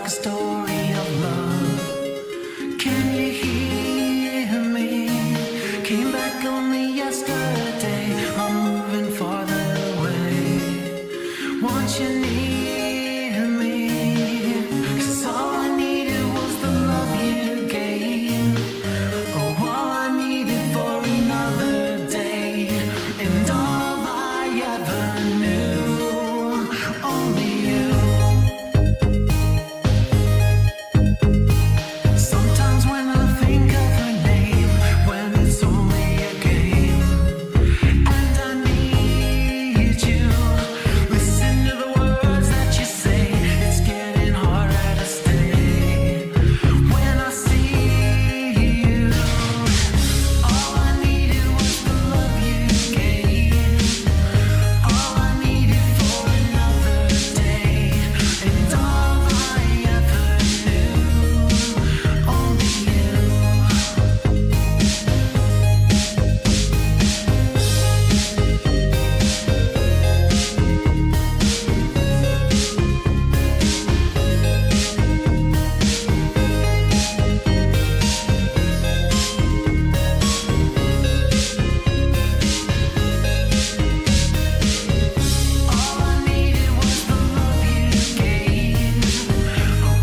like a story of love. Can you hear me? Came back only yesterday. I'm moving farther away. Want you near me? 'Cause all I needed was the love you gave. Oh, all I needed for another day. And all I ever knew, only you. Sometimes when I think of her name, when it's only a game, and I need you, listen to the words that you say. It's getting harder to stay. When I see you, all I needed was the love you gave. All I needed for another day, and all I ever knew, only you. All I needed was the love you gave.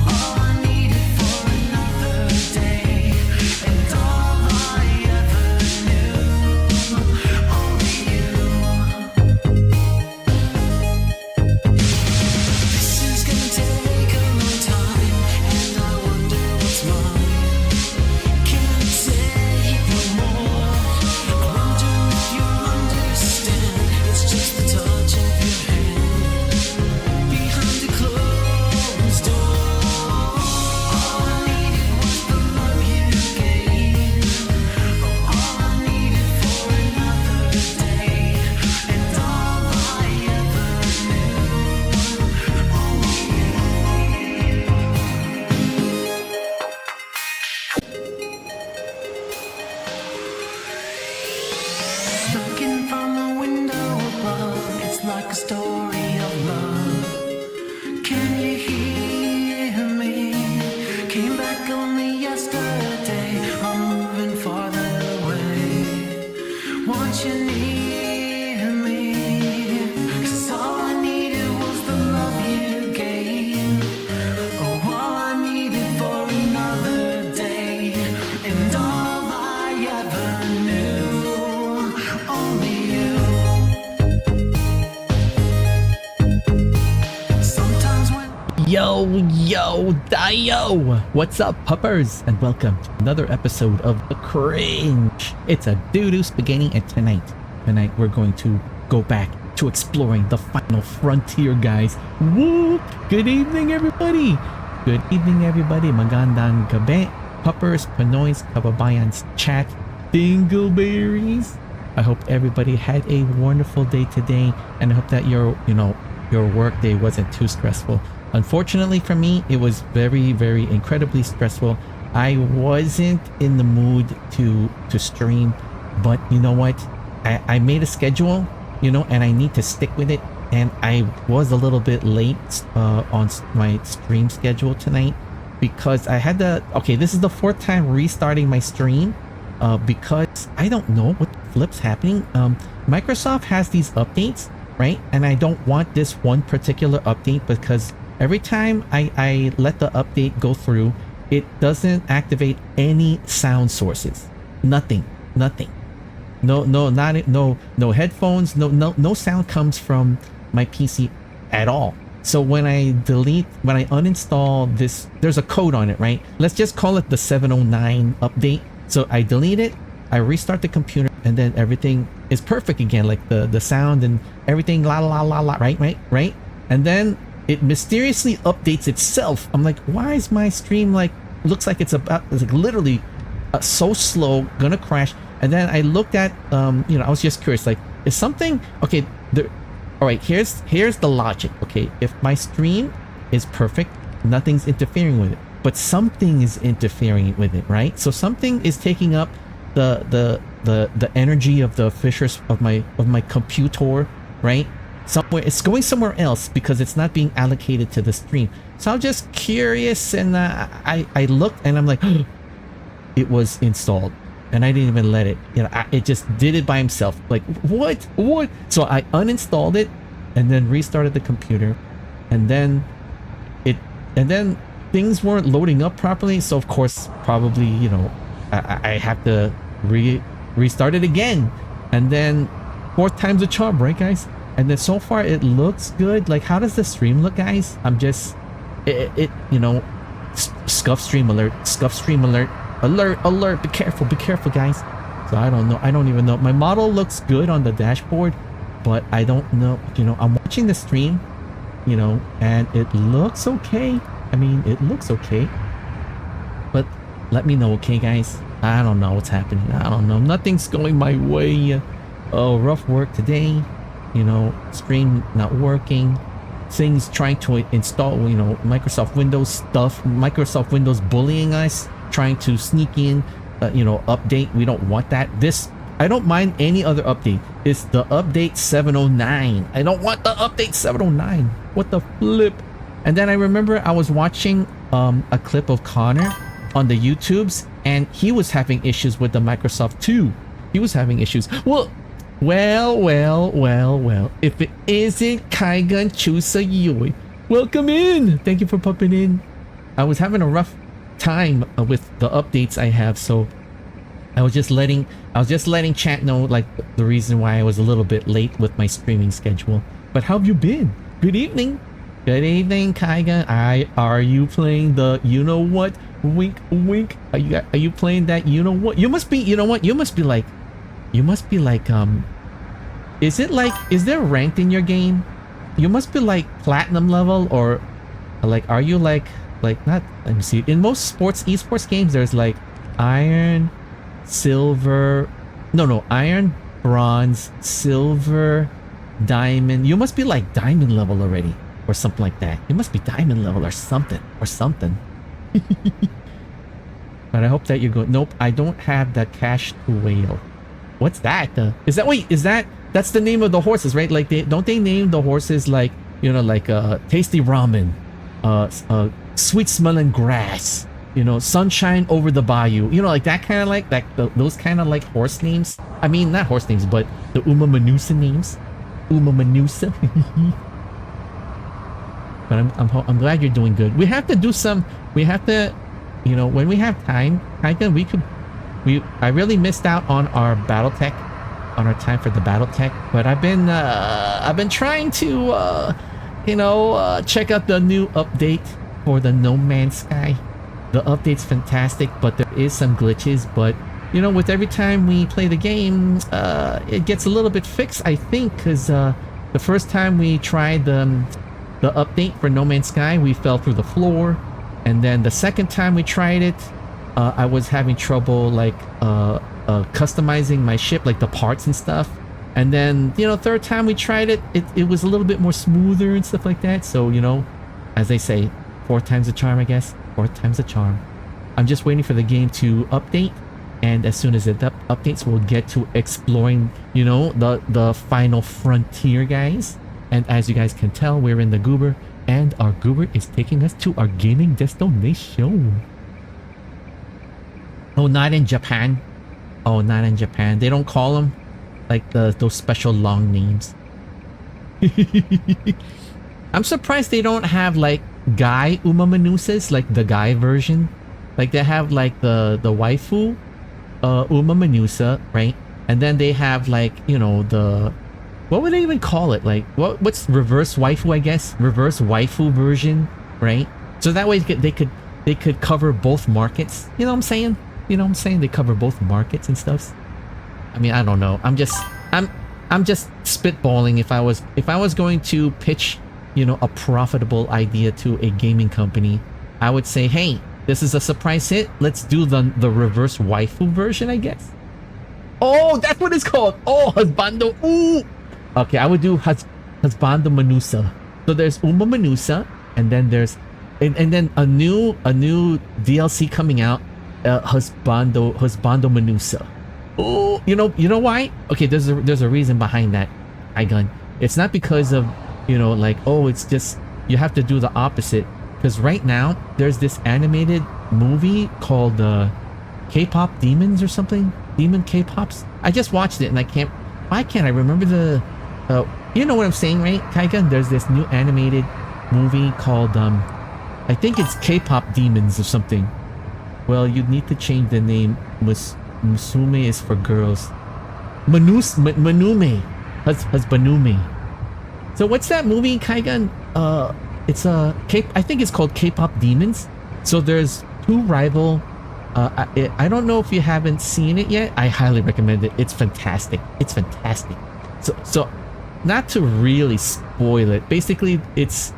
All I needed for another day, and all I ever knew, only you. This is gonna take a long time, and I wonder what's mine. Can't take no more. I wonder if you understand. It's just the touch of your hand behind the closed door. All I needed was the love you gave. All I needed for another day, and all I ever knew, only you. Looking from the window above, it's like a story of love. Can you hear me? Came back only yesterday. I'm moving farther away. Want you near me? 'Cause all I needed was the love you gave. Oh, all I needed for another day, and all I ever knew, only you. Sometimes when Yo, what's up, puppers, and welcome to another episode of The Cringe. It's a doo-doo spaghetti, and tonight we're going to go back to exploring the final frontier, guys. Woo! Good evening, everybody. Magandang gabi, puppers, Pinoys, kababayans, chat, dingleberries. I hope everybody had a wonderful day today, and I hope that your work day wasn't too stressful. Unfortunately for me, it was very incredibly stressful. I wasn't in the mood to stream, but you know what? I made a schedule, and I need to stick with it. And I was a little bit late on my stream schedule tonight because I had to. Okay, this is the fourth time restarting my stream because I don't know what the flip's happening. Microsoft has these updates, right? And I don't want this one particular update because every time I let the update go through, it doesn't activate any sound sources. Nothing. No headphones. No sound comes from my PC at all. So when I uninstall this, there's a code on it, right? Let's just call it the 709 update. So I delete it, I restart the computer, and then everything is perfect again, like the sound and everything, la, right? And then it mysteriously updates itself. I'm like, why is my stream looks like it's like literally so slow, gonna crash. And then I looked at, I was just curious, like, is something, okay, all right, here's the logic, okay? If my stream is perfect, nothing's interfering with it, but something is interfering with it, right? So something is taking up the energy of the fissures of my computer, right? somewhere. It's going somewhere else because it's not being allocated to the stream. So I'm just curious, and I looked and I'm like, it was installed, and I didn't even let it. You know, it just did it by himself. Like what? So I uninstalled it and then restarted the computer, and then things weren't loading up properly. So of course, probably, you know, I have to restart it again, and then 4th time's a charm, right, guys? And then so far it looks good. Like, how does the stream look, guys? I'm just you know, scuff stream alert, alert, be careful, guys. So I don't know, I don't even know. My model looks good on the dashboard, but I don't know, you know. I'm watching the stream, you know, and it looks okay. I mean, it looks okay, but let me know, okay, guys? I don't know what's happening. I don't know, nothing's going my way. Oh, rough work today, you know. Stream not working, things trying to install, you know, Microsoft Windows stuff, Microsoft Windows bullying us, trying to sneak in, you know, update. We don't want that. This, I don't mind any other update. It's the update 709. I don't want the update 709. What the flip? And then I remember I was watching a clip of Connor on the YouTubes, and he was having issues with the Microsoft 2. He was having issues. Well, if it isn't Kaigan Chusa Yui, welcome in. Thank you for popping in. I was having a rough time with the updates I have, so I was just letting chat know, like, the reason why I was a little bit late with my streaming schedule. But how have you been? Good evening. Good evening, Kaigan. Are you playing the, you know what? Wink, wink. Are you playing that, you know what? You must be, you know what? You must be like, is it like, is there ranked in your game? You must be like platinum level, or like, are you like not, let me see. In most esports games, there's like iron, silver, no, iron, bronze, silver, diamond. You must be like diamond level already, or something like that. You must be diamond level or something. But I hope that you're good. Nope, I don't have the cash to whale. What's that? That's the name of the horses, right? Like, don't they name the horses like, you know, like tasty ramen, sweet smelling grass, you know, sunshine over the bayou, you know, like that kind of like those kind of like horse names. I mean, not horse names, but the Uma Manusa names. Uma Manusa. But I'm glad you're doing good. We have to do some. We have to, you know, when we have time, I really missed out on our BattleTech, on our time for the BattleTech. But I've been trying to, you know, check out the new update for the No Man's Sky. The update's fantastic, but there is some glitches. But you know, with every time we play the game, it gets a little bit fixed, I think, because the first time we tried the update for No Man's Sky, we fell through the floor, and then the second time we tried it, I was having trouble like customizing my ship, like the parts and stuff. And then, you know, third time we tried it, it was a little bit more smoother and stuff like that. So, you know, as they say, 4th time's a charm, I guess. 4th time's a charm. I'm just waiting for the game to update, and as soon as it updates, we'll get to exploring, you know, the final frontier, guys. And as you guys can tell, we're in the Goober, and our Goober is taking us to our gaming destination. Oh, not in Japan. Oh, not in Japan. They don't call them like those special long names. I'm surprised they don't have like guy Uma Manusas, like the guy version. Like they have like the waifu Uma Manusa, right? And then they have like, you know, the, what would they even call it? Like what's reverse waifu, I guess? Reverse waifu version, right? So that way they could cover both markets. You know what I'm saying? You know what I'm saying? They cover both markets and stuff. I mean, I don't know. I'm just spitballing. If I was going to pitch, you know, a profitable idea to a gaming company, I would say, hey, this is a surprise hit. Let's do the reverse waifu version, I guess. Oh, that's what it's called. Oh, Husbando. Ooh. Okay, I would do Husbando Manusa. So there's Uma Manusa, and then there's and then a new DLC coming out, Husbando Manusa. Oh, you know why? Okay, there's a reason behind that, Igun. It's not because of, you know, like, oh, it's just, you have to do the opposite. Because right now, there's this animated movie called K-pop Demons or something. Demon K-pops. I just watched it and why can't I remember the, you know what I'm saying, right, Kaigan? There's this new animated movie called, I think it's K-pop Demons or something. Well, you need to change the name. Musume is for girls. Manume. Husbanume. So what's that movie, Kaigan? It's I think it's called K-pop Demons. So there's two rival. I don't know if you haven't seen it yet. I highly recommend it. It's fantastic. It's fantastic. So not to really spoil it. Basically, it's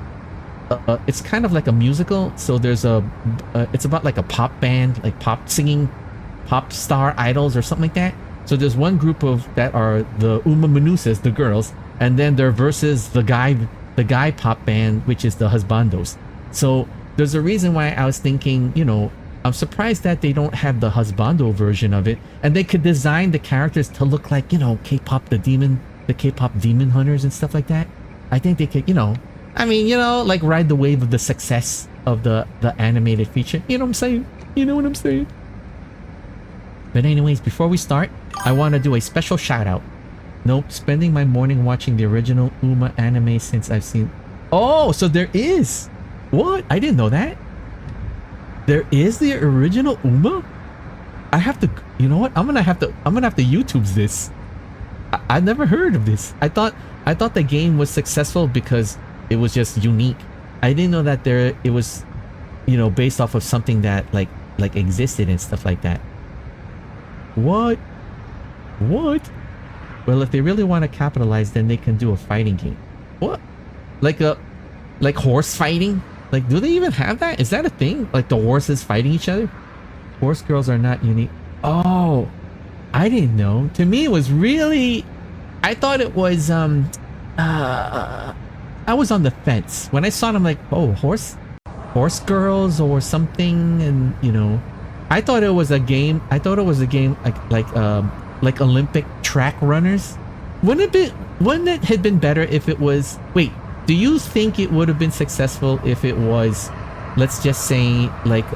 kind of like a musical. So there's it's about like a pop band, like pop singing, pop star idols or something like that. So there's one group of that are the Uma Manusas, the girls, and then they're versus the guy pop band, which is the husbandos. So there's a reason why I was thinking, you know, I'm surprised that they don't have the husbando version of it, and they could design the characters to look like, you know, K-pop the K-pop demon hunters and stuff like that. I think they could, you know, I mean, you know, like ride the wave of the success of the animated feature. You know what I'm saying? You know what I'm saying? But anyways, before we start, I want to do a special shout out. Nope, spending my morning watching the original Uma anime since I've seen... Oh, so there is! What? I didn't know that. There is the original Uma? I have to... You know what? I'm gonna have to YouTube's this. I never heard of this. I thought the game was successful because it was just unique. I didn't know that it was, you know, based off of something that like existed and stuff like that. What? Well, if they really want to capitalize, then they can do a fighting game. What? Like horse fighting? Like, do they even have that? Is that a thing? Like the horses fighting each other? Horse girls are not unique. Oh, I didn't know. To me, it was really... I thought it was, I was on the fence. When I saw them, like, oh, horse girls or something, and, you know... I thought it was a game like Olympic track runners. Wouldn't it have been better if it was... Wait, do you think it would have been successful if it was, let's just say, like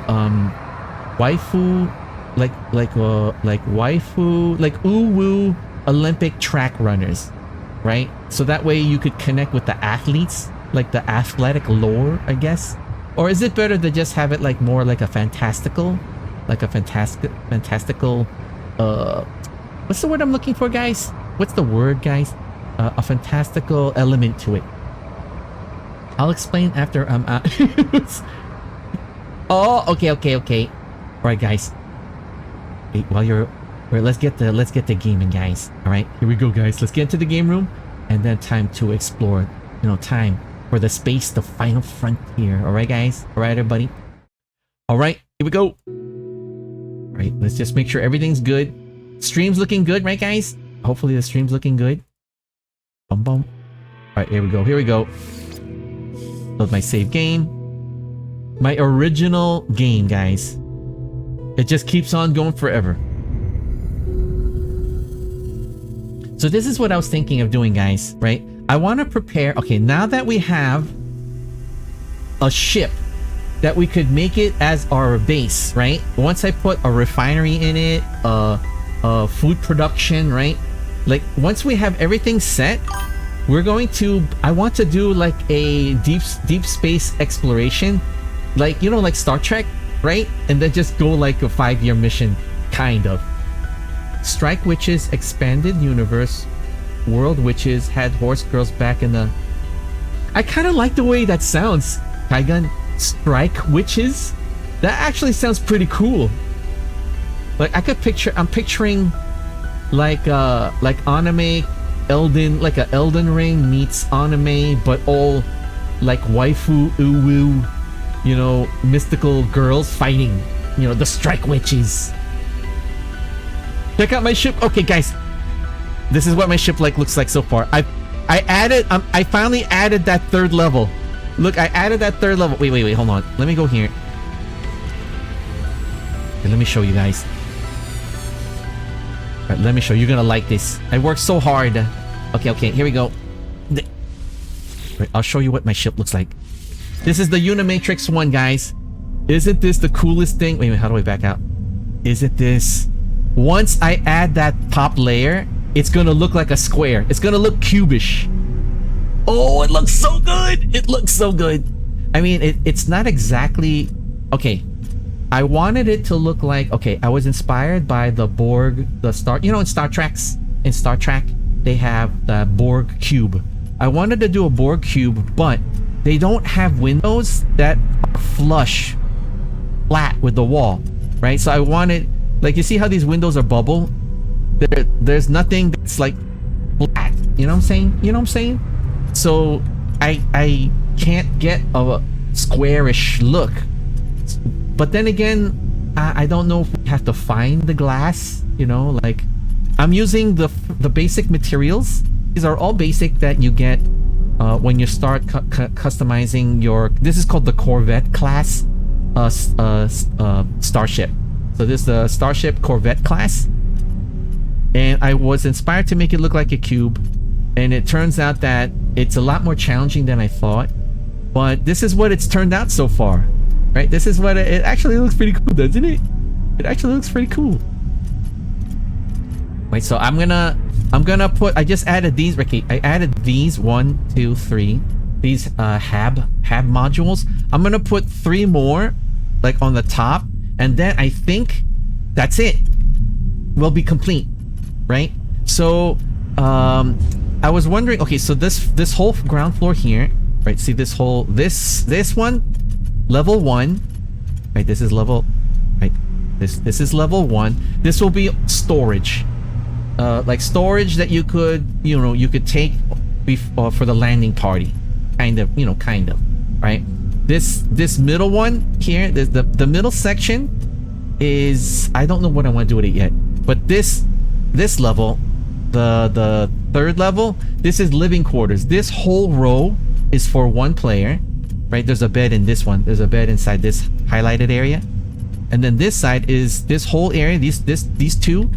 waifu, like waifu, like uwu Olympic track runners, right? So that way you could connect with the athletes, like the athletic lore, I guess. Or is it better to just have it like more like a fantastical, what's the word I'm looking for, guys? What's the word, guys? A fantastical element to it. I'll explain after I'm out. Oh, okay. All right, guys. Wait, let's get the gaming, guys. All right, here we go, guys. Let's get into the game room, and then time to explore. You know, time for the space, the final frontier. All right, guys. All right, everybody. All right, here we go. All right, let's just make sure everything's good. Stream's looking good, right, guys? Hopefully the stream's looking good. Bum. All right, here we go. Load my save game. My original game, guys. It just keeps on going forever. So this is what I was thinking of doing, guys, right? I want to prepare... Okay, now that we have a ship that we could make it as our base, right? Once I put a refinery in it, food production, right? Like, once we have everything set, we're going to... I want to do like a deep space exploration, like, you know, like Star Trek, right? And then just go like a 5-year mission, kind of. Strike Witches expanded universe. World Witches had horse girls back in the... I kind of like the way that sounds, Kaigan. Strike Witches? That actually sounds pretty cool. Like, I'm picturing like anime Elden, like a Elden Ring meets anime, but all like waifu uwu, you know, mystical girls fighting, you know, the Strike Witches. Check out my ship. Okay, guys, this is what my ship looks like so far. I finally added that 3rd level. Look, I added that 3rd level. Wait, hold on. Let me go here. Okay, let me show you guys. Alright, let me show you. You're gonna like this. I worked so hard. Okay, here we go. Right, I'll show you what my ship looks like. This is the Unimatrix 1, guys. Isn't this the coolest thing? Wait a minute, how do I back out? Isn't this... Once I add that top layer, it's gonna look like a square. It's gonna look cubish. Oh, it looks so good! It looks so good. I mean, it's not exactly... Okay. I wanted it to look like... Okay, I was inspired by the Borg, the Star... You know, in Star Trek, they have the Borg cube. I wanted to do a Borg cube, but they don't have windows that are flush, flat with the wall, right? So I wanted... Like, you see how these windows are bubble? There's nothing that's like flat. You know what I'm saying? You know what I'm saying? So I can't get a squarish look. But then again, I don't know if we have to find the glass. You know, like I'm using the basic materials. These are all basic that you get when you start customizing your. This is called the Corvette class starship. So this is the Starship Corvette class. And I was inspired to make it look like a cube. And it turns out that it's a lot more challenging than I thought. But this is what it's turned out so far. Right? This is what it actually looks pretty cool, doesn't it? It actually looks pretty cool. Wait, so I'm gonna put... I just added these. Okay, I added these 1, 2, 3. These hab modules. I'm gonna put 3 more like on the top. And then I think that's it. We'll be complete, right? So I was wondering. Okay, so this whole ground floor here, right? See this whole this one, level 1, right? This is level, right? This is level 1. This will be storage, like storage that you could take for the landing party, kind of, right? This middle one here, the middle section is, I don't know what I want to do with it yet, but this level, the third level, this is living quarters. This whole row is for 1 player, right? There's a bed in this one. There's a bed inside this highlighted area, and then this side is this whole area. These 2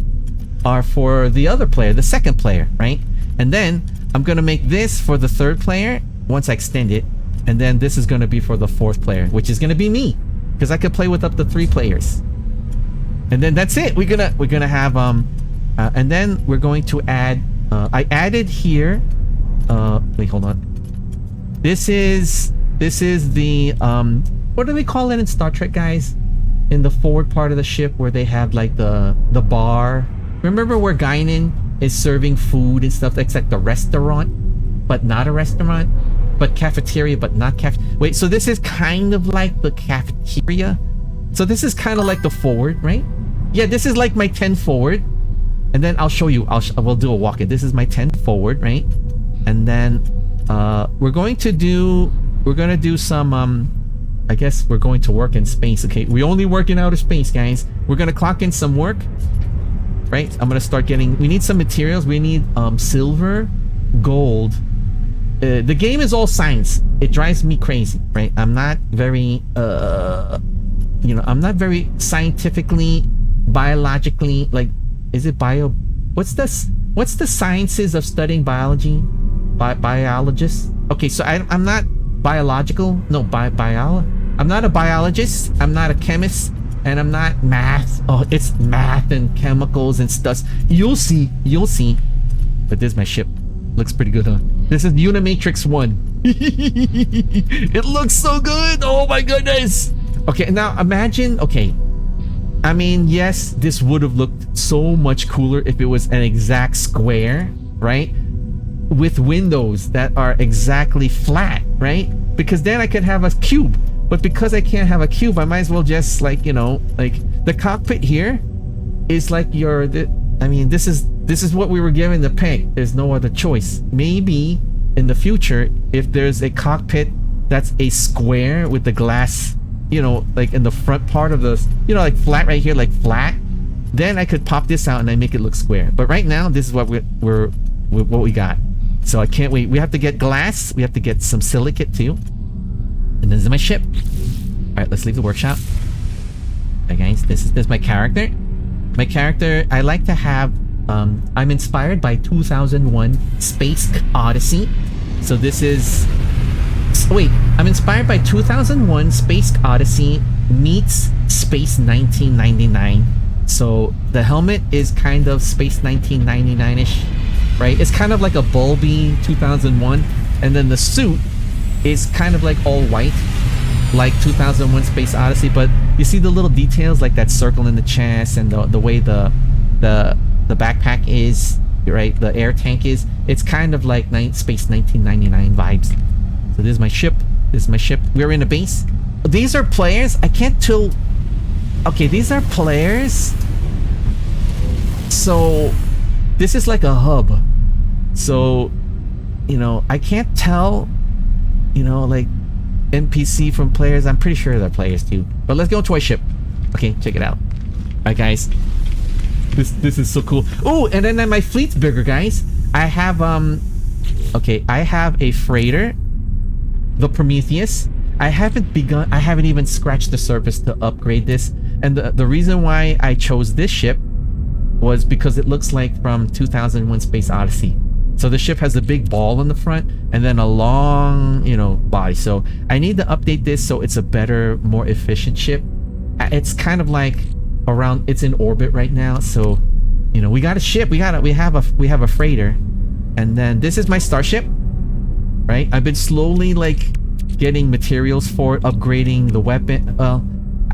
are for the other player, the second player, right? And then I'm gonna make this for the 3rd player once I extend it. And then this is going to be for the 4th player, which is going to be me, because I could play with up to 3 players. And then that's it. We're gonna have and then we're going to add. I added here. Wait, hold on. This is the what do they call it in Star Trek, guys? In the forward part of the ship where they have like the bar. Remember where Guinan is serving food and stuff? That's like the restaurant, but not a restaurant. But cafeteria, but not wait, so this is kind of like the cafeteria. So this is kind of like the forward, right? Yeah, this is like my 10 forward. And then I'll show you. We'll do a walk-in. This is my 10 forward, right? And then we're going to do some I guess we're going to work in space. Okay, we only work in outer space, guys. We're gonna clock in some work, right? I'm gonna start getting. We need some materials. We need silver, gold. The game is all science. It drives me crazy, right? I'm not very I'm not very scientifically, biologically, like, is it bio? What's the sciences of studying biology? Biologist? Okay, so I'm not biological. No, I'm not a biologist. I'm not a chemist, and I'm not math. Oh, it's math and chemicals and stuff. You'll see. But this is my ship. Looks pretty good, huh? This is Unimatrix 1. It looks so good. Oh my goodness. Okay, now imagine. Okay, I mean, yes, this would have looked so much cooler if it was an exact square, right? With windows that are exactly flat, right? Because then I could have a cube. But because I can't have a cube, I might as well just, like, like the cockpit here is like this is what we were given to pick. There's no other choice. Maybe in the future, if there's a cockpit that's a square with the glass, like in the front part of the, like flat right here, like flat, then I could pop this out and I make it look square. But right now, this is what what we got. So I can't wait. We have to get glass. We have to get some silicate too. And this is my ship. All right, let's leave the workshop. Okay, guys, this is my character. My character, I like to have. I'm inspired by 2001 Space Odyssey. So this is wait, I'm inspired by 2001 Space Odyssey meets Space 1999. So the helmet is kind of Space 1999-ish, right? It's kind of like a bulby 2001, and then the suit is kind of like all white, like 2001 Space Odyssey. But you see the little details, like that circle in the chest, and the way the backpack is, right? The air tank is. It's kind of like Space 1999 vibes. So this is my ship. This is my ship. We're in a base. These are players. I can't tell. Okay, these are players. So this is like a hub. So, you know, I can't tell, you know, like NPC from players. I'm pretty sure they're players too. But let's go to our ship. Okay, check it out. Alright, guys. This is so cool. Oh, and then my fleet's bigger, guys. I have okay, I have a freighter, the Prometheus. I haven't even scratched the surface to upgrade this. And the reason why I chose this ship was because it looks like from 2001 Space Odyssey. So the ship has a big ball in the front and then a long, you know, body. So I need to update this so it's a better, more efficient ship. It's kind of like around, it's in orbit right now. So, you know, we got a ship, we have a freighter. And then this is my starship, right? I've been slowly like getting materials for upgrading the weapon. Well,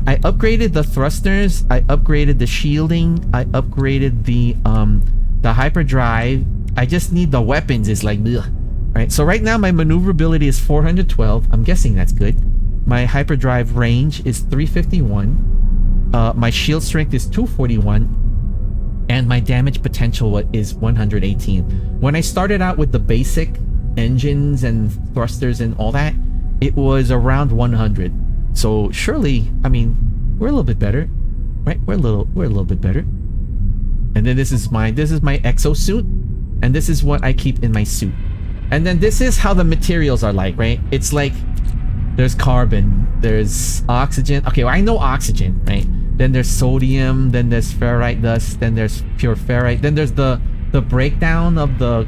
I upgraded the thrusters, I upgraded the shielding, I upgraded the hyperdrive. I just need the weapons is like, ugh. Right? So right now my maneuverability is 412. I'm guessing that's good. My hyperdrive range is 351. My shield strength is 241. And my damage potential is 118. When I started out with the basic engines and thrusters and all that, it was around 100. So surely, I mean, we're a little bit better, right? We're a little bit better. And then this is my exosuit, and this is what I keep in my suit. And then this is how the materials are like, right? It's like there's carbon, there's oxygen. Okay, well, I know oxygen, right? Then there's sodium, then there's ferrite dust, then there's pure ferrite, then there's the breakdown of the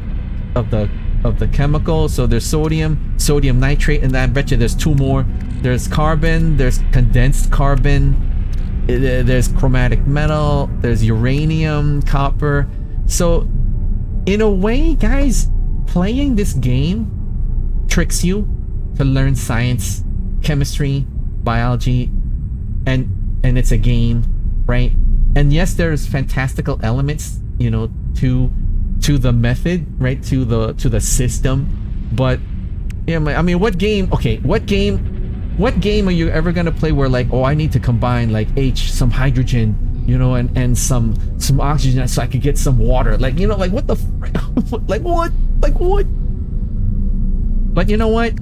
chemical. So there's sodium nitrate, and I bet you there's two more. There's carbon, there's condensed carbon, there's chromatic metal, there's uranium, copper. So in a way, guys, playing this game tricks you to learn science, chemistry, biology, and it's a game, right? And yes, there's fantastical elements, you know, to the method, right? To the system. But yeah, I mean, what game are you ever gonna play where like, oh, I need to combine like some hydrogen, you know, and some oxygen so I could get some water, like, you know, like what the like what? But you know what,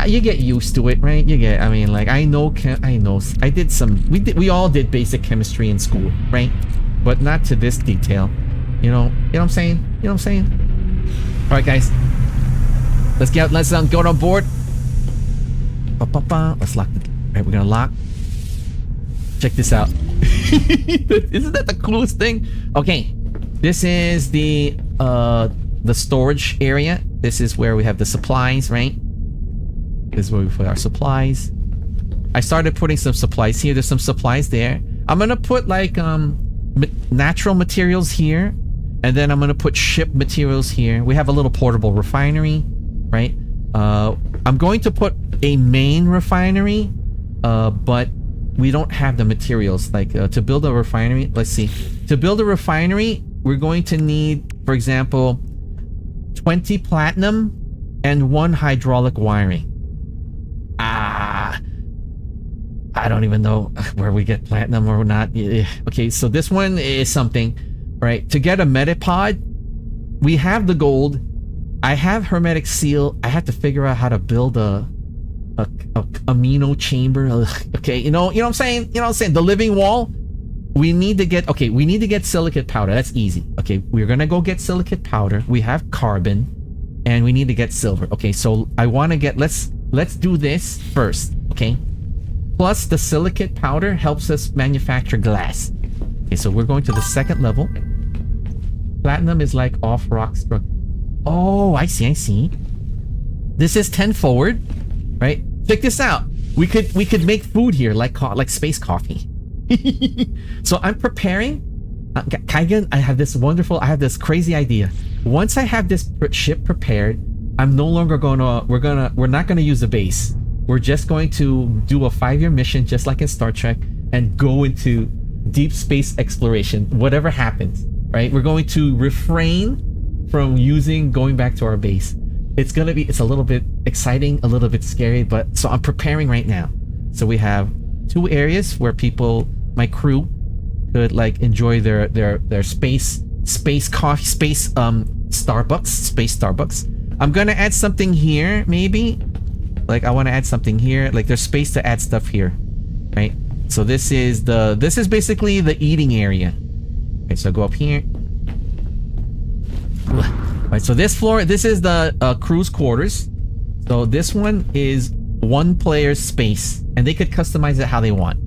you get used to it, right? I mean, like, I we all did basic chemistry in school, right? But not to this detail, you know what I'm saying? All right, guys, let's go on board. Let's lock the, right, we're gonna lock. Check this out. Isn't that the coolest thing? Okay, this is the storage area. This is where we have the supplies, right? This is where we put our supplies. I started putting some supplies here. There's some supplies there. I'm gonna put like natural materials here, and then I'm gonna put ship materials here. We have a little portable refinery, right? I'm going to put a main refinery, but we don't have the materials. Like to build a refinery, let's see. To build a refinery, we're going to need, for example, 20 platinum and 1 hydraulic wiring. I don't even know where we get platinum or not. Okay, so this one is something, right? To get a metapod, we have the gold. I have hermetic seal. I have to figure out how to build a amino chamber. Okay, you know what I'm saying? The living wall. We need to get silicate powder. That's easy. Okay, we're gonna go get silicate powder. We have carbon, and we need to get silver. Okay, so I want to get, let's do this first. Okay, plus the silicate powder helps us manufacture glass. Okay, so we're going to the second level. Platinum is like off rock structure. Oh, I see. This is 10 forward, right? Check this out. We could make food here like space coffee. So I'm preparing. Kaigan, I have this crazy idea. Once I have this ship prepared, I'm no longer we're not gonna use the base. We're just going to do a 5-year mission, just like in Star Trek, and go into deep space exploration, whatever happens, right? We're going to refrain from going back to our base. It's a little bit exciting, a little bit scary, but so I'm preparing right now. So we have 2 areas where my crew could like enjoy their space coffee, space Starbucks. I'm gonna add something here, maybe. Like I want to add something here. Like there's space to add stuff here, right? So this is basically the eating area. Okay, so go up here. Right, so this is the crew's quarters. So this one is one player's space, and they could customize it how they want.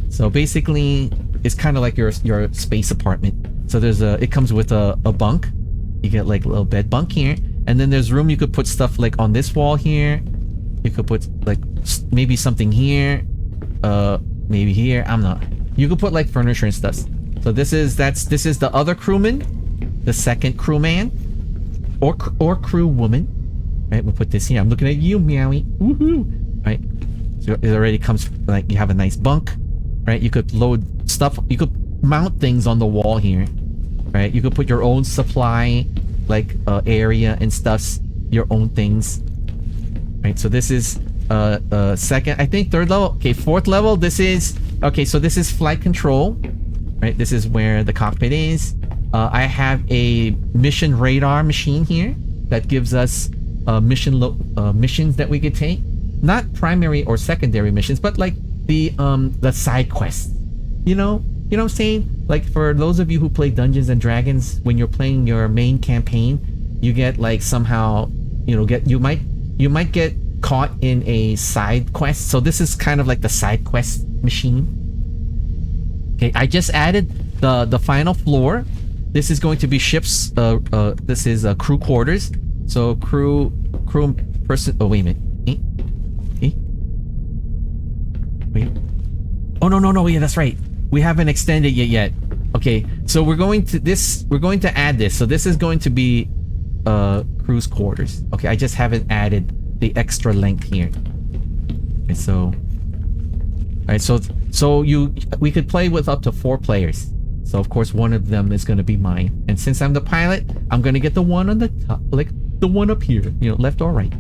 So basically, it's kind of like your space apartment. So it comes with a bunk. You get like a little bed bunk here, and then there's room you could put stuff like on this wall here. You could put like maybe something here, maybe here. You could put like furniture and stuff. So this is the other crewman, the second crewman, or crew woman. Right, we'll put this here. I'm looking at you, Meowie. Woohoo! Right, so it already comes like you have a nice bunk. Right, you could load stuff. You could mount things on the wall here. Right, you could put your own supply, like area and stuffs, your own things. Right, so this is second, I think third level. Okay, fourth level. This is flight control. Right, this is where the cockpit is. I have a mission radar machine here that gives us missions that we could take. Not primary or secondary missions, but like the side quests. You know what I'm saying? Like for those of you who play Dungeons and Dragons, when you're playing your main campaign, you get like somehow, you might get caught in a side quest. So this is kind of like the side quest machine. Okay, I just added the final floor. This is going to be ships. This is crew quarters. So crew person. Oh wait a minute. Wait. Oh no. Yeah, that's right. We haven't extended it yet. Okay, so we're going to add this. So this is going to be crew's quarters. Okay, I just haven't added the extra length here. Okay, so alright, so we could play with up to 4 players. So of course one of them is gonna be mine. And since I'm the pilot, I'm gonna get the one on the top, like the one up here, left or right.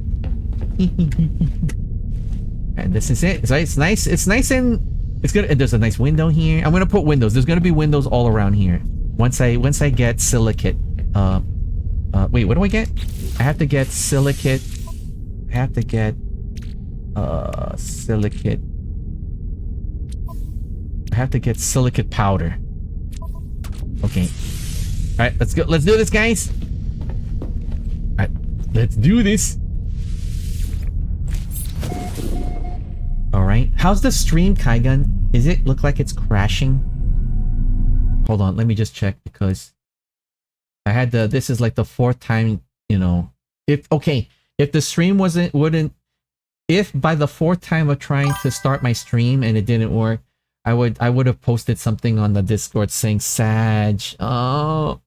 And this is it. So it's nice. It's nice and it's good. And there's a nice window here. I'm gonna put windows. There's gonna be windows all around here. Once I get silicate. Wait, what do I get? I have to get silicate. I have to get silicate. I have to get silicate powder. Okay. Alright, let's go. Let's do this, guys. Alright, let's do this. Alright. How's the stream, Kaigan? Is it look like it's crashing? Hold on, let me just check because I had this is like the 4th time, If the stream if by the 4th time of trying to start my stream and it didn't work, I would have posted something on the Discord saying Sag. Oh,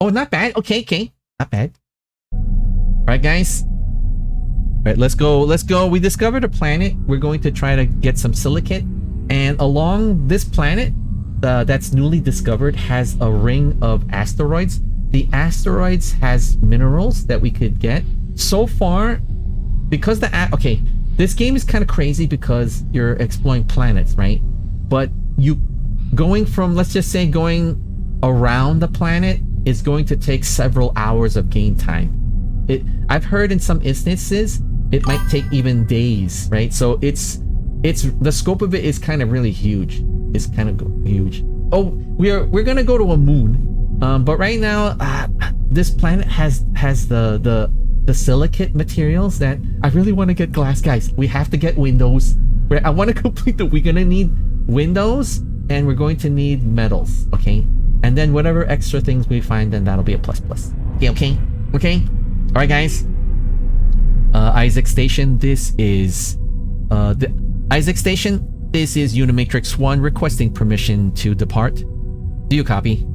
not bad. Okay, not bad. All right, guys. All right, let's go. We discovered a planet. We're going to try to get some silicate, and along this planet that's newly discovered has a ring of asteroids. The asteroids has minerals that we could get. So far, because this game is kind of crazy because you're exploring planets, right? But let's just say going around the planet is going to take several hours of game time. I've heard in some instances it might take even days, right? So it's the scope of it is kind of really huge. It's kind of huge. Oh, we're gonna go to a moon, but right now this planet has the silicate materials that I really want to get glass. Guys, we have to get windows. I want to complete we're gonna need windows and we're going to need metals, okay? And then whatever extra things we find, then that'll be a plus. Okay? Alright, guys. Isaac Station, this is the Isaac Station. This is Unimatrix 1 requesting permission to depart. Do you copy?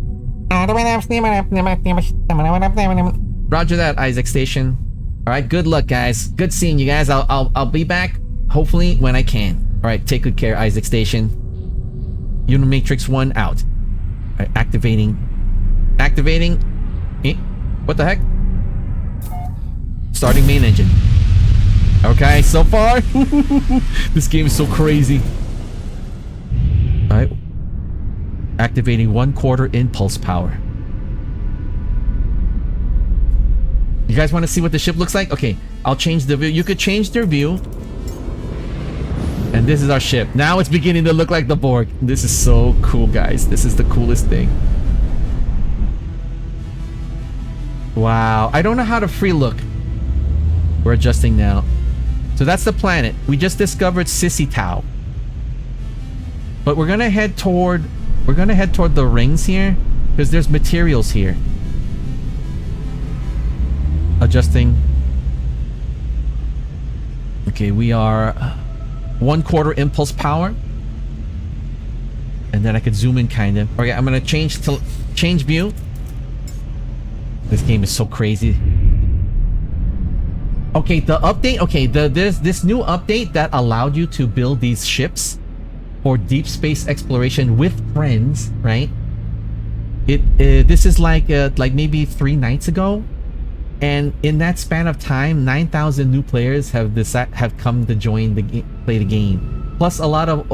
Roger that, Isaac Station. All right, good luck, guys. Good seeing you guys. I'll be back hopefully when I can. All right, take good care, Isaac Station. Unimatrix 1 out. All right, activating. Eh? What the heck? Starting main engine. Okay, so far this game is so crazy. All right, activating 1/4 impulse power. You guys want to see what the ship looks like? Okay, I'll change the view. You could change their view. And this is our ship. Now it's beginning to look like the Borg. This is so cool, guys. This is the coolest thing. Wow. I don't know how to free look. We're adjusting now. So that's the planet. We just discovered Sissy Tau. But we're gonna head toward the rings here, because there's materials here. Adjusting. Okay, we are 1/4 impulse power. And then I could zoom in kind of. Okay, I'm gonna change view. This game is so crazy. Okay, the update. Okay, there's this new update that allowed you to build these ships for deep space exploration with friends, right? This is like maybe 3 nights ago, and in that span of time, 9,000 new players have come to join play the game. Plus a lot of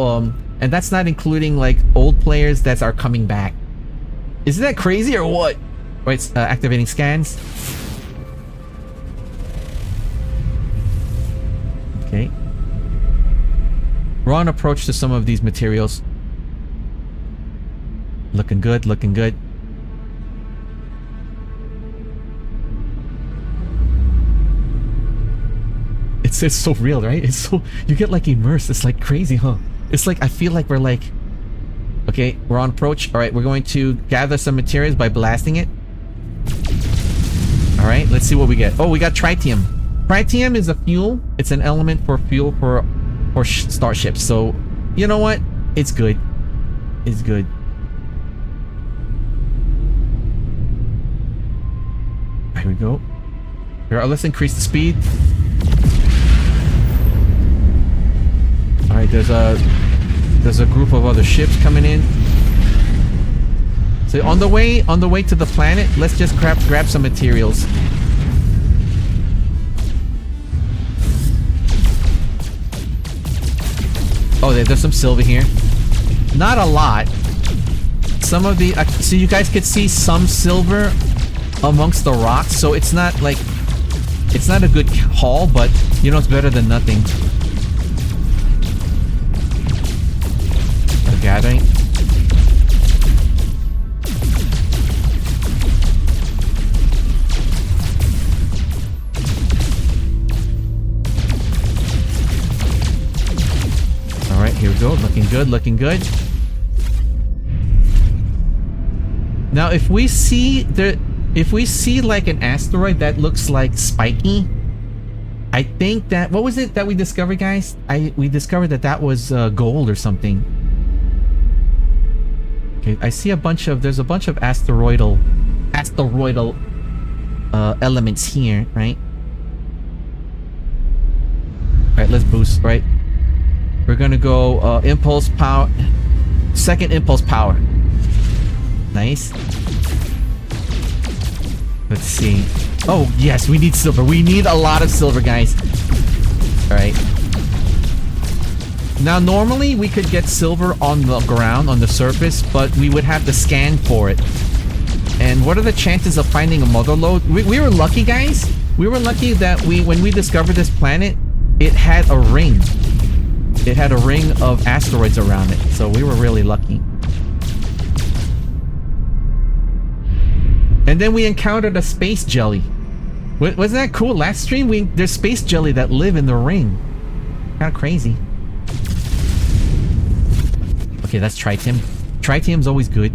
and that's not including like old players that are coming back. Isn't that crazy or what? Right, activating scans. Okay. We're on approach to some of these materials. Looking good, looking good. It's so real, right? It's so, you get like immersed. It's like crazy, huh? It's like, I feel like we're like, okay, we're on approach. All right, we're going to gather some materials by blasting it. All right, let's see what we get. Oh, we got tritium. Tritium is a fuel. It's an element for fuel for starships. So, you know what? It's good. It's good. Here we go. Here, let's increase the speed. All right, there's a group of other ships coming in. So on the way to the planet, let's just grab some materials. Oh, there's some silver here. Not a lot. Some of the so you guys could see some silver amongst the rocks. So it's not like it's not a good haul, but you know it's better than nothing. We're gathering. Alright, here we go. Looking good, looking good. Now if we see like an asteroid that looks like spiky, I think that, what was it that we discovered, guys? We discovered that was gold or something. Okay, I see there's a bunch of asteroidal elements here, right? Alright, let's boost, right? We're gonna go impulse power, second impulse power. Nice. Let's see. Oh yes, we need silver. We need a lot of silver, guys. All right. Now normally we could get silver on the ground, on the surface, but we would have to scan for it. And what are the chances of finding a mother lode? We were lucky, guys. We were lucky that when we discovered this planet, it had a ring. It had a ring of asteroids around it, so we were really lucky. And then we encountered a space jelly. Wasn't that cool? Last stream, there's space jelly that live in the ring. Kind of crazy. Okay, that's tritium. Tritium's always good.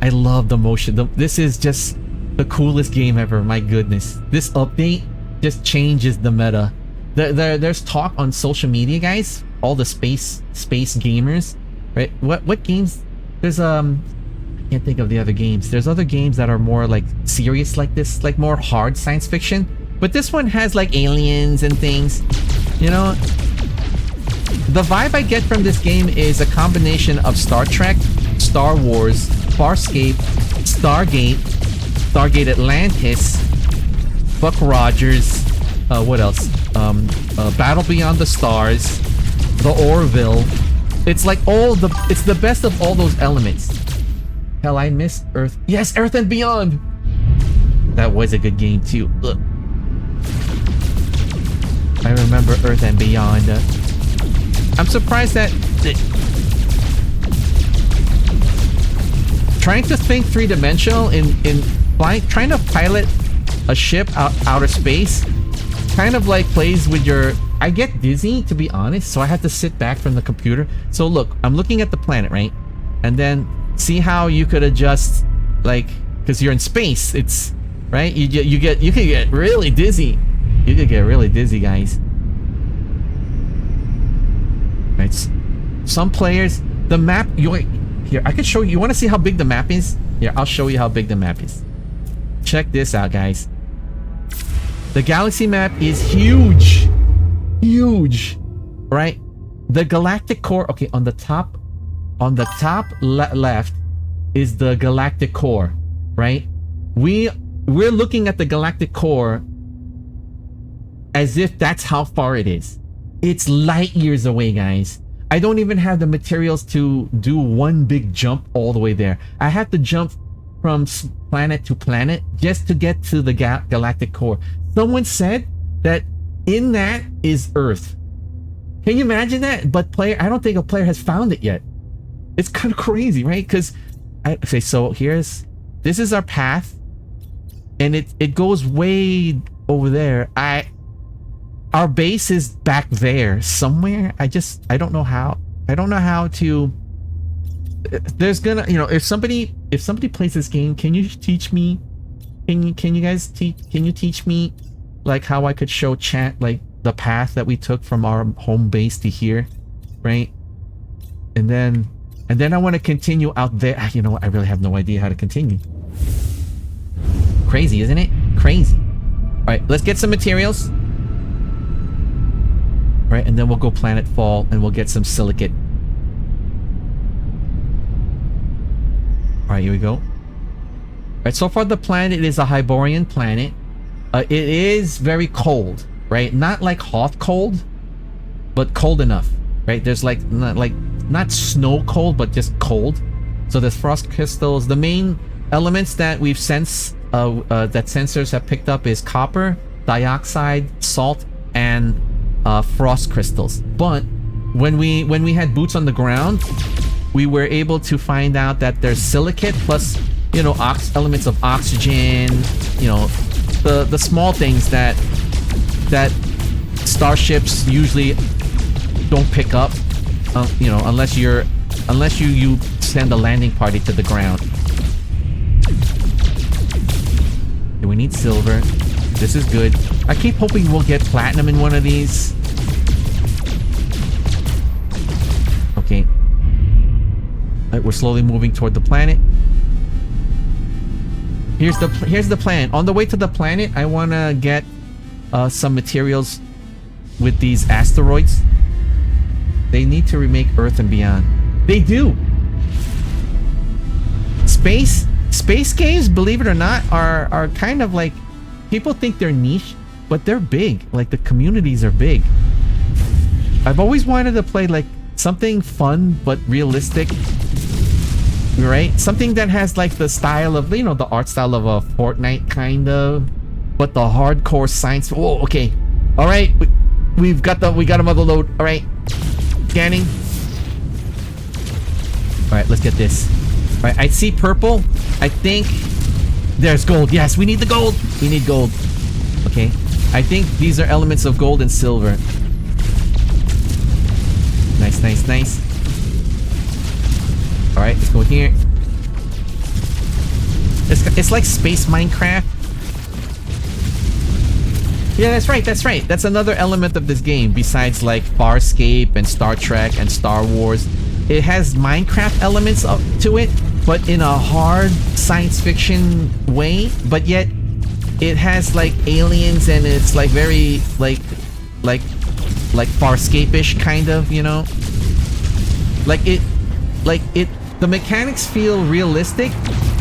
I love the motion. This is just The coolest game ever, my goodness. This update just changes the meta. There's talk on social media, guys. All the space gamers, right? What games? There's I can't think of the other games. There's other games that are more like serious like this, like more hard science fiction. But this one has like aliens and things. You know, the vibe I get from this game is a combination of Star Trek, Star Wars, Farscape, Stargate Atlantis, Buck Rogers, what else? Battle Beyond the Stars, The Orville. It's like it's the best of all those elements. Hell, I miss Earth. Yes, Earth and Beyond! That was a good game too. Ugh. I remember Earth and Beyond. I'm surprised that... Trying to think three-dimensional in flying, trying to pilot a ship outer space kind of like plays with your... I get dizzy, to be honest, so I have to sit back from the computer. So look, I'm looking at the planet, right? And then see how you could adjust, like, because you're in space, it's right. You can get really dizzy. You could get really dizzy, guys. Right. Some players, the map. Here, I could show you. You want to see how big the map is? Here, I'll show you how big the map is. Check this out, guys. The galaxy map is huge. Huge. Right? The galactic core. Okay, on the top left is the galactic core, right? We're looking at the galactic core as if that's how far it is. It's light years away, guys. I don't even have the materials to do one big jump all the way there. I have to jump from planet to planet just to get to the galactic core. Someone said that in that is Earth. Can you imagine that? But I don't think a player has found it yet. It's kind of crazy, right? Because okay, so this is our path, and it goes way over there. Our base is back there somewhere. I don't know how. I don't know how to. There's gonna, if somebody plays this game, can you teach me? Can you guys teach me like how I could show chat like the path that we took from our home base to here, right? And then I want to continue out there. You know what? I really have no idea how to continue. Crazy, isn't it? Crazy. All right, let's get some materials. All right, and then we'll go planetfall and we'll get some silicate. All right, here we go. All right, so far the planet is a Hyborian planet. It is very cold, right? Not like hot cold, but cold enough, right? There's not snow cold, but just cold. So there's frost crystals. The main elements that we've sensed, that sensors have picked up is copper, dioxide, salt, and frost crystals. But when we had boots on the ground, we were able to find out that there's silicate plus, elements of oxygen, the small things that starships usually don't pick up. Unless you send a landing party to the ground. Okay, we need silver. This is good. I keep hoping we'll get platinum in one of these. Okay. All right, we're slowly moving toward the planet. Here's the plan. On the way to the planet, I want to get some materials with these asteroids. They need to remake Earth and Beyond. They do. Space games, believe it or not, are kind of like, people think they're niche, but they're big. Like, the communities are big. I've always wanted to play like something fun but realistic, right? Something that has like the style of, the art style of a Fortnite kind of, but the hardcore science. Whoa, okay. All right, we got a mother load. All right. Scanning. Alright, let's get this. Alright, I see purple. I think there's gold. Yes, we need the gold. We need gold. Okay. I think these are elements of gold and silver. Nice, nice, nice. Alright, let's go here. It's like space Minecraft. Yeah, that's right, that's right. That's another element of this game besides like Farscape and Star Trek and Star Wars. It has Minecraft elements to it, but in a hard science fiction way, but yet it has like aliens and it's like very like Farscape-ish kind of, you know? The mechanics feel realistic,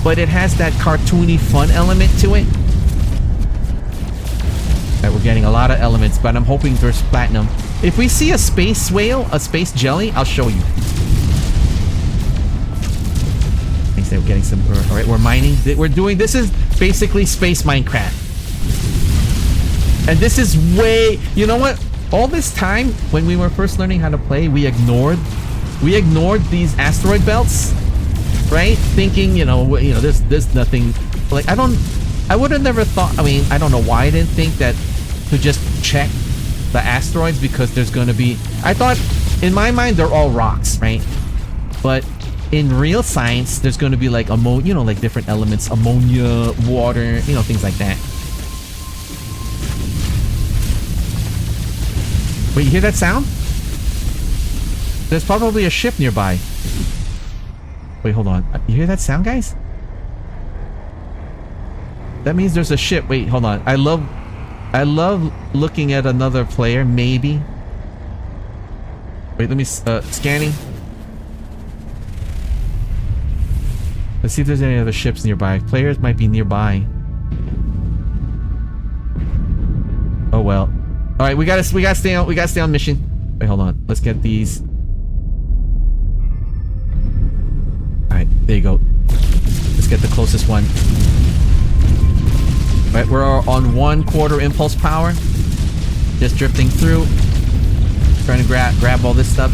but it has that cartoony fun element to it. Right, we're getting a lot of elements, but I'm hoping there's platinum. If we see a space whale, a space jelly, I'll show you. Thanks, we're getting some. All right, we're mining. We're doing. This is basically space Minecraft, and this is way. You know what? All this time when we were first learning how to play, we ignored these asteroid belts, right? Thinking, there's nothing. Like I would have never thought. I mean, I don't know why I didn't think that to just check the asteroids because there's going to be. I thought in my mind they're all rocks, right? But in real science, there's going to be like like different elements, ammonia, water, things like that. Wait, you hear that sound? There's probably a ship nearby. Wait, hold on. You hear that sound, guys? That means there's a ship. Wait, hold on. I love looking at another player, maybe. Wait, let me scanning. Let's see if there's any other ships nearby. Players might be nearby. Oh well. All right, we gotta stay on mission. Wait, hold on. Let's get these. All right, there you go. Let's get the closest one. All right, we're on 1/4 impulse power. Just drifting through, trying to grab all this stuff.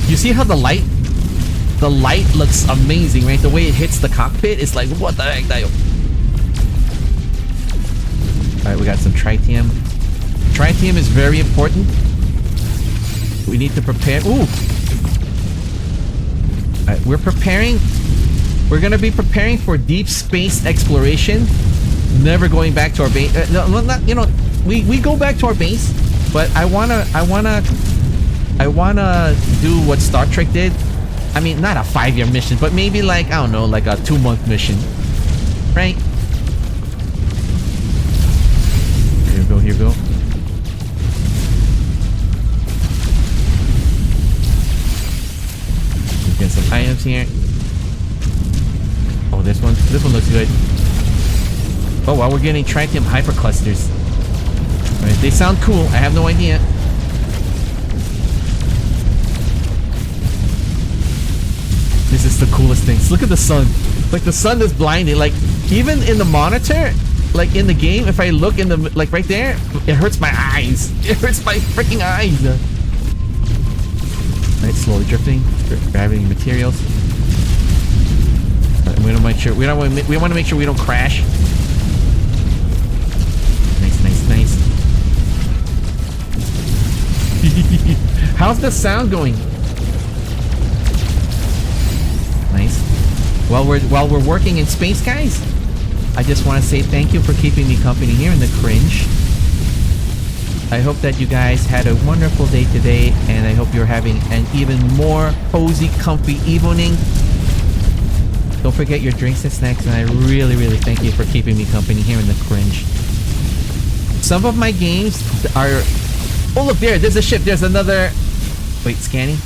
You see how the light looks amazing, right? The way it hits the cockpit, it's like, what the heck? Alright, we got some tritium. Tritium is very important. We need to prepare. Ooh! Alright, we're preparing. We're gonna be preparing for deep space exploration. Never going back to our base. No, not, we go back to our base, but I wanna do what Star Trek did. I mean, not a 5-year mission, but maybe like, I don't know, like a 2-month mission. Right? Here we go, here we go. Get some items here. Oh, this one looks good. Oh, wow, we're getting tritium hyperclusters. Alright, they sound cool. I have no idea. This is the coolest thing. Look at the sun. Like, the sun is blinding. Like, even in the monitor, like in the game, if I look in the, like right there, it hurts my eyes. It hurts my freaking eyes. Right, slowly drifting, grabbing materials. Right, we want to make sure we want to make sure we don't crash. Nice. How's the sound going? Nice. While we're working in space, guys, I just want to say thank you for keeping me company here in the cringe. I hope that you guys had a wonderful day today, and I hope you're having an even more cozy, comfy evening. Don't forget your drinks and snacks, and I really, really thank you for keeping me company here in the cringe. Some of my games are... Oh, look, there's a ship. There's another... Wait, scanning.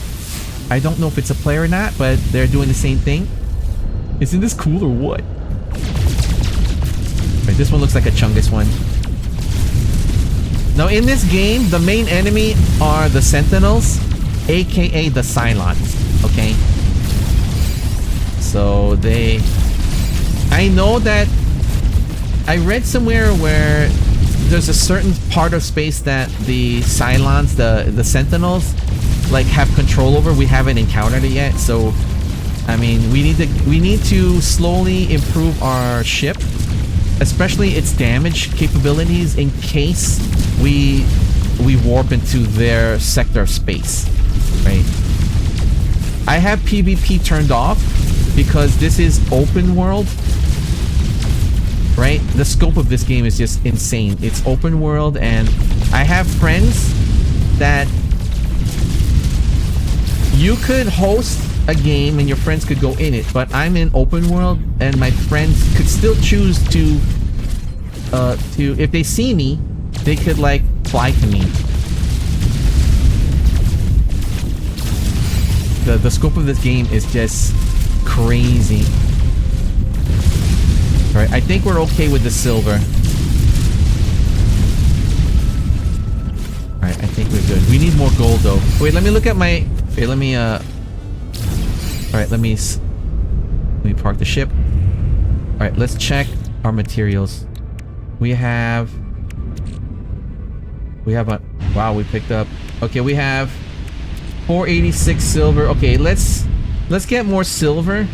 I don't know if it's a player or not, but they're doing the same thing. Isn't this cool or what? Right, this one looks like a Chungus one. Now, in this game, the main enemy are the Sentinels, aka the Cylons, okay? So they... I know that... I read somewhere where there's a certain part of space that the Cylons, the Sentinels, like have control over. We haven't encountered it yet, so I mean, we need to slowly improve our ship, especially its damage capabilities, in case we warp into their sector of space, right? I have PvP turned off because this is open world, right? The scope of this game is just insane. It's open world, and I have friends that you could host a game and your friends could go in it, but I'm in open world and my friends could still choose to if they see me, they could like fly to me. The scope of this game is just crazy. Alright, I think we're okay with the silver. Alright, I think we're good. We need more gold though. Wait, let me look at my... Wait, let me Alright, let me park the ship. Alright, let's check our materials. We have a... Wow, we picked up... Okay, we have 486 silver. Okay, let's get more silver.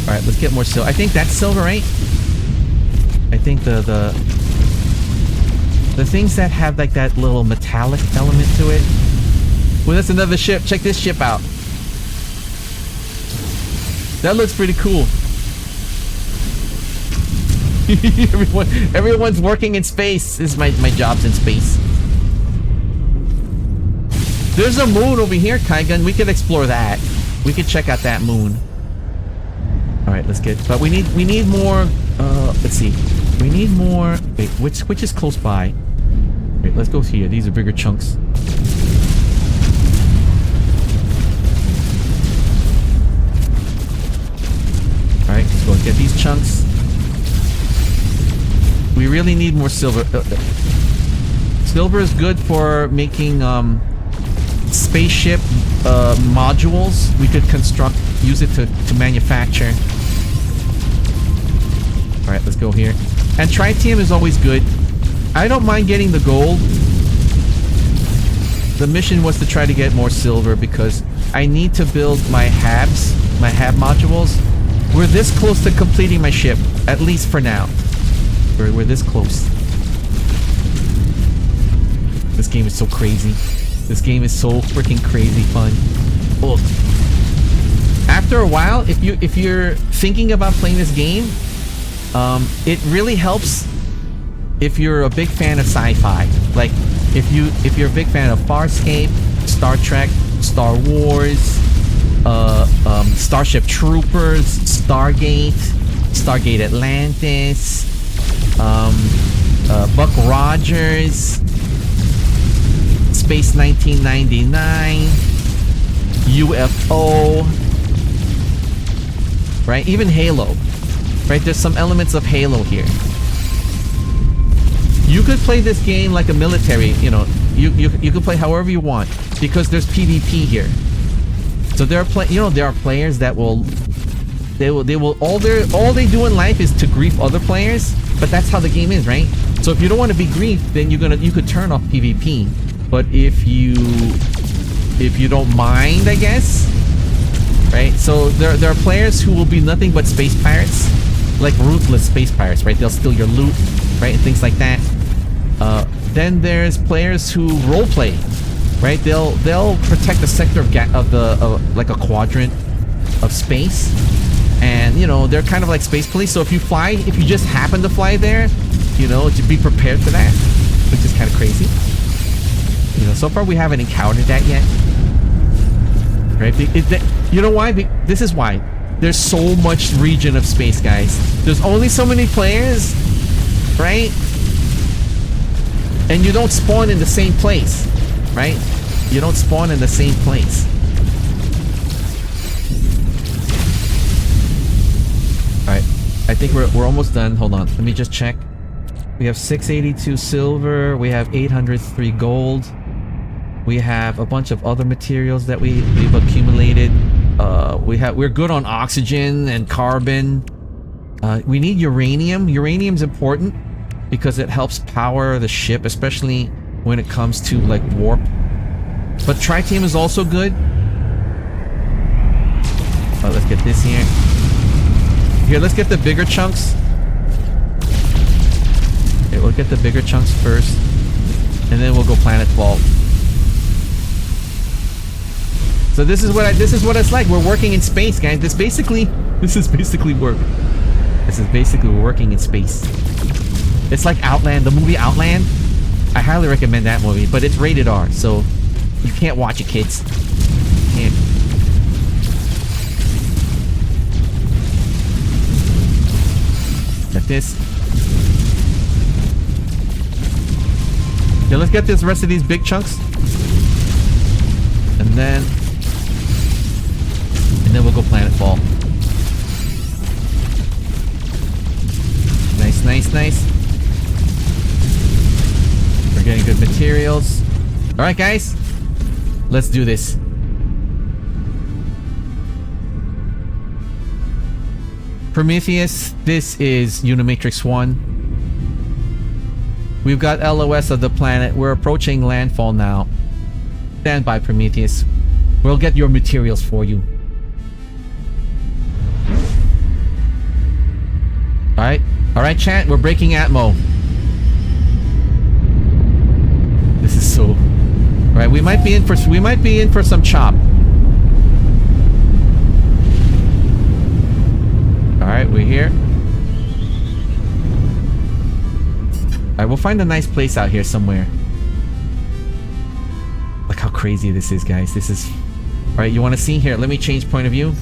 Alright, let's get more silver. I think that's silver, right? I think the things that have like that little metallic element to it. Well, that's another ship. Check this ship out. That looks pretty cool. Everyone's working in space. This is my job's in space. There's a moon over here, Kaigun. We could explore that. We could check out that moon. Alright, let's get... But we need more... let's see. We need more... Wait, which is close by? Wait, let's go here. These are bigger chunks. Alright, let's go and get these chunks. We really need more silver. Silver is good for making spaceship modules. We could use it to manufacture. Alright, let's go here. And tritium is always good. I don't mind getting the gold. The mission was to try to get more silver because I need to build my HABs, my HAB modules. We're this close to completing my ship, at least for now. We're this close. This game is so crazy. This game is so freaking crazy fun. Oh. After a while, if you're thinking about playing this game, it really helps if you're a big fan of sci-fi. Like if you're a big fan of Farscape, Star Trek, Star Wars, Starship Troopers, Stargate Atlantis, Buck Rogers, Space 1999, UFO, right? Even Halo, right? There's some elements of Halo here. You could play this game like a military, you know, you could play however you want because there's PvP here. So there are players that will all they do in life is to grief other players, but that's how the game is, right? So if you don't want to be griefed, then you could turn off PvP. But if you don't mind, I guess, right? So there are players who will be nothing but space pirates, like ruthless space pirates, right? They'll steal your loot, right, and things like that. Then there's players who roleplay, right? They'll protect a sector of like a quadrant of space, and you know they're kind of like space police. So if you just happen to fly there, you know, to be prepared for that, which is kind of crazy. You know, so far we haven't encountered that yet, right? You know why? This is why. There's so much region of space, guys. There's only so many players, right? And you don't spawn in the same place, right? You don't spawn in the same place. Alright, I think we're almost done. Hold on, let me just check. We have 682 silver, we have 803 gold. We have a bunch of other materials that we've accumulated. We're good on oxygen and carbon. We need uranium. Uranium's important because it helps power the ship, especially when it comes to like warp. But tritium is also good. Let's get this here. Here, let's get the bigger chunks. Okay, we'll get the bigger chunks first, and then we'll go planet vault. So this is what it's like. We're working in space, guys. This is basically work. This is basically working in space. It's like Outland, the movie Outland. I highly recommend that movie, but it's rated R, so you can't watch it, kids. Can't. Like this. Yeah, let's get this rest of these big chunks. And then we'll go planetfall. Nice, nice, nice. We're getting good materials. Alright, guys. Let's do this. Prometheus, this is Unimatrix 1. We've got LOS of the planet. We're approaching landfall now. Stand by, Prometheus. We'll get your materials for you. Alright. Alright, chat. We're breaking Atmo. This is so... Alright, we might be in for some chop. Alright, we're here. Alright, we'll find a nice place out here somewhere. Look how crazy this is, guys. This is... Alright, you want to see here? Let me change point of view.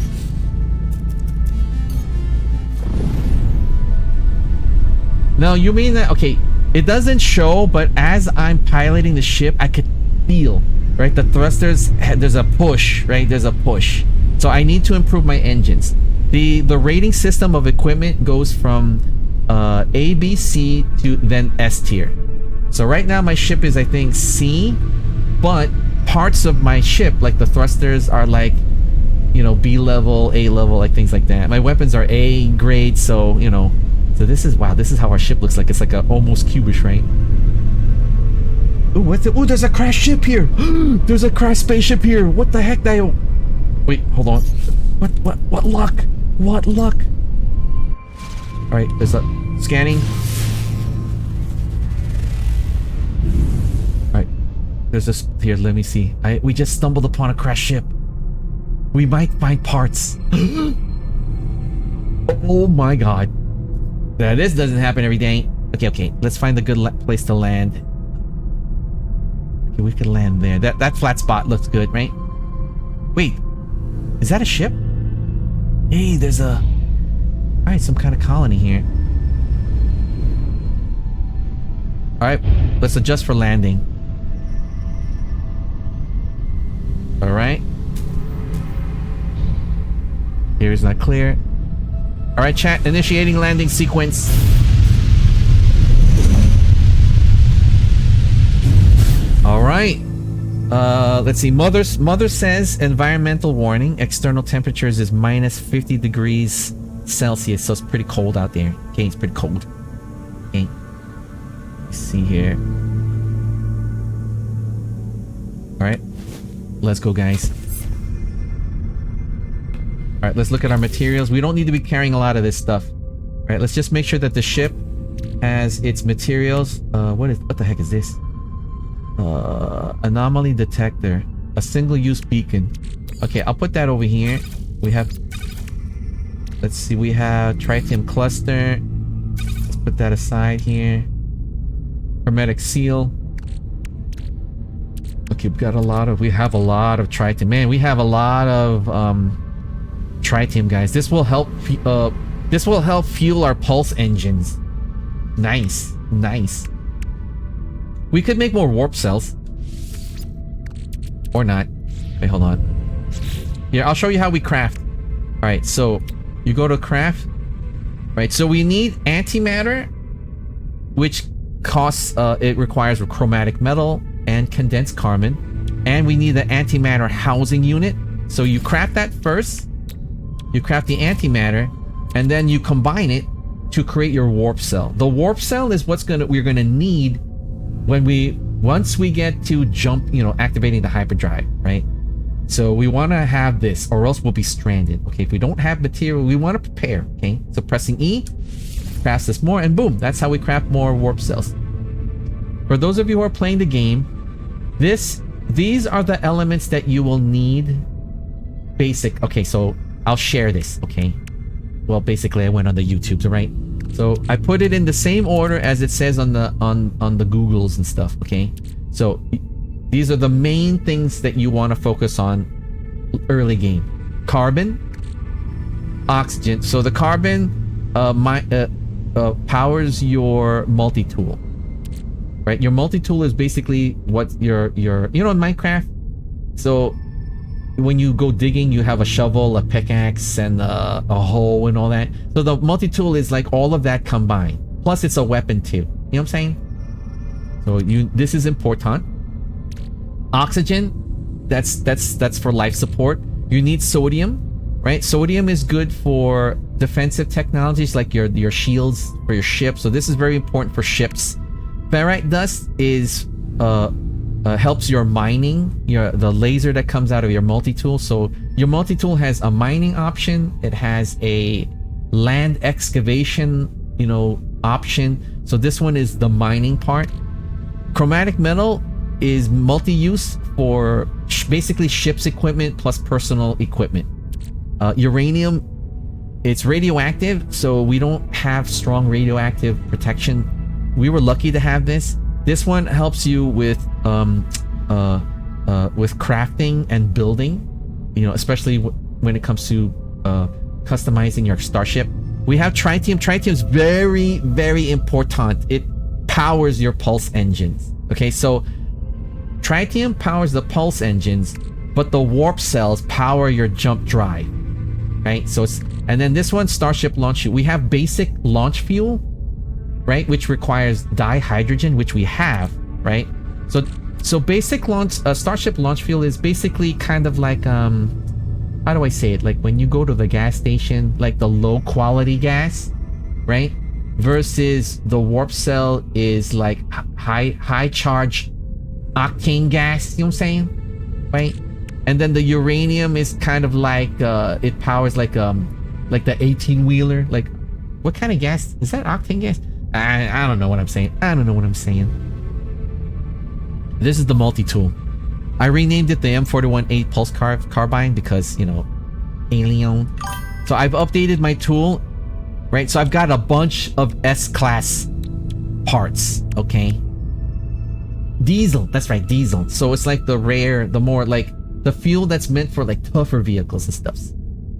No, you mean that... Okay, it doesn't show, but as I'm piloting the ship, I could feel, right? The thrusters... There's a push, right? There's a push. So I need to improve my engines. The rating system of equipment goes from A, B, C to then S tier. So right now my ship is, I think, C, but parts of my ship, like the thrusters, are like, you know, B level, A level, like things like that. My weapons are A grade, so, you know. So this is, wow, this is how our ship looks like. It's like a almost cubish, right? Ooh, what's it? Ooh, there's a crashed ship here. There's a crashed spaceship here. What the heck, Dio? Wait, hold on. What luck? What luck? Alright, there's a scanning. Alright. There's this here, let me see. We just stumbled upon a crashed ship. We might find parts. Oh my god. Now, this doesn't happen every day. Okay, let's find a good place to land. Okay, we could land there. That flat spot looks good, right? Wait, is that a ship? Hey, there's a... Alright, some kind of colony here. Alright, let's adjust for landing. Alright. Here is not clear. Alright, chat, initiating landing sequence. Alright. Let's see. Mother says environmental warning. External temperatures is minus 50 degrees Celsius, so it's pretty cold out there. Okay, it's pretty cold. Okay. Let's see here. Alright. Let's go, guys. Alright, let's look at our materials. We don't need to be carrying a lot of this stuff. Alright, let's just make sure that the ship has its materials. What the heck is this? Anomaly detector. A single-use beacon. Okay, I'll put that over here. We have... Let's see, we have tritium cluster. Let's put that aside here. Hermetic seal. Okay, we have a lot of tritium. Man, we have a lot of tritium, guys. This will help fuel our pulse engines. Nice. We could make more warp cells. Or not. Wait, hold on. Here, I'll show you how we craft. Alright, so you go to craft. Right, so we need antimatter, which costs, it requires a chromatic metal and condensed carbon. And we need the antimatter housing unit. So you craft that first. You craft the antimatter, and then you combine it to create your warp cell. The warp cell is we're gonna need once we get to activating the hyperdrive, right? So we want to have this, or else we'll be stranded. Okay, if we don't have material, we want to prepare. Okay, so pressing E crafts this more, and boom, that's how we craft more warp cells. For those of you who are playing the game, these are the elements that you will need. Basic. Okay, so I'll share this. Okay, well, basically I went on the YouTubes, right? So I put it in the same order as it says on the Googles and stuff, okay? So these are the main things that you want to focus on early game. Carbon, oxygen. So the carbon powers your multi-tool, right? Your multi-tool is basically what your you know, in Minecraft. So when you go digging, you have a shovel, a pickaxe, and a hoe and all that. So the multi-tool is like all of that combined. Plus it's a weapon too. You know what I'm saying? So this is important. Oxygen, that's for life support. You need sodium, right? Sodium is good for defensive technologies like your shields for your ship. So this is very important for ships. Ferrite dust is helps your mining, the laser that comes out of your multi-tool. So your multi-tool has a mining option. It has a land excavation, you know, option. So this one is the mining part. Chromatic metal is multi-use for basically ship's equipment plus personal equipment. Uranium, it's radioactive, so we don't have strong radioactive protection. We were lucky to have this. This one helps you with crafting and building, you know, especially when it comes to customizing your starship. We have tritium. Tritium is very, very important. It powers your pulse engines. Okay, so tritium powers the pulse engines, but the warp cells power your jump drive, right? So it's, and then this one, starship launch fuel. We have basic launch fuel, right, which requires dihydrogen, which we have, right? So basic launch starship launch fuel is basically kind of like how do I say it, like when you go to the gas station, like the low quality gas, right, versus the warp cell is like high charge octane gas, you know what I'm saying, right? And then the uranium is kind of like it powers like the 18-wheeler. Like, what kind of gas is that? Octane gas? I don't know what I'm saying. This is the multi-tool. I renamed it the M41A Pulse Carbine because, you know, alien. So I've updated my tool, right? So I've got a bunch of S-class parts, okay? Diesel, that's right, diesel. So it's like the rare, the more like the fuel that's meant for like tougher vehicles and stuff.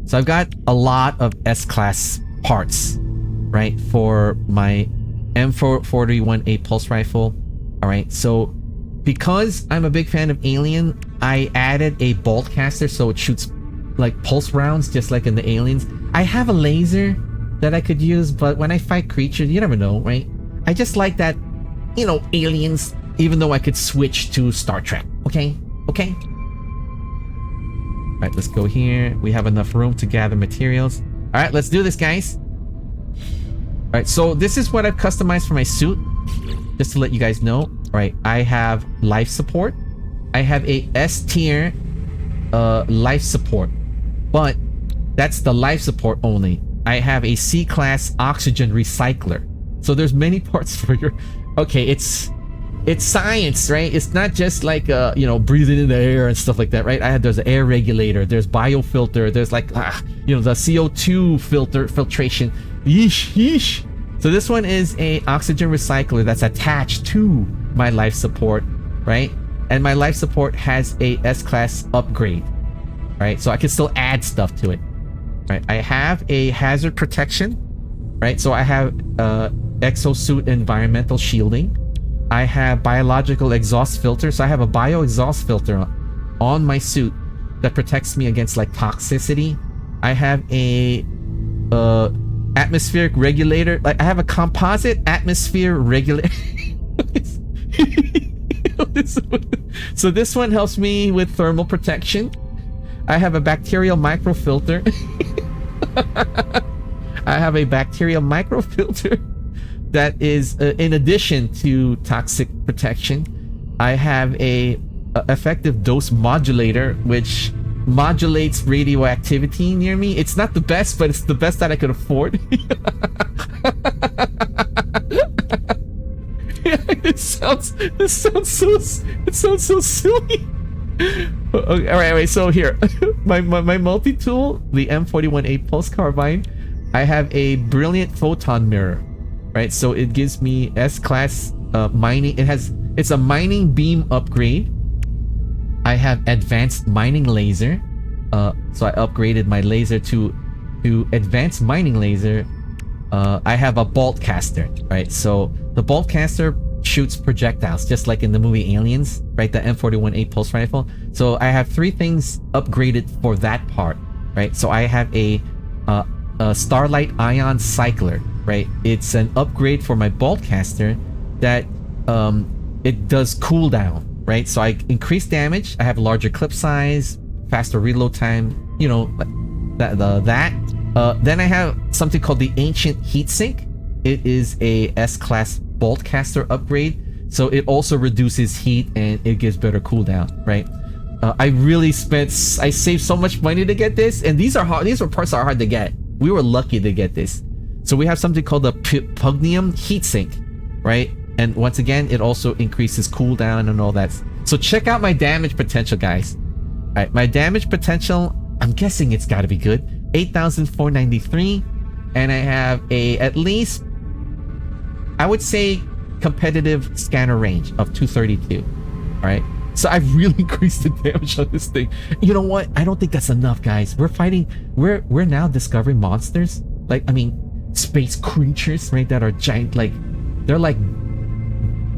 So I've got a lot of S-class parts, right, for my M41A Pulse Rifle. All right, so because I'm a big fan of Alien, I added a bolt caster so it shoots like pulse rounds just like in the Aliens. I have a laser that I could use, but when I fight creatures, you never know, right? I just like that, you know, Aliens, even though I could switch to Star Trek. Okay? Okay? Alright, let's go here. We have enough room to gather materials. Alright, let's do this, guys. Alright, so this is what I've customized for my suit. Just to let you guys know. Alright, I have life support. I have a S tier life support. But that's the life support only. I have a C class oxygen recycler. So there's many parts for your... Okay, it's science, right? It's not just like you know, breathing in the air and stuff like that, right? There's an air regulator, there's biofilter, there's like you know, the CO2 filtration. Yeesh. So this one is a oxygen recycler that's attached to my life support, right? And my life support has a S-class upgrade, right? So I can still add stuff to it, right? I have a hazard protection, right? So I have exosuit environmental shielding. I have biological exhaust filter. So I have a bio exhaust filter on my suit that protects me against like toxicity. I have a atmospheric regulator. Like I have a composite atmosphere regulator. So this one helps me with thermal protection. I have a bacterial microfilter. I have a bacterial microfilter that is in addition to toxic protection. I have a effective dose modulator which modulates radioactivity near me. It's not the best, but it's the best that I could afford. It sounds so silly. Okay, all right, so here, my multi-tool, the M41A Pulse Carbine, I have a brilliant photon mirror, right? So it gives me S-class mining. It's a mining beam upgrade. I have advanced mining laser. So I upgraded my laser to advanced mining laser. I have a bolt caster, right? So the bolt caster shoots projectiles just like in the movie Aliens, right? The M41A pulse rifle. So I have 3 things upgraded for that part, right? So I have a Starlight Ion Cycler, right? It's an upgrade for my bolt caster that it does cooldown, right? So I increase damage, I have larger clip size, faster reload time, you know, that. Then I have something called the Ancient Heatsink. It is a S-class bolt caster upgrade, so it also reduces heat and it gives better cooldown, right? I saved so much money to get this, and these were parts that are hard to get. We were lucky to get this. So we have something called the Pugnium Heatsink, right? And once again, it also increases cooldown and all that. So check out my damage potential, guys. All right, my damage potential, I'm guessing it's got to be good. 8,493, and I have at least, I would say, competitive scanner range of 232. All right, so I've really increased the damage on this thing. You know what? I don't think that's enough, guys. We're now discovering monsters, like, I mean, space creatures, right? That are giant, like, they're like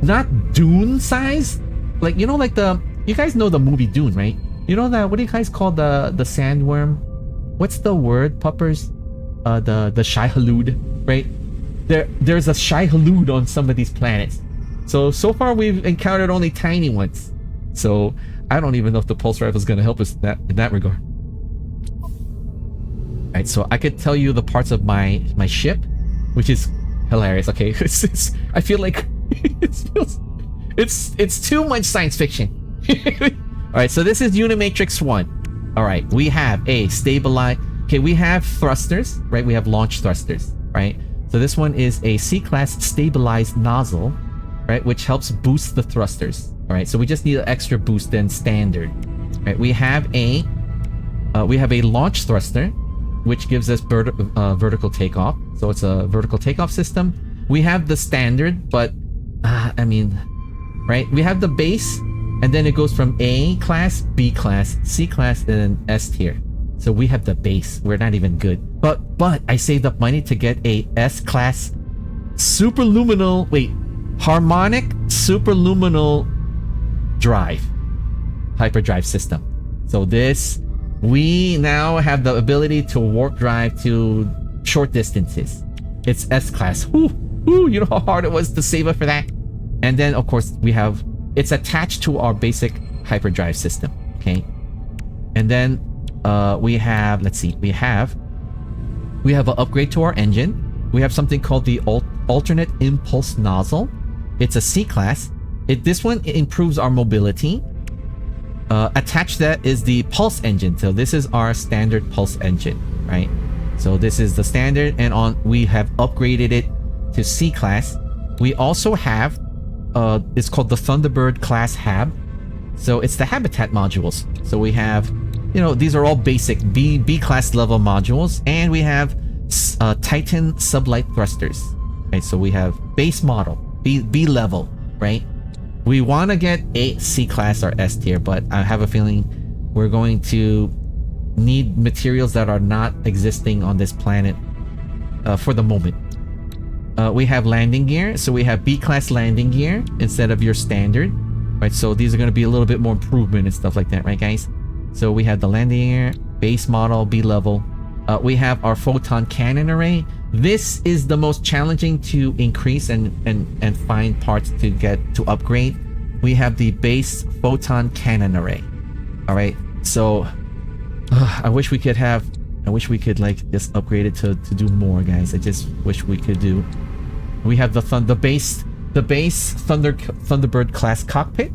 not Dune size, like, you know, like you guys know the movie Dune, right? You know that, what do you guys call the sandworm? What's the word, puppers? The Shai-Hulud, right? There's a Shai-Hulud on some of these planets. So far we've encountered only tiny ones. So I don't even know if the pulse rifle is going to help us in that regard. Alright, so I could tell you the parts of my ship, which is hilarious. Okay, I feel like it's too much science fiction. Alright, so this is Unimatrix 1. Alright, we have a stabilized... Okay, we have thrusters, right? We have launch thrusters, right? So this one is a C-class stabilized nozzle, right? Which helps boost the thrusters. Alright, so we just need an extra boost than standard. Right, we have a launch thruster, which gives us vertical takeoff. So it's a vertical takeoff system. We have the standard, but... I mean... Right? We have the base... And then it goes from A class, B class, C class, and then S tier. So we have the base. We're not even good. But I saved up money to get a S class harmonic superluminal drive. Hyperdrive system. So this, we now have the ability to warp drive to short distances. It's S class. Whoo, you know how hard it was to save up for that? And then of course we have, it's attached to our basic hyperdrive system, okay? And then we have, let's see, we have an upgrade to our engine. We have something called the alternate impulse nozzle. It's a C class. This one improves our mobility. Attached to that is the pulse engine. So this is our standard pulse engine, right? So this is the standard, and we have upgraded it to C class. We also have it's called the Thunderbird class hab. So it's the habitat modules. So we have, you know, these are all basic B class level modules, and we have Titan sublight thrusters. Right, so we have base model B level, right? We want to get a C class or S tier, but I have a feeling we're going to need materials that are not existing on this planet for the moment. We have landing gear, so we have B-class landing gear instead of your standard, right? So these are going to be a little bit more improvement and stuff like that, right, guys? So we have the landing gear, base model, B level. We have our photon cannon array. This is the most challenging to increase and find parts to upgrade. We have the base photon cannon array. All right, so I wish we could like just upgrade it to do more, guys. I just wish we could do. We have the base Thunderbird class cockpit.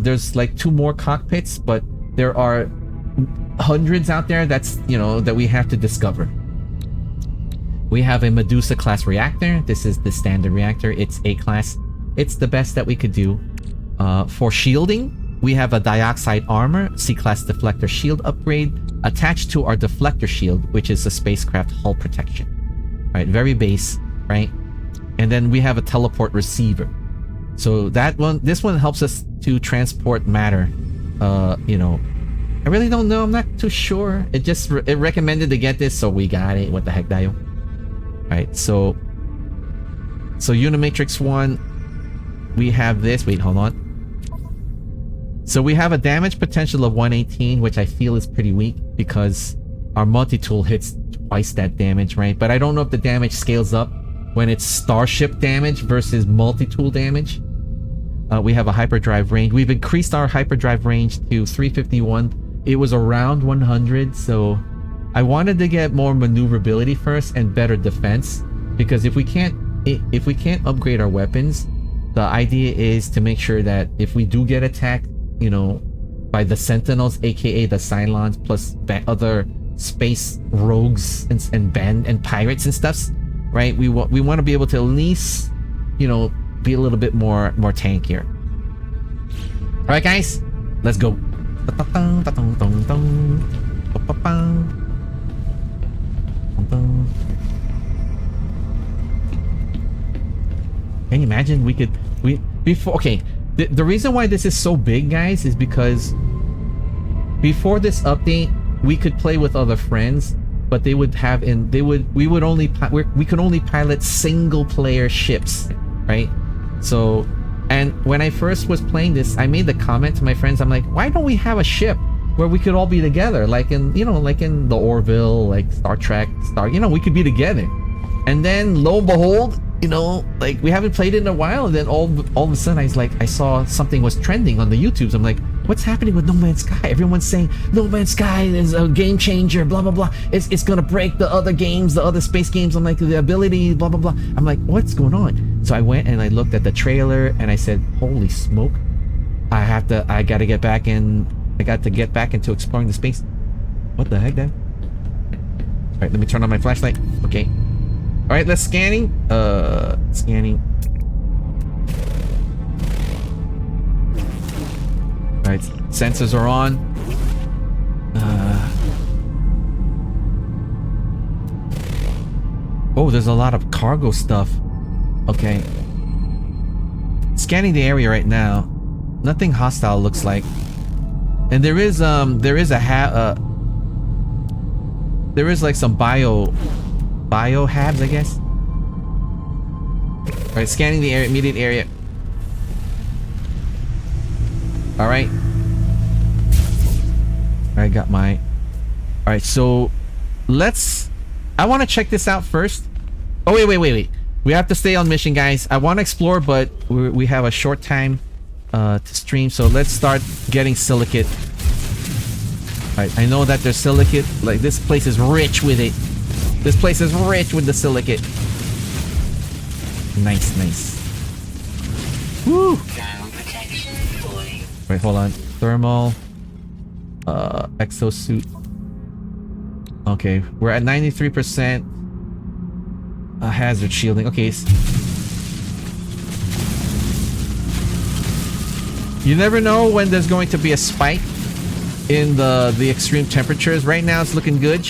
There's like 2 more cockpits, but there are hundreds out there that we have to discover. We have a Medusa class reactor. This is the standard reactor. It's A class. It's the best that we could do. For shielding, We have a dioxide armor, C-class deflector shield upgrade attached to our deflector shield, which is a spacecraft hull protection. Right, very base, right? And then we have a teleport receiver. So this one helps us to transport matter. You know, I really don't know. I'm not too sure. It recommended to get this, so we got it. What the heck, Dio? Right, so Unimatrix 1, we have this. Wait, hold on. So we have a damage potential of 118, which I feel is pretty weak because our multi-tool hits twice that damage, right? But I don't know if the damage scales up when it's starship damage versus multi-tool damage. We have a hyperdrive range. We've increased our hyperdrive range to 351. It was around 100, so I wanted to get more maneuverability first and better defense, because if we can't upgrade our weapons, the idea is to make sure that if we do get attacked, you know, by the Sentinels, aka the Cylons, plus other space rogues and pirates and stuffs, right? We want to be able to at least, you know, be a little bit more tankier. All right, guys, let's go. Can you imagine the reason why this is so big, guys, is because before this update we could play with other friends, but we could only pilot single player ships, right? So, and when I first was playing this, I made the comment to my friends, I'm like, why don't we have a ship where we could all be together, like in the Orville, like Star Trek, we could be together. And then lo and behold, you know, like, we haven't played it in a while, and then all of a sudden I saw something was trending on the YouTubes. I'm like, what's happening with No Man's Sky? Everyone's saying No Man's Sky is a game changer, blah blah blah. It's gonna break the other games, the other space games. I'm like, the ability, blah blah blah. I'm like, what's going on? So I went and I looked at the trailer and I said, holy smoke, I got to get back into exploring the space. What the heck, then? All right, let me turn on my flashlight. Okay. All right, let's scanning. Scanning. All right, sensors are on. Oh, there's a lot of cargo stuff. Okay. Scanning the area right now. Nothing hostile looks like. And there is like some bio habs, I guess. All right, scanning the area, immediate area. All right. I got my. All right, so I want to check this out first. Oh wait. We have to stay on mission, guys. I want to explore, but we have a short time to stream, so let's start getting silicate. All right, I know that there's silicate. Like, this place is rich with it. This place is rich with the silicate. Nice. Woo! Wait, hold on. Thermal. Exosuit. Okay, we're at 93%. Hazard shielding. Okay. You never know when there's going to be a spike in the extreme temperatures. Right now it's looking good.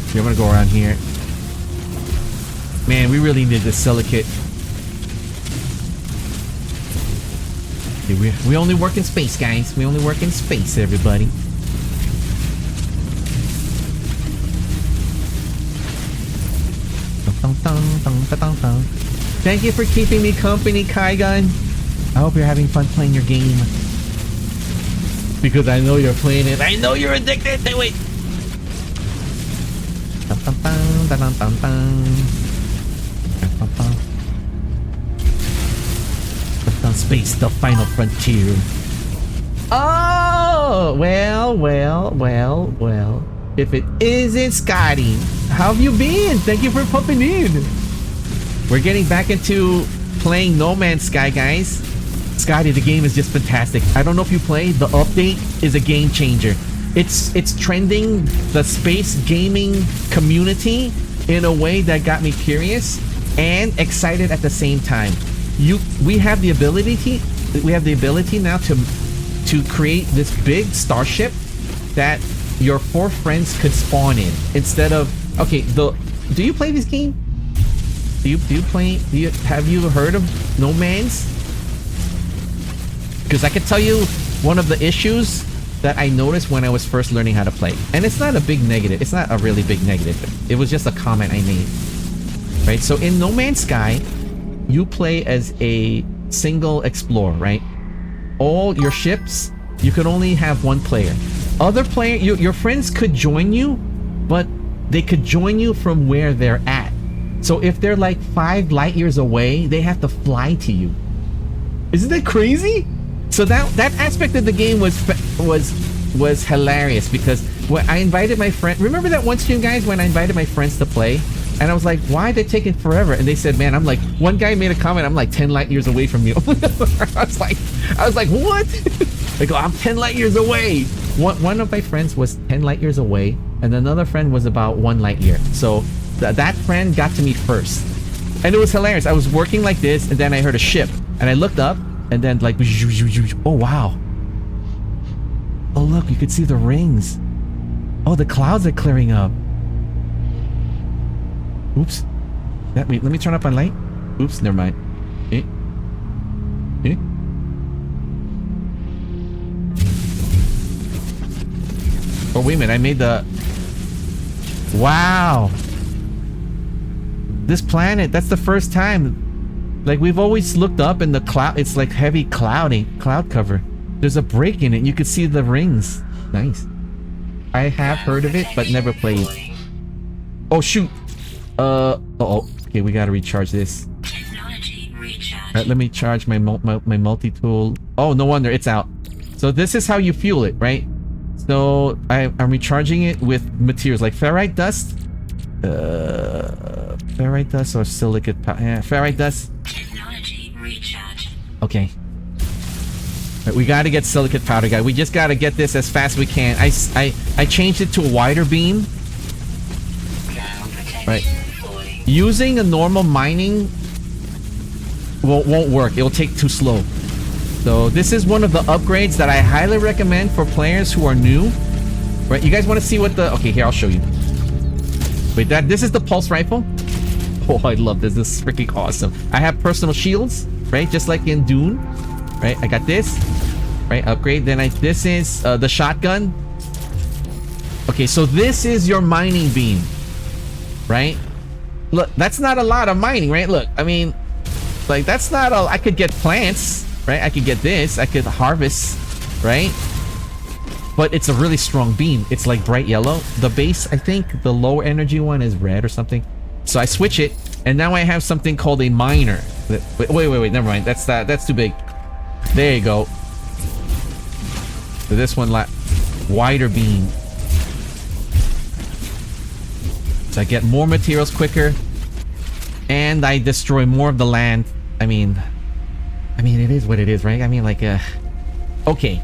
Okay, I'm gonna go around here. Man, we really need this silicate. Okay, we only work in space, guys. We only work in space, everybody. Thank you for keeping me company, Kaigun. I hope you're having fun playing your game. Because I know you're playing it. I know you're addicted to it. Space, the final frontier. Oh, well. If it isn't Scotty, how have you been? Thank you for popping in. We're getting back into playing No Man's Sky, guys. Scotty, the game is just fantastic. I don't know if you played. The update is a game changer. It's trending the space gaming community in a way that got me curious and excited at the same time. we have the ability now to create this big starship that your 4 friends could spawn in instead of, okay, do you play this game? Have you heard of No Man's? Because I could tell you one of the issues that I noticed when I was first learning how to play. And it's not a big negative. It's not a really big negative. It was just a comment I made. Right? So in No Man's Sky, you play as a single explorer, right? All your ships, you could only have 1 player. Other player, your friends could join you, but they could join you from where they're at. So if they're like 5 light years away, they have to fly to you. Isn't that crazy? So that aspect of the game was hilarious, because when I invited my friend, remember that one stream, guys, when I invited my friends to play, and I was like, why are they taking forever? And they said, man, I'm like, one guy made a comment, I'm like 10 light years away from you. I was like, what? Like, I'm 10 light years away. One of my friends was 10 light years away, and another friend was about 1 light year. So that friend got to me first, and it was hilarious. I was working like this, and then I heard a ship, and I looked up, and then like, oh wow, oh look, you could see the rings. Oh, the clouds are clearing up. Oops. Let me turn up my light. Oops, never mind. Oh, wait a minute, I made the... Wow. This planet, that's the first time. Like, we've always looked up in the cloud. It's like heavy cloud cover. There's a break in it. You could see the rings. Nice. I have heard of it, but never played. Oh, shoot. Uh-oh. Okay, we gotta recharge this. Alright, let me charge my multi-tool. Oh, no wonder, it's out. So this is how you fuel it, right? So I'm recharging it with materials like ferrite dust. Ferrite dust or silicate ferrite dust. Okay. Right, we gotta get silicate powder, guys. We just gotta get this as fast as we can. I changed it to a wider beam. Right. Using a normal mining won't work. It'll take too slow. So this is one of the upgrades that I highly recommend for players who are new. Right, you guys want to see what the... Okay, here, I'll show you. Wait, this is the pulse rifle. Oh, I love this. This is freaking awesome. I have personal shields, right? Just like in Dune. Right, I got this. Right, upgrade. Then this is the shotgun. Okay, so this is your mining beam. Right? Look, that's not a lot of mining, right? Look, I mean, like, that's not a... I could get plants, right? I could get this. I could harvest, right? But it's a really strong beam. It's like bright yellow. The base, I think, the lower energy one is red or something. So I switch it, and now I have something called a miner. Wait, never mind. That's too big. There you go. So this one, wider beam. So I get more materials quicker, and I destroy more of the land. I mean, it is what it is, right? I mean, like, okay.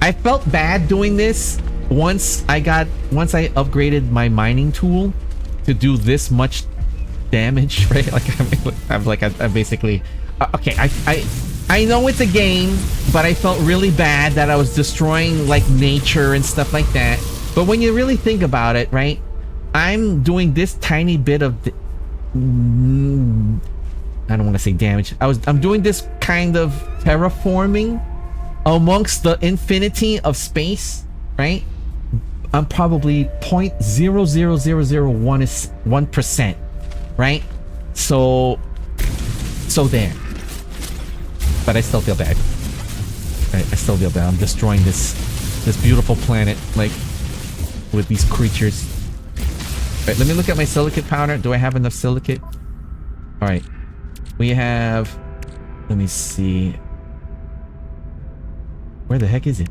I felt bad doing this once I upgraded my mining tool to do this much damage, right? Like, I'm basically... okay, I know it's a game, but I felt really bad that I was destroying, like, nature and stuff like that. But when you really think about it, right? I'm doing this tiny bit of... I don't want to say damage. I'm doing this kind of terraforming amongst the infinity of space, right? I'm probably 0.00001%, right? So there. But I still feel bad. Right? I still feel bad. I'm destroying this beautiful planet, like, with these creatures. Right, let me look at my silicate powder. Do I have enough silicate? All right. We have... Let me see. Where the heck is it?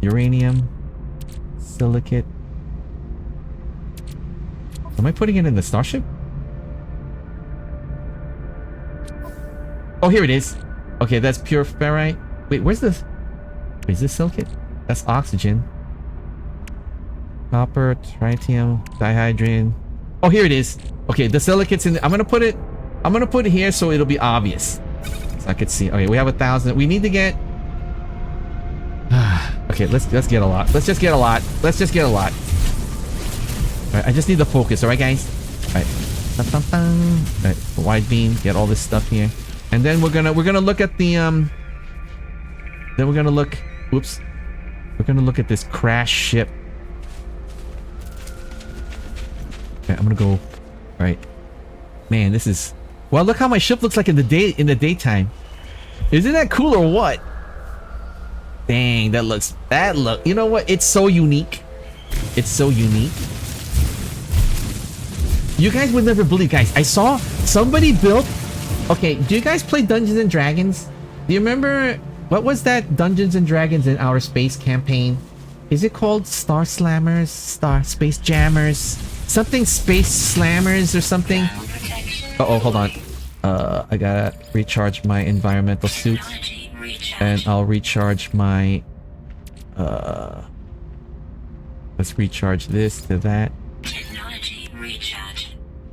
Uranium. Silicate. Am I putting it in the starship? Oh, here it is. Okay, that's pure ferrite. Wait, where's this? Wait, is this silicate? That's oxygen. Copper, tritium, dihydrogen. Oh, here it is. Okay, the silicate's in... I'm gonna put it I'm gonna put it here so it'll be obvious. So I could see. Okay, we have 1,000. We need to get... okay, let's get a lot. Let's just get a lot. Let's just get a lot. Alright, I just need the focus, alright guys? Alright. Alright, wide beam, get all this stuff here. And then we're gonna look at the then we're gonna look whoops. We're gonna look at this crash ship. Okay, I'm gonna go. Alright. Man, this is... Well, look how my ship looks like in the daytime. Isn't that cool or what? Dang, that looks... You know what? It's so unique. It's so unique. You guys would never believe, guys. I saw somebody built... Okay, do you guys play Dungeons and Dragons? Do you remember... What was that Dungeons and Dragons in Outer Space campaign? Is it called Star Slammers? Space Jammers? Something Space Slammers or something? Uh-oh, hold on. I gotta recharge my environmental suit. And I'll recharge my... Let's recharge this to that.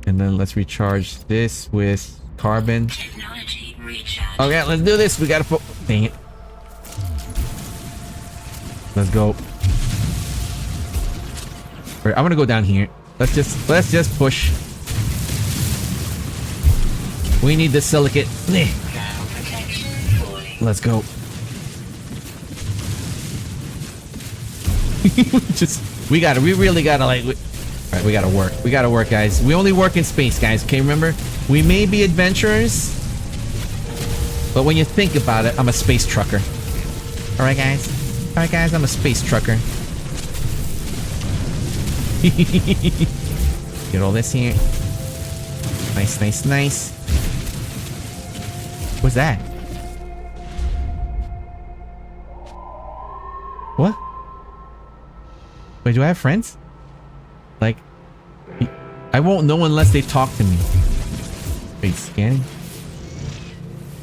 And then let's recharge this with carbon. Okay, let's do this. We gotta dang it. Let's go. Alright, I'm gonna go down here. Let's just push. We need the silicate. Let's go. We really gotta like... Alright, we gotta work. We gotta work, guys. We only work in space, guys. Okay, remember? We may be adventurers, but when you think about it, I'm a space trucker. Alright, guys? Alright, guys, I'm a space trucker. Get all this here. Nice, nice, nice. What's that? What? Wait, do I have friends? Like, I won't know unless they talk to me. Wait, scanning?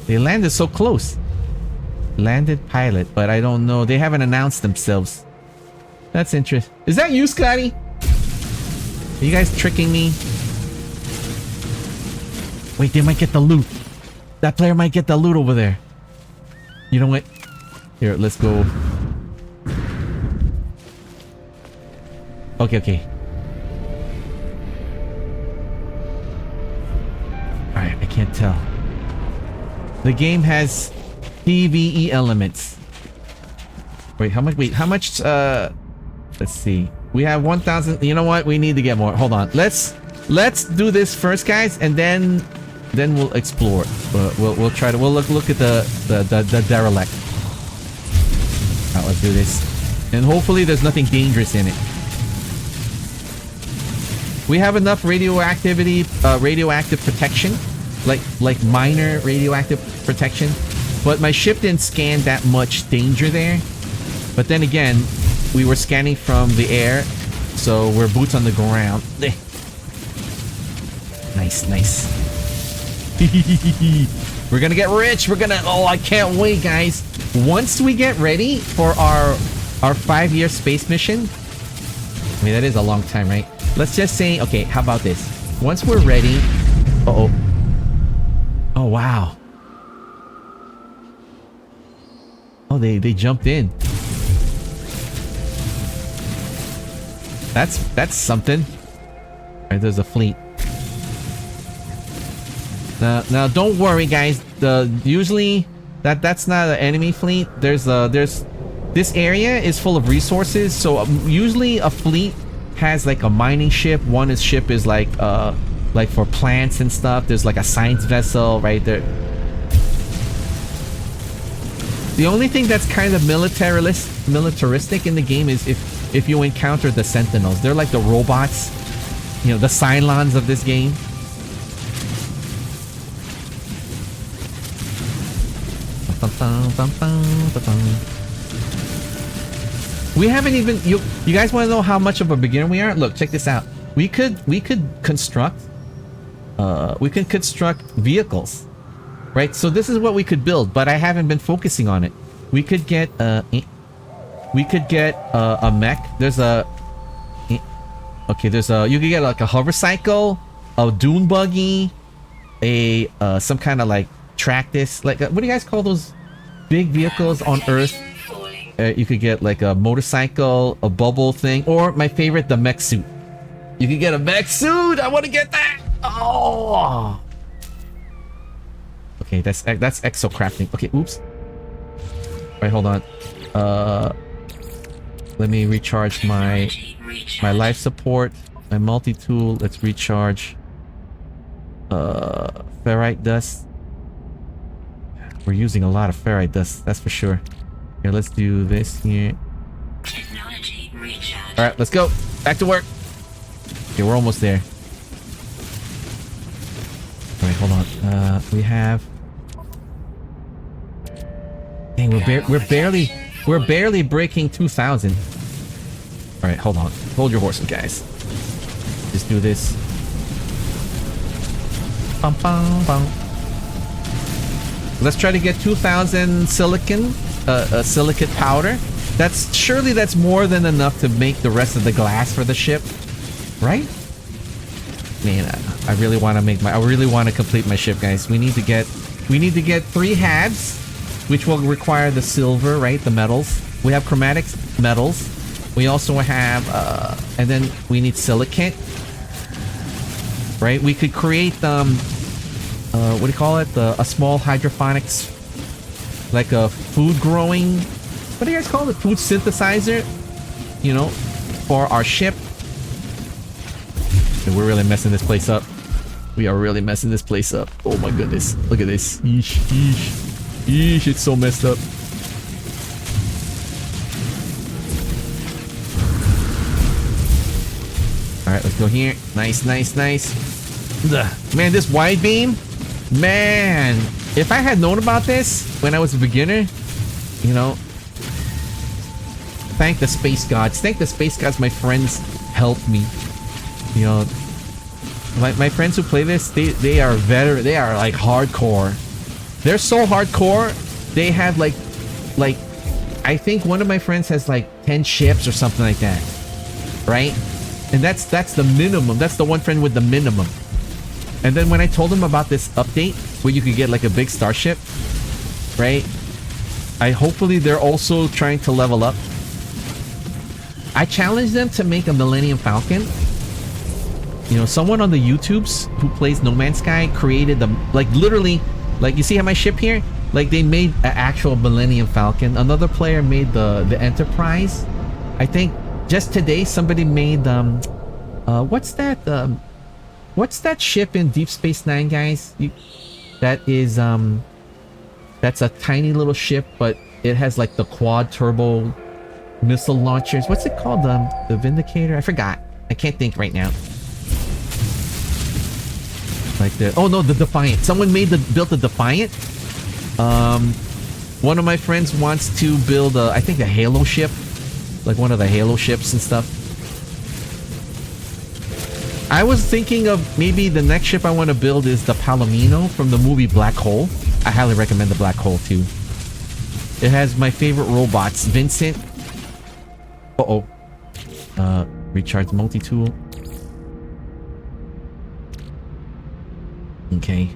They landed so close. Landed pilot, but I don't know. They haven't announced themselves. That's interesting. Is that you, Scotty? Are you guys tricking me? Wait, they might get the loot. That player might get the loot over there. You know what? Here, let's go. Okay, okay. Alright, I can't tell. The game has PvE elements. Wait, how much? Wait, how much? Let's see. We have 1,000. You know what? We need to get more. Hold on. Let's do this first, guys, and then we'll explore. We'll try to. We'll look at the derelict. Alright, let's do this, and hopefully there's nothing dangerous in it. We have enough radioactivity, radioactive protection, like minor radioactive protection, but my ship didn't scan that much danger there. But then again, we were scanning from the air, so we're boots on the ground. Nice, nice. We're gonna get rich. We're gonna... Oh, I can't wait, guys. Once we get ready for our 5-year space mission... I mean, that is a long time, right? Let's just say... Okay, how about this? Once we're ready... Uh-oh. Oh, wow. Oh, they jumped in. That's something. Alright, there's a fleet. Now don't worry, guys. Usually that's not an enemy fleet. There's this area is full of resources, so usually a fleet has like a mining ship. One ship is like for plants and stuff. There's like a science vessel right there. The only thing that's kind of militaristic in the game is if you encounter the Sentinels. They're like the robots, you know, the Cylons of this game. We haven't even... You guys want to know how much of a beginner we are? Look, check this out. We could construct... we can construct vehicles. Right? So this is what we could build, but I haven't been focusing on it. We could get a mech. There's a... Okay, you could get like a hover cycle, a dune buggy, a some kind of like tractus, like what do you guys call those big vehicles on Earth? You could get like a motorcycle, a bubble thing, or my favorite, the mech suit. You could get a mech suit. I want to get that. Oh. Okay, that's exocrafting. Okay, oops. All right, hold on. Let me recharge my life support, my multi-tool. Let's recharge. Ferrite dust. We're using a lot of ferrite dust, that's for sure. Here, let's do this here. All right, let's go. Back to work. Okay, we're almost there. All right, hold on. We have. Dang, we're barely breaking 2,000. All right, hold on. Hold your horses, guys. Just do this. Bum, bum, bum. Let's try to get 2,000 silicon, silicate powder. Surely that's more than enough to make the rest of the glass for the ship, right? Man, I really want to complete my ship, guys. We need to get 3 halves, which will require the silver, right? The metals. We have chromatic metals. We also have, and then we need silicate, right? We could create what do you call it? A small hydroponics, like a food growing, what do you guys call it? Food synthesizer, you know, for our ship. And we're really messing this place up. We are really messing this place up. Oh my goodness. Look at this. Yeesh, yeesh. Yeesh, it's so messed up. Alright, let's go here. Nice, nice, nice. Ugh. Man, this wide beam. Man, if I had known about this when I was a beginner, you know, thank the space gods. Thank the space gods, my friends helped me. You know, my friends who play this, they are like hardcore. They're so hardcore, they have like I think one of my friends has like 10 ships or something like that. Right? And that's the minimum. That's the one friend with the minimum. And then when I told him about this update where you could get like a big starship, right? Hopefully they're also trying to level up. I challenged them to make a Millennium Falcon. You know, someone on the YouTubes who plays No Man's Sky created them, like literally, like you see how my ship here? Like they made an actual Millennium Falcon. Another player made the Enterprise. I think just today somebody made what's that ship in Deep Space Nine, guys? That's a tiny little ship, but it has like the quad turbo missile launchers. What's it called? The Vindicator? I forgot. I can't think right now. Like the Defiant. Someone built the Defiant. One of my friends wants to build I think a Halo ship, like one of the Halo ships and stuff. I was thinking of maybe the next ship I want to build is the Palomino from the movie Black Hole. I highly recommend the Black Hole too. It has my favorite robots, Vincent. Recharge multi-tool. Okay.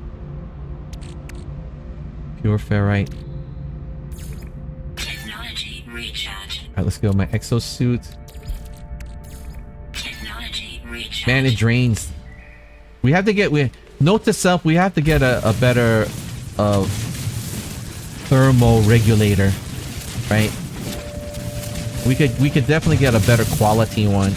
Pure ferrite. Technology recharge. Alright, let's go. My exosuit. Man, it drains. We have to get. Note to self: we have to get a better thermal regulator, right? We could definitely get a better quality one.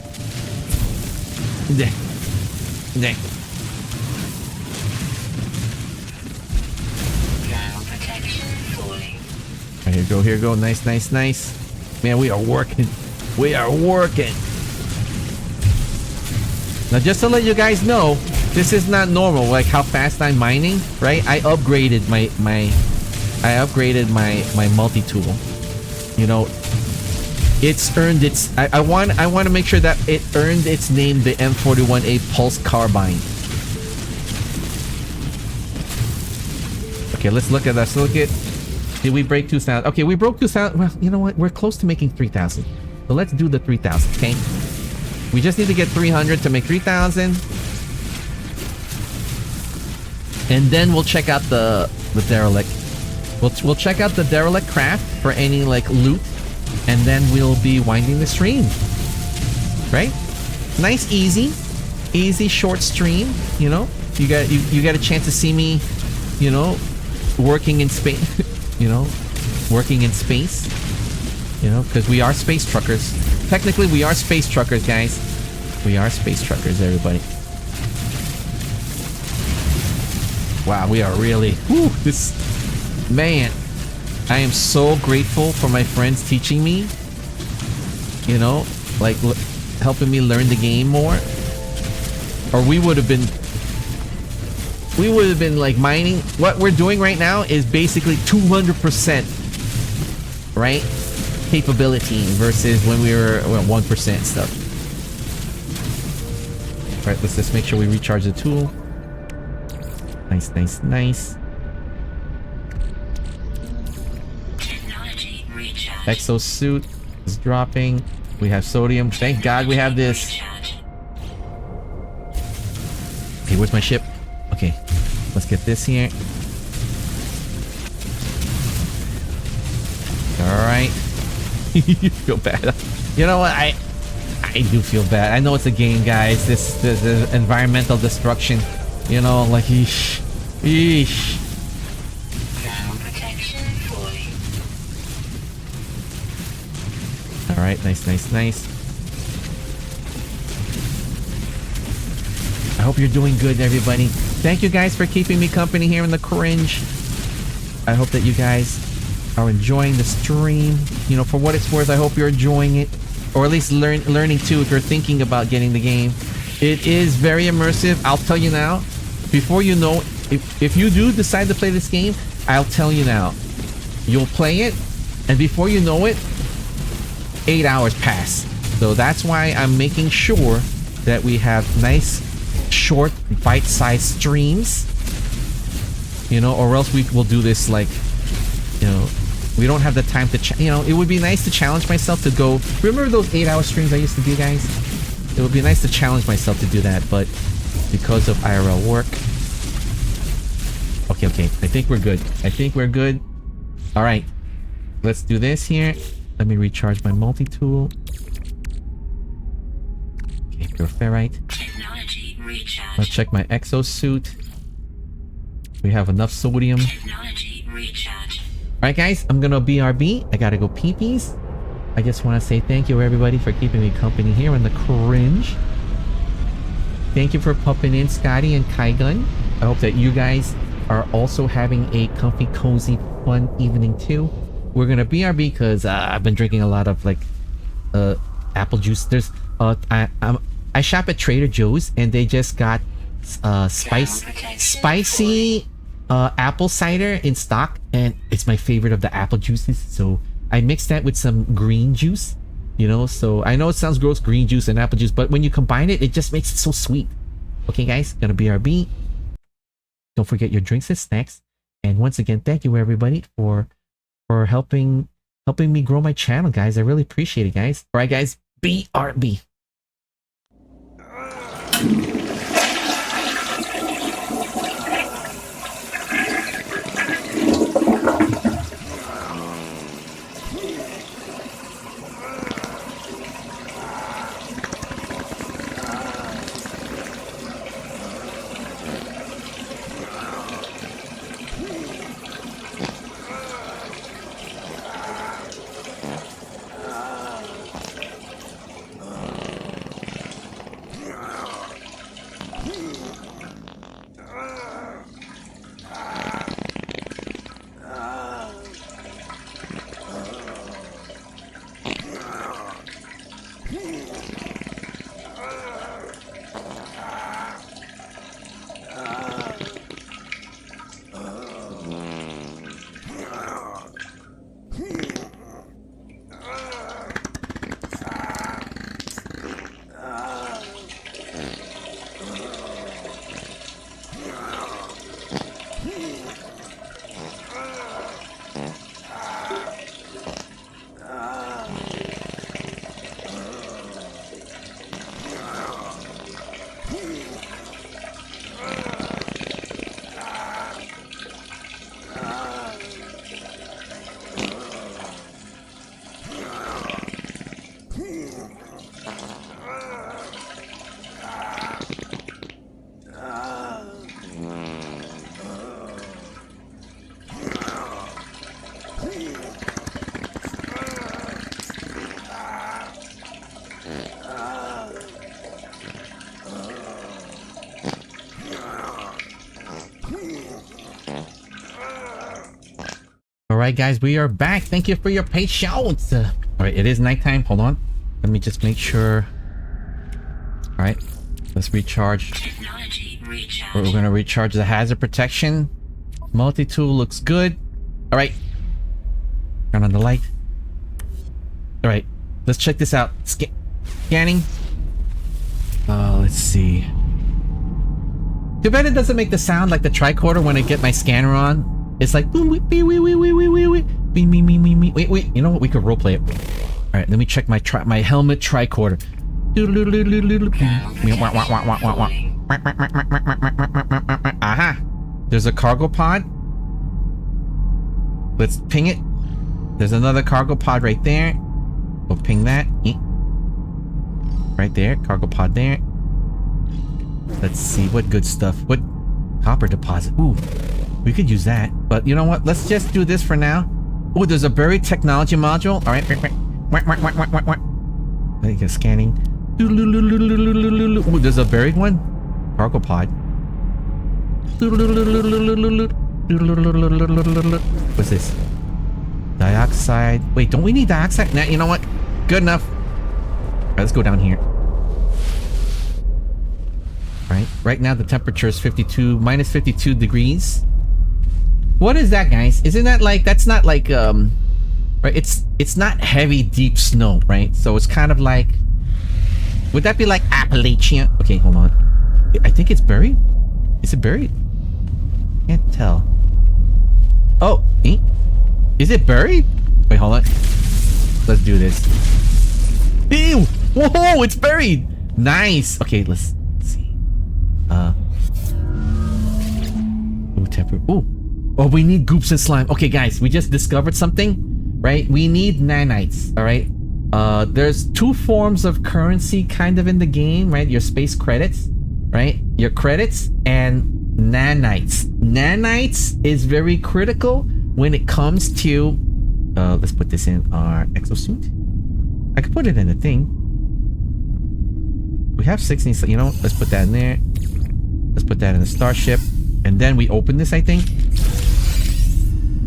Right, here go. Nice, nice, nice. Man, we are working. We are working. Now, just to let you guys know, this is not normal. Like how fast I'm mining, right? I upgraded my multi-tool. You know, it's earned its. I want to make sure that it earned its name, the M41A Pulse Carbine. Okay, let's look at that. So look at. Did we break 2,000? Okay, we broke 2,000. Well, you know what? We're close to making 3,000. So let's do the 3,000. Okay. We just need to get 300 to make 3,000. And then we'll check out the derelict. We'll check out the derelict craft for any like loot, and then we'll be winding the stream. Right? Nice, easy short stream. You know, you got a chance to see me, you know, working in space. You know, working in space. You know, because we are space truckers. Technically, we are space truckers, guys. We are space truckers, everybody. Wow, we are really... Whew, this... Man, I am so grateful for my friends teaching me. You know, like helping me learn the game more. Or we would have been... We would have been like mining. What we're doing right now is basically 200%. Right? Capability versus when we were 1% stuff. Alright, let's just make sure we recharge the tool. Nice. Technology recharge. Exosuit is dropping. We have sodium. Thank God we have this. Recharge. Okay, where's my ship? Okay, let's get this here. Alright. You feel bad. You know what? I do feel bad. I know it's a game, guys. This environmental destruction. You know, like eesh. Ground protection fully. Alright, nice. I hope you're doing good, everybody. Thank you guys for keeping me company here in the cringe. I hope that you guys are enjoying the stream. You know, for what it's worth, I hope you're enjoying it. Or at least learning too if you're thinking about getting the game. It is very immersive. I'll tell you now. Before you know, if you do decide to play this game, I'll tell you now. You'll play it, and before you know it, 8 hours pass. So that's why I'm making sure that we have nice, short, bite-sized streams. You know, or else we will do this like, you know, we don't have the time to, you know, it would be nice to challenge myself to go. Remember those 8-hour streams I used to do, guys? It would be nice to challenge myself to do that, but because of IRL work. Okay. I think we're good. All right. Let's do this here. Let me recharge my multi-tool. Okay, pure ferrite. Technology recharge. Let's check my exosuit. We have enough sodium. Technology recharge. Alright guys, I'm gonna BRB. I gotta go pee-pees. I just want to say thank you everybody for keeping me company here in the cringe. Thank you for popping in, Scotty and Kaigun. I hope that you guys are also having a comfy, cozy, fun evening too. We're gonna BRB because I've been drinking a lot of like apple juice. There's I shop at Trader Joe's and they just got spicy apple cider in stock, and it's my favorite of the apple juices. So I mixed that with some green juice, you know. So I know it sounds gross, green juice and apple juice, but when you combine it, it just makes it so sweet. Okay guys, gonna BRB. Don't forget your drinks and snacks. And once again, thank you everybody for helping me grow my channel, guys. I really appreciate it, guys. All right guys, BRB. All right, guys, we are back. Thank you for your patience. All right, it is nighttime. Hold on. Let me just make sure. All right, let's recharge. Technology recharge. We're gonna recharge the hazard protection. Multi-tool looks good. All right. Turn on the light. All right, let's check this out. Scanning. Let's see. Too bad it doesn't make the sound like the tricorder when I get my scanner on. It's like boom, wait. You know what? We could roleplay it. All right, let me check my helmet tricorder. Aha! There's a cargo pod. Let's ping it. There's another cargo pod right there. We'll ping that. Right there, cargo pod there. Let's see what good stuff. What copper deposit? Ooh. We could use that, but you know what? Let's just do this for now. Oh, there's a buried technology module. All right. I think it's scanning. Oh, there's a buried one. Cargo pod. What's this? Dioxide. Wait, don't we need dioxide? Nah, you know what? Good enough. All right, let's go down here. Right now the temperature is minus 52 degrees. What is that, guys? Isn't that like, that's not like, right? It's not heavy, deep snow, right? So it's kind of like, would that be like Appalachia? Okay, hold on. I think it's buried. Is it buried? Can't tell. Oh, is it buried? Wait, hold on. Let's do this. Ew! Whoa, it's buried! Nice! Okay, let's see. Ooh, temper. Ooh. Oh, we need goops and slime. Okay, guys, we just discovered something, right? We need nanites, all right? There's two forms of currency kind of in the game, right? Your space credits, right? Your credits and nanites. Nanites is very critical when it comes to... let's put this in our exosuit. I could put it in the thing. We have 16, you know, let's put that in there. Let's put that in the starship. And then we open this, I think.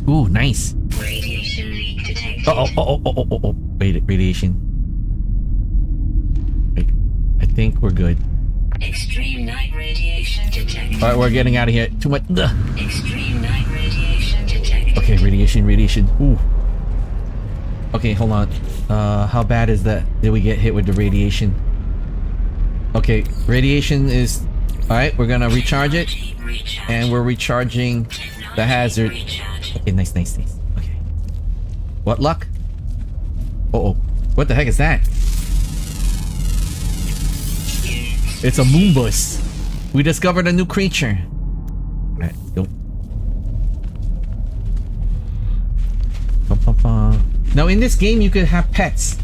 Ooh, nice. Radiation leak detected. Oh. Wait, radiation. Wait, I think we're good. Extreme night radiation detected. Alright, we're getting out of here. Too much. Extreme night radiation detected. Okay, radiation. Ooh. Okay, hold on. How bad is that? Did we get hit with the radiation? Okay, radiation is... Alright, we're gonna recharge it. And we're recharging the hazard. Okay, nice. Okay. What luck? Uh-oh. What the heck is that? It's a moonbus. We discovered a new creature. Alright, let's go. Now in this game you could have pets.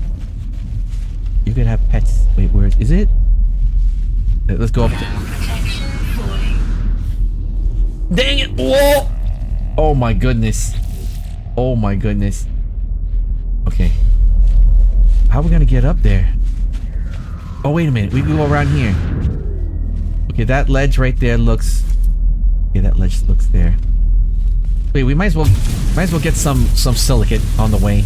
You could have pets. Wait, where is it? Let's go up to... Dang it! Whoa! Oh my goodness. Oh my goodness. Okay. How are we gonna get up there? Oh, wait a minute. We can go around here. Okay, that ledge right there looks... Okay, that ledge looks there. Wait, we might as well get some silicate on the way.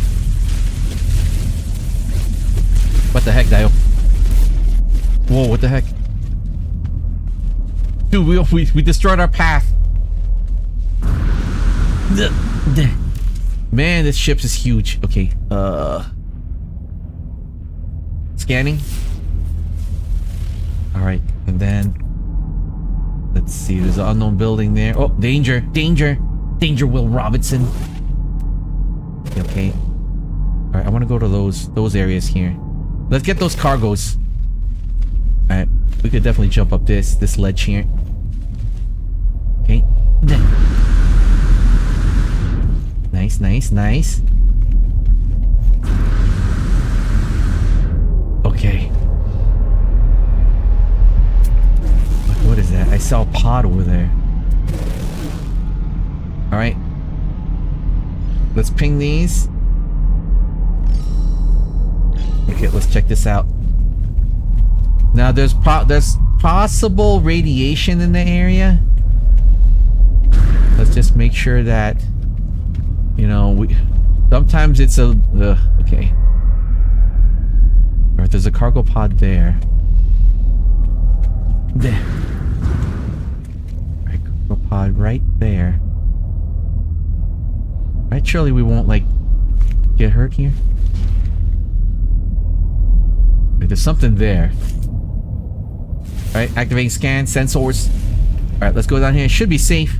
What the heck, Dio? Whoa, what the heck? Dude, we destroyed our path. Man, this ship is huge. Okay, scanning. Alright, and then let's see, there's an unknown building there. Oh, danger, Will Robinson. Okay. Alright, I want to go to those areas here. Let's get those cargoes. Alright, we could definitely jump up this ledge here. Okay. Nice. Okay. What is that? I saw a pod over there. Alright. let's ping these. Okay, let's check this out. Now there's possible radiation in the area. Let's just make sure that, you know, sometimes it's a okay. Or there's a cargo pod there. There. Alright, cargo pod right there. Right, surely we won't like get hurt here. Wait, there's something there. Alright, activating scan, sensors. Alright, let's go down here. It should be safe.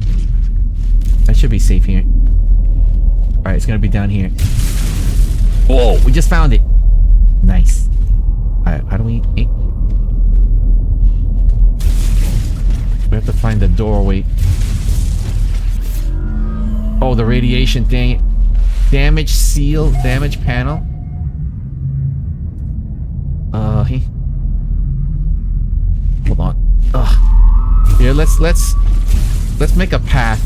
That should be safe here. Alright, it's gonna be down here. Whoa, we just found it. Nice. Alright, how do we... We have to find the doorway. Oh, the radiation thing. Damage seal, damage panel. Hey. Hold on. Ugh. Here, let's make a path.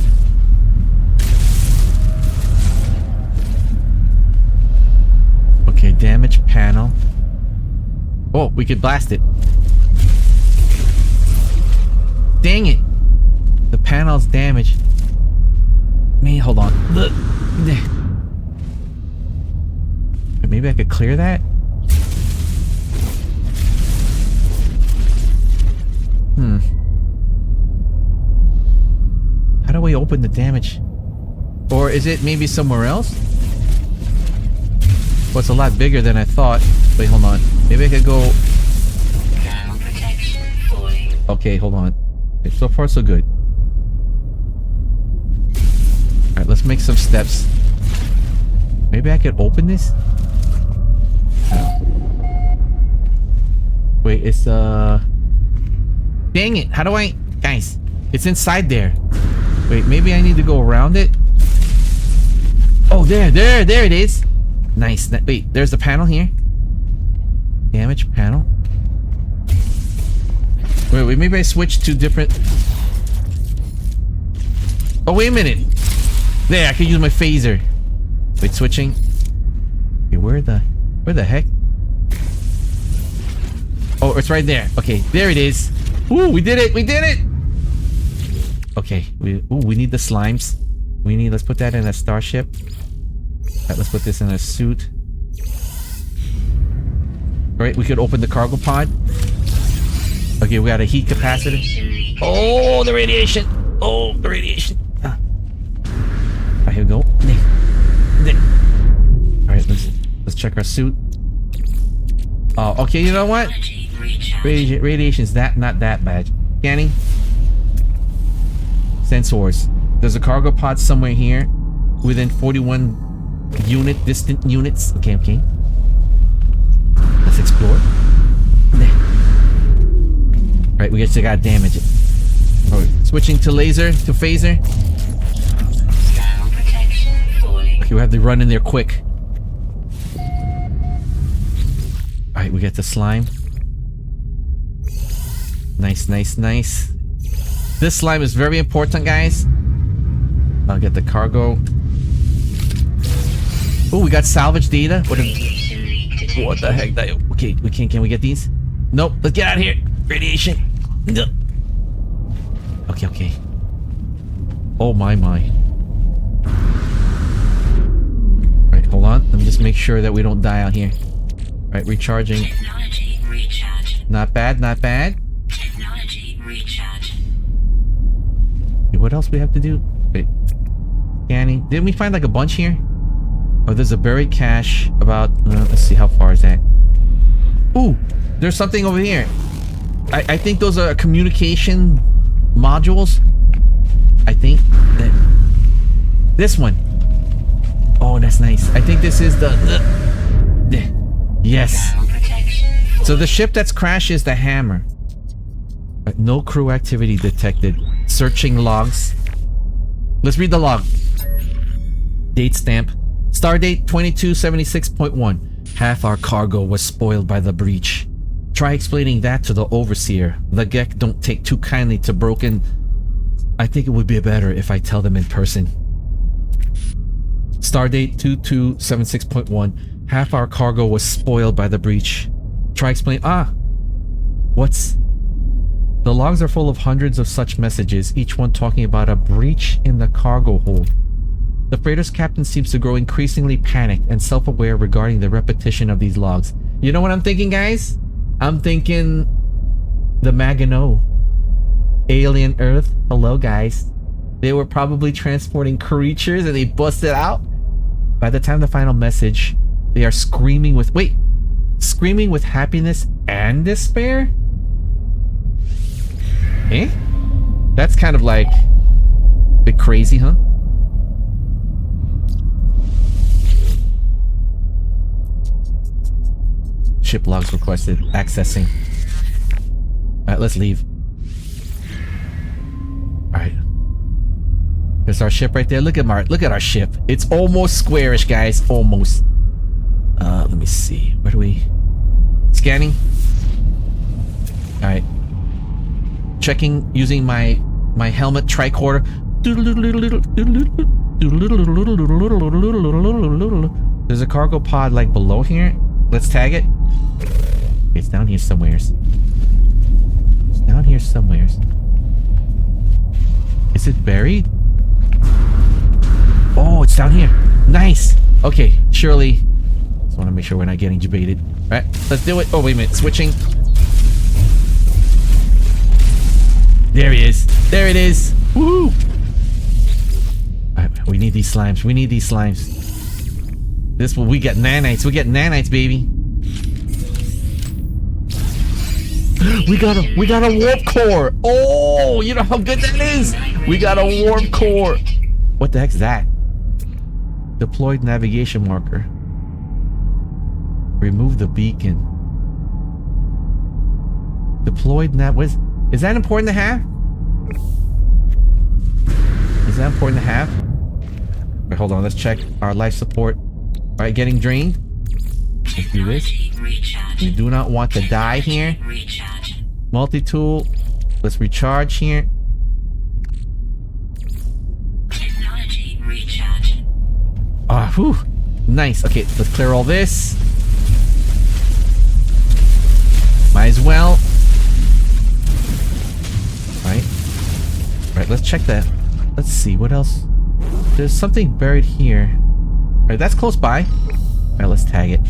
Okay, damage panel. Oh, we could blast it. Dang it! The panel's damaged. Man, hold on. Look. Maybe I could clear that? How do we open the damage? Or is it maybe somewhere else? Well, it's a lot bigger than I thought. Wait, hold on. Maybe I could go... Okay, hold on. Okay, so far, so good. Alright, let's make some steps. Maybe I could open this? Wait, it's dang it, how do I... Guys, it's inside there. Wait, maybe I need to go around it? Oh, there it is. Nice. Wait, there's the panel here. Damage panel. Wait, maybe I switched to different... Oh, wait a minute. There, I can use my phaser. Wait, switching. Okay, where the heck? Oh, it's right there. Okay, there it is. Ooh, we did it! We did it! Okay, we need the slimes. Let's put that in a starship. Alright, let's put this in a suit. Alright, we could open the cargo pod. Okay, we got a heat capacity. Oh, the radiation! Oh, the radiation! Alright, here we go. Alright, let's check our suit. Oh, okay, you know what? Radiation's not that bad. Scanning. Sensors. There's a cargo pod somewhere here. Within 41 distant units. Okay. Let's explore. Alright, we just gotta damage it. Alright, switching to laser, to phaser. Okay, we have to run in there quick. Alright, we get the slime. Nice. This slime is very important, guys. I'll get the cargo. Oh, we got salvage data. What the heck? Okay, can we get these? Nope. Let's get out of here. Radiation. Okay. Oh my. Alright, hold on. Let me just make sure that we don't die out here. Alright, recharging. Technology recharge. Not bad. Technology recharge. Okay, what else we have to do? Wait. Scanning. Didn't we find like a bunch here? Oh, there's a buried cache about... let's see, how far is that? Ooh! There's something over here. I think those are communication modules. I think that... This one. Oh, that's nice. I think this is the yes. So the ship that's crashed is the Hammer. No crew activity detected. Searching logs. Let's read the log. Date stamp. Stardate 2276.1. Half our cargo was spoiled by the breach. Try explaining that to the overseer. The Gek don't take too kindly to broken... I think it would be better if I tell them in person. Stardate 2276.1. Half our cargo was spoiled by the breach. Try explain. What's... The logs are full of hundreds of such messages, each one talking about a breach in the cargo hold. The freighter's captain seems to grow increasingly panicked and self-aware regarding the repetition of these logs. You know what I'm thinking, guys? I'm thinking the Maginot. Alien Earth. Hello, guys. They were probably transporting creatures and they busted out. By the time the final message, they are screaming with... Wait! Screaming with happiness and despair? Eh? That's kind of like... a bit crazy, huh? Ship logs requested. Accessing. Alright, let's leave. Alright. There's our ship right there. Look at our ship. It's almost squarish, guys. Almost. Let me see. Where do we... Scanning. Alright. Checking using my helmet tricorder. There's a cargo pod like below here. Let's tag it. It's down here somewheres. It's down here somewheres. Is it buried? Oh, it's down here. Nice. Okay, surely. Just want to make sure we're not getting debated. All right, let's do it. Oh, wait a minute. Switching. There he is. There it is. Woo! All right, we need these slimes. We need these slimes. This one, we got nanites. We get nanites, baby. We got a warp core. Oh, you know how good that is. We got a warp core. What the heck's that? Deployed navigation marker. Remove the beacon. Deployed nav. Is that important to have? Is that important to have? Wait, hold on. Let's check our life support. All right, getting drained. Let's do this. We do not want to die here. Multi-tool. Let's recharge here. Technology recharge. Ah, whew. Nice. Okay, let's clear all this. Might as well. Right, let's check that. Let's see, what else? There's something buried here. Alright, that's close by. Alright, let's tag it.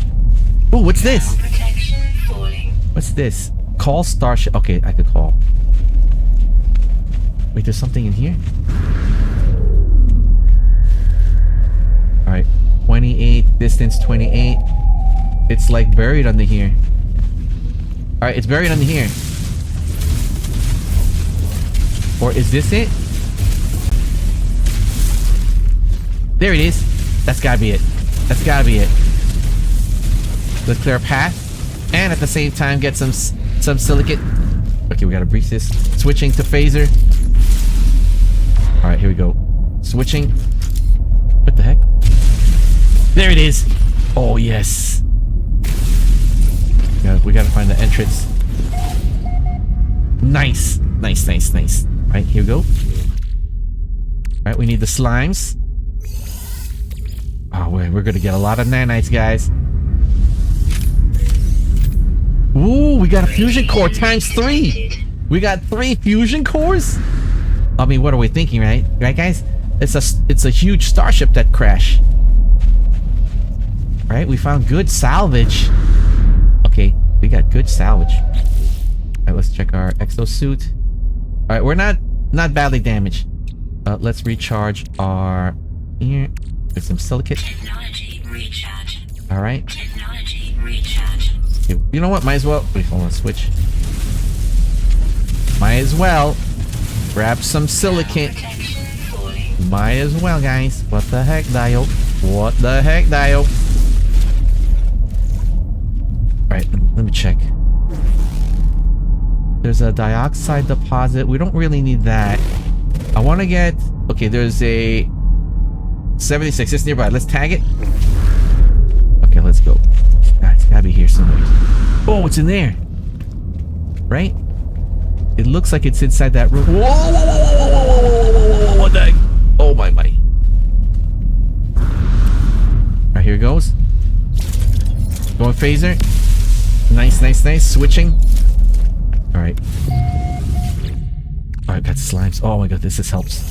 Ooh, what's this? Protection falling. What's this? Call Starship. Okay, I could call. Wait, there's something in here? Alright, 28, distance 28. It's like buried under here. Alright, it's buried under here. Or is this it? There it is. That's gotta be it. That's gotta be it. Let's clear a path. And at the same time get some silicate. Okay, we gotta breach this. Switching to phaser. Alright, here we go. Switching. What the heck? There it is. Oh, yes. Yeah, we gotta find the entrance. Nice. Nice, nice, nice. Alright, here we go. Alright, we need the slimes. Oh, we're gonna get a lot of nanites, guys. Ooh, we got a fusion core times 3. We got 3 fusion cores? I mean, what are we thinking, right? Right, guys? It's a huge starship that crashed. Right? We found good salvage. Okay, we got good salvage. Alright, let's check our exosuit. Alright, we're not badly damaged. Let's recharge our here with some silicate. Technology recharge. Alright. Technology recharge. Okay, you know what? Might as well. Wait, hold on, switch. Might as well grab some silicate. Protection falling. Might as well, guys. What the heck, Dio? What the heck, Dio? Alright, let me check. There's a dioxide deposit. We don't really need that. I want to get... Okay, there's a 76. It's nearby. Let's tag it. Okay, let's go. God, it's gotta be here somewhere. Oh, it's in there. Right? It looks like it's inside that room. Whoa, whoa, whoa, whoa, whoa, whoa, whoa, whoa, whoa, what the heck? Oh, my. Alright, here goes. Going phaser. Nice, nice, nice. Switching. Alright. Alright, got slimes. Oh my god, this helps.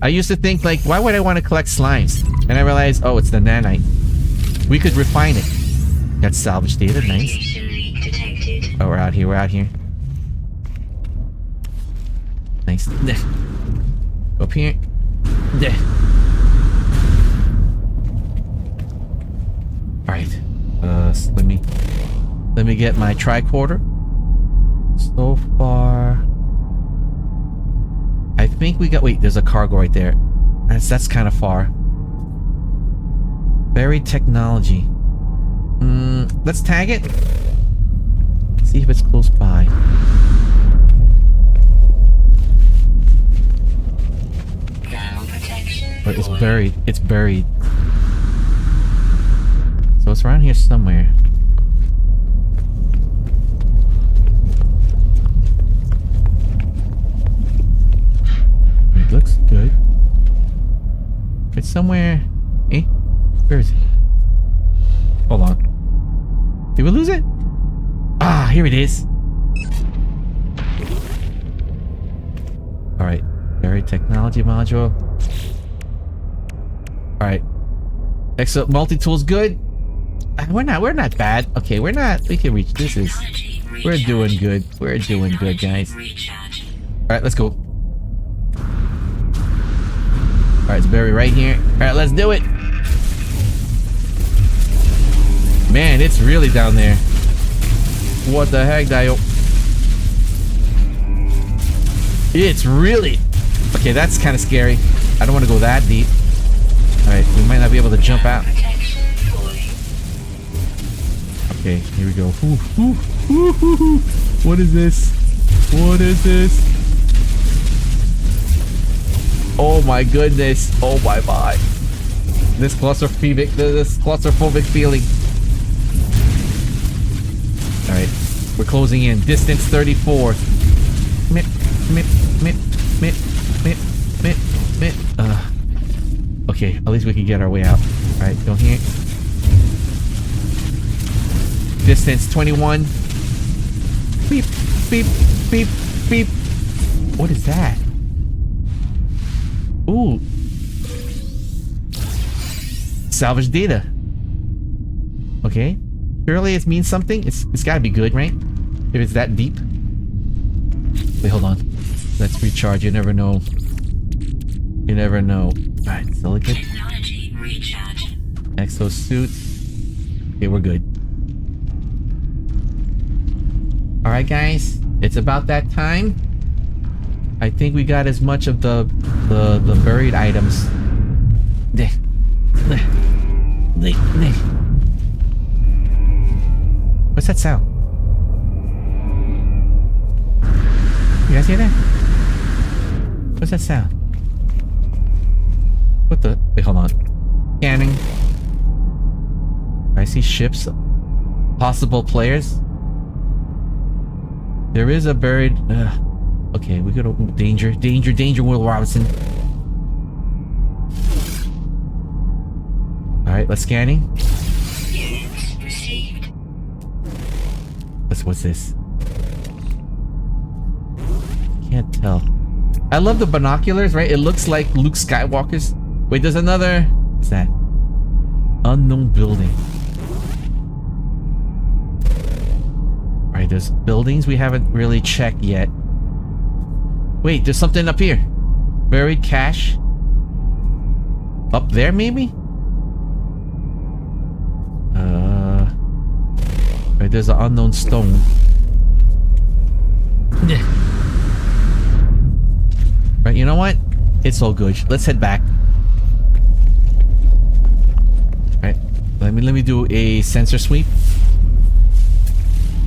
I used to think, like, why would I want to collect slimes? And I realized, oh, it's the nanite. We could refine it. Got salvage data, nice. Oh, we're out here, we're out here. Nice. Up here. Alright. Let me get my tricorder. So far, I think we got. Wait, there's a cargo right there. That's kind of far. Buried technology. Let's tag it. See if it's close by. But it's buried. It's buried. So it's around here somewhere. It looks good. It's somewhere. Eh? Where is it? Hold on. Did we lose it? Ah, here it is. Alright. Buried technology module. Alright. Excellent. Multi-tool's good. We're not bad. Okay, we can reach. We're doing good. We're doing good, guys. Alright, let's go. Alright, it's buried right here. Alright, let's do it. Man, it's really down there. What the heck, Dio? It's really... Okay, that's kind of scary. I don't want to go that deep. Alright, we might not be able to jump out. Okay, here we go. Ooh, ooh, ooh, ooh, ooh. What is this? What is this? Oh my goodness. Oh my god. This claustrophobic feeling. Alright, we're closing in. Distance 34. Mip, mip, mip, mip, mip, mip, mip. Okay, at least we can get our way out. Alright, go here. Distance 21. Beep, beep, beep, beep. What is that? Ooh. Salvage data. Okay. Surely it means something. It's gotta be good, right? If it's that deep. Wait, hold on. Let's recharge. You never know. You never know. Alright, silicate. Exosuit. Okay, we're good. Alright, guys. It's about that time. I think we got as much of the buried items. What's that sound? You guys hear that? What's that sound? What the? Wait, hold on. Scanning. I see ships. Possible players. There is a buried... okay, we gotta... Danger, danger, danger, Will Robinson. Alright, let's scanning. What's this? Can't tell. I love the binoculars, right? It looks like Luke Skywalker's. Wait, there's another... What's that? Unknown building. Alright, there's buildings we haven't really checked yet. Wait, there's something up here. Buried cache. Up there, maybe? Right, there's an unknown stone. Right, you know what? It's all good. Let's head back. Right, let me do a sensor sweep.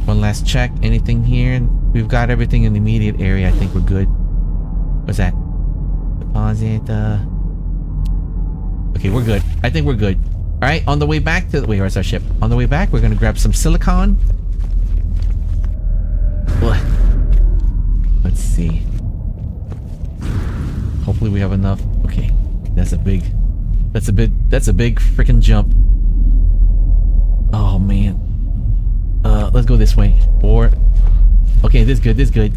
One last check. Anything here? We've got everything in the immediate area. I think we're good. What's that? Deposit. Okay, we're good. I think we're good. Alright, on the way back to... Wait, where's our ship? On the way back, we're gonna grab some silicon. Let's see. Hopefully we have enough. Okay. That's a big freaking jump. this way. Or okay, this is good. This is good.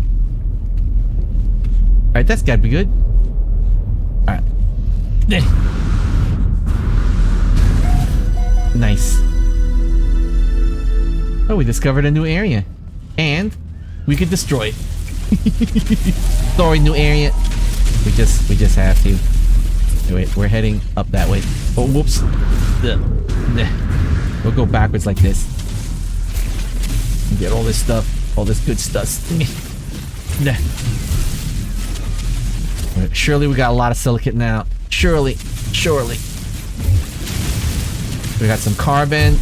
All right, that's gotta be good. All right. Nice. Oh, we discovered a new area, and we could destroy it. Sorry, new area. We just have to. Wait, we're heading up that way. Oh, whoops. We'll go backwards like this. Get all this stuff, all this good stuff. Surely we got a lot of silicate now. Surely. We got some carbon.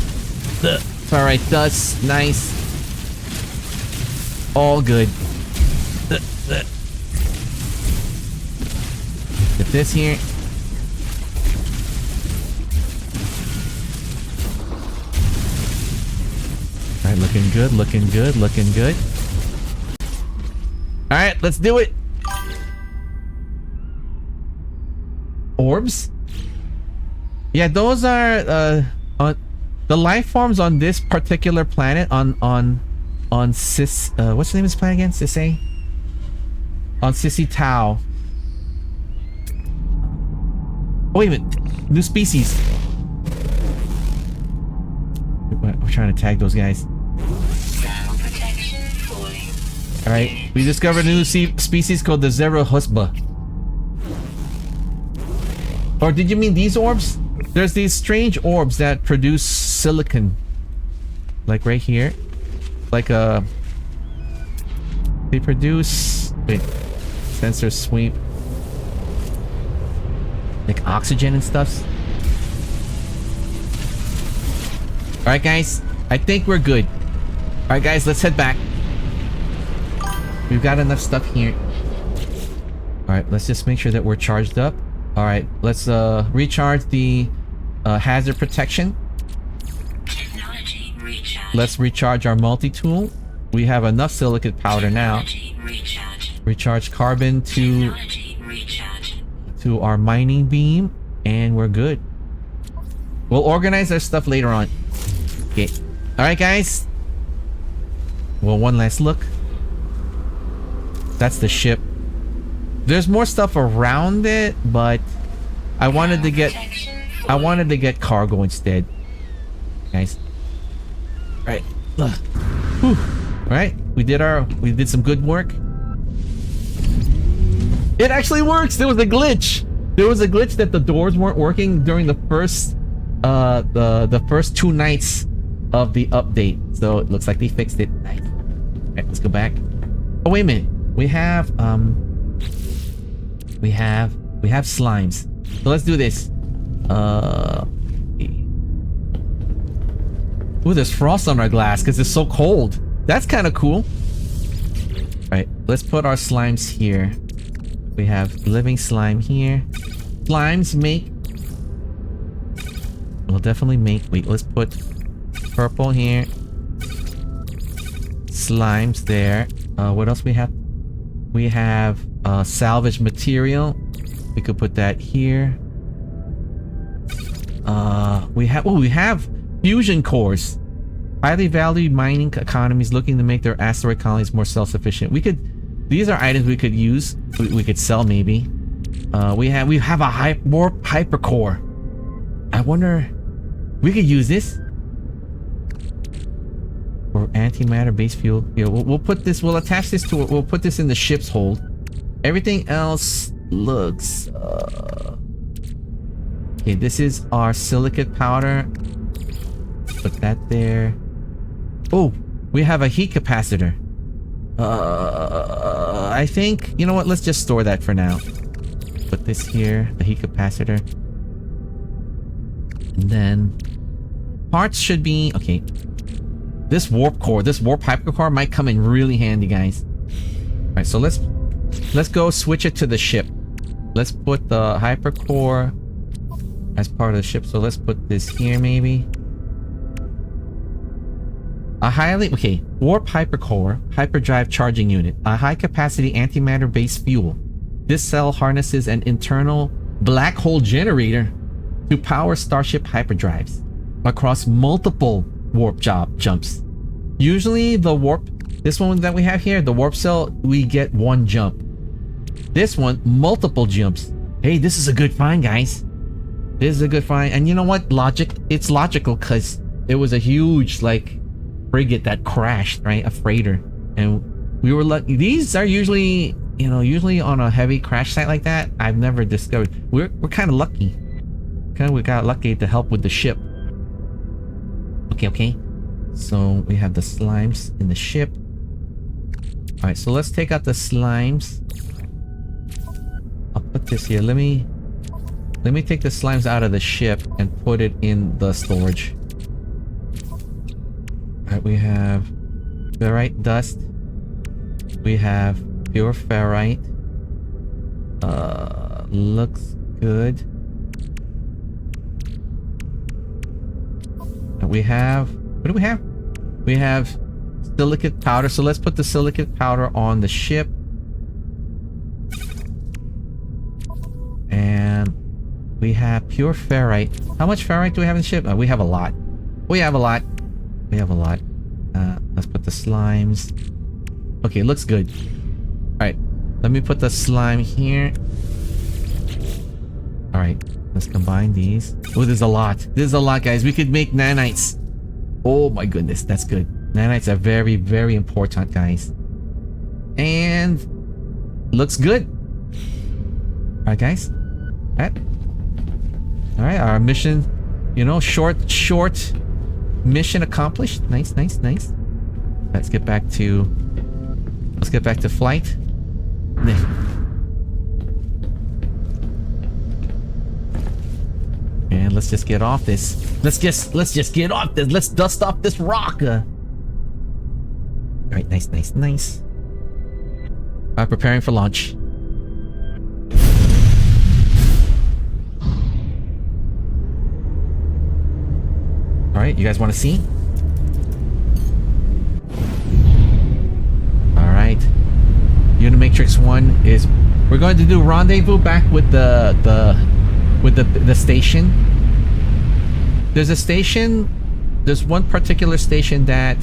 Alright, dust. Nice. All good. Get this here. Alright, looking good, looking good, looking good. Alright, let's do it. Orbs? Yeah, those are the life forms on this particular planet on Cis what's the name of this planet again? Sisay? On Sissy Tau. Oh, wait a minute. New species. We're trying to tag those guys. Alright, we discovered a new species called the Zero Husba. Or did you mean these orbs? There's these strange orbs that produce silicon. Like right here. Like they produce... Wait. Sensor sweep. Like oxygen and stuff. Alright guys, I think we're good. Alright guys, let's head back. We've got enough stuff here. Alright, let's just make sure that we're charged up. Alright, let's recharge the hazard protection. Technology recharge. Let's recharge our multi-tool. We have enough silicate powder now. Recharge carbon to our mining beam, and we're good. We'll organize our stuff later on. Okay. Alright guys. Well, one last look. That's the ship. There's more stuff around it, but I wanted to get cargo instead. Guys. Alright. Alright. We did some good work. It actually works! There was a glitch! There was a glitch that the doors weren't working during the first the first 2 nights of the update. So it looks like they fixed it. Nice. Alright, let's go back. Oh, wait a minute. We have slimes. So let's do this. Ooh, there's frost on our glass because it's so cold. That's kind of cool. Alright, let's put our slimes here. We have living slime here. Slimes make... We'll definitely make... Wait, let's put purple here. Slimes there. What else we have? We have salvage material. We could put that here. We have fusion cores. Highly valued mining economies looking to make their asteroid colonies more self-sufficient. These are items we could use. We could sell maybe. We have a warp hypercore. I wonder, we could use this for antimatter base fuel. Here, we'll put this. We'll attach this to it. We'll put this in the ship's hold. Everything else looks. Okay, this is our silicate powder. Put that there. Oh, we have a heat capacitor. I think, you know what, let's just store that for now. Put this here, the heat capacitor. And then parts should be okay. This warp core, this warp hypercore might come in really handy, guys. Alright, so let's go switch it to the ship. Let's put the hypercore as part of the ship. So let's put this here maybe. Warp hypercore, hyperdrive charging unit, a high capacity antimatter based fuel. This cell harnesses an internal black hole generator to power starship hyperdrives across multiple warp jumps. Usually the warp, this one that we have here, the warp cell, we get one jump. This one, multiple jumps. Hey, this is a good find, guys. This is a good find. And you know what? It's logical because it was a huge, like, frigate that crashed, right? A freighter. And we were lucky. These are usually, you know, usually on a heavy crash site like that, I've never discovered. We're kind of lucky. We got lucky to help with the ship. Okay. So we have the slimes in the ship. Alright, so let's take out the slimes. I'll put this here. Let me take the slimes out of the ship and put it in the storage. Alright, we have ferrite dust. We have pure ferrite. Looks good. And we have, what do we have? We have silicate powder. So let's put the silicate powder on the ship. And we have pure ferrite. How much ferrite do we have in the ship? We have a lot. We have a lot. Let's put the slimes. Okay, looks good. Alright, let me put the slime here. Alright, let's combine these. Oh, there's a lot. There's a lot, guys. We could make nanites. Oh my goodness, that's good. Nanites are very, very important, guys. And looks good. Alright, guys. Alright, our mission, you know, short mission accomplished. Nice. Let's get back to flight. And let's just get off this. Let's just get off this. Let's dust off this rock. Alright, nice. Alright, preparing for launch. Alright, you guys want to see? Alright. Unimatrix 1 is... We're going to do rendezvous back with the station. There's a station... There's one particular station that...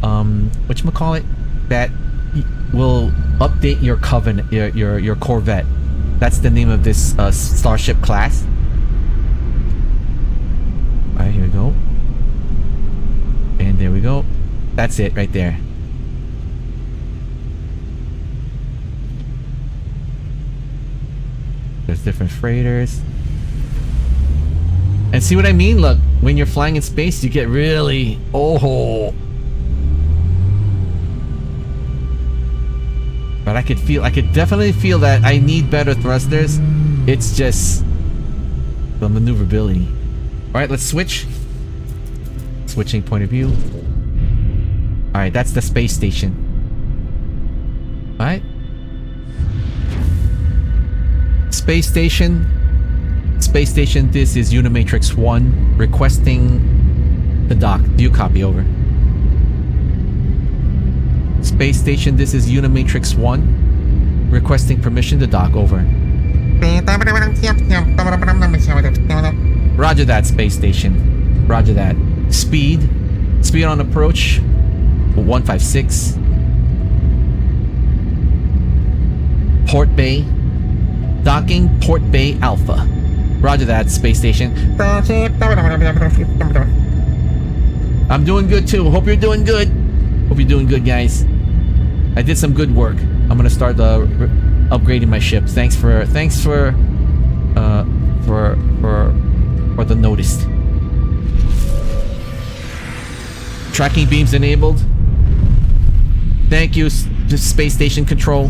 whatchamacallit? That will update your Covenant... Your Corvette. That's the name of this Starship class. Alright, here we go. And there we go. That's it right there. There's different freighters. And see what I mean? Look, when you're flying in space, you get really... Oh. But I could definitely feel that I need better thrusters. It's just the maneuverability. Alright, let's switch. Switching point of view. Alright, that's the space station. Alright. Space station, this is Unimatrix 1 requesting the dock. Do you copy? Over. Space station, this is Unimatrix 1 requesting permission to dock. Over. Roger that, space station. Roger that. Speed on approach 156. Port Bay. Docking Port Bay Alpha. Roger that, space station. I'm doing good too. Hope you're doing good. Hope you're doing good, guys. I did some good work. I'm gonna start upgrading my ship. Thanks for the notice. Tracking beams enabled. Thank you, space station control.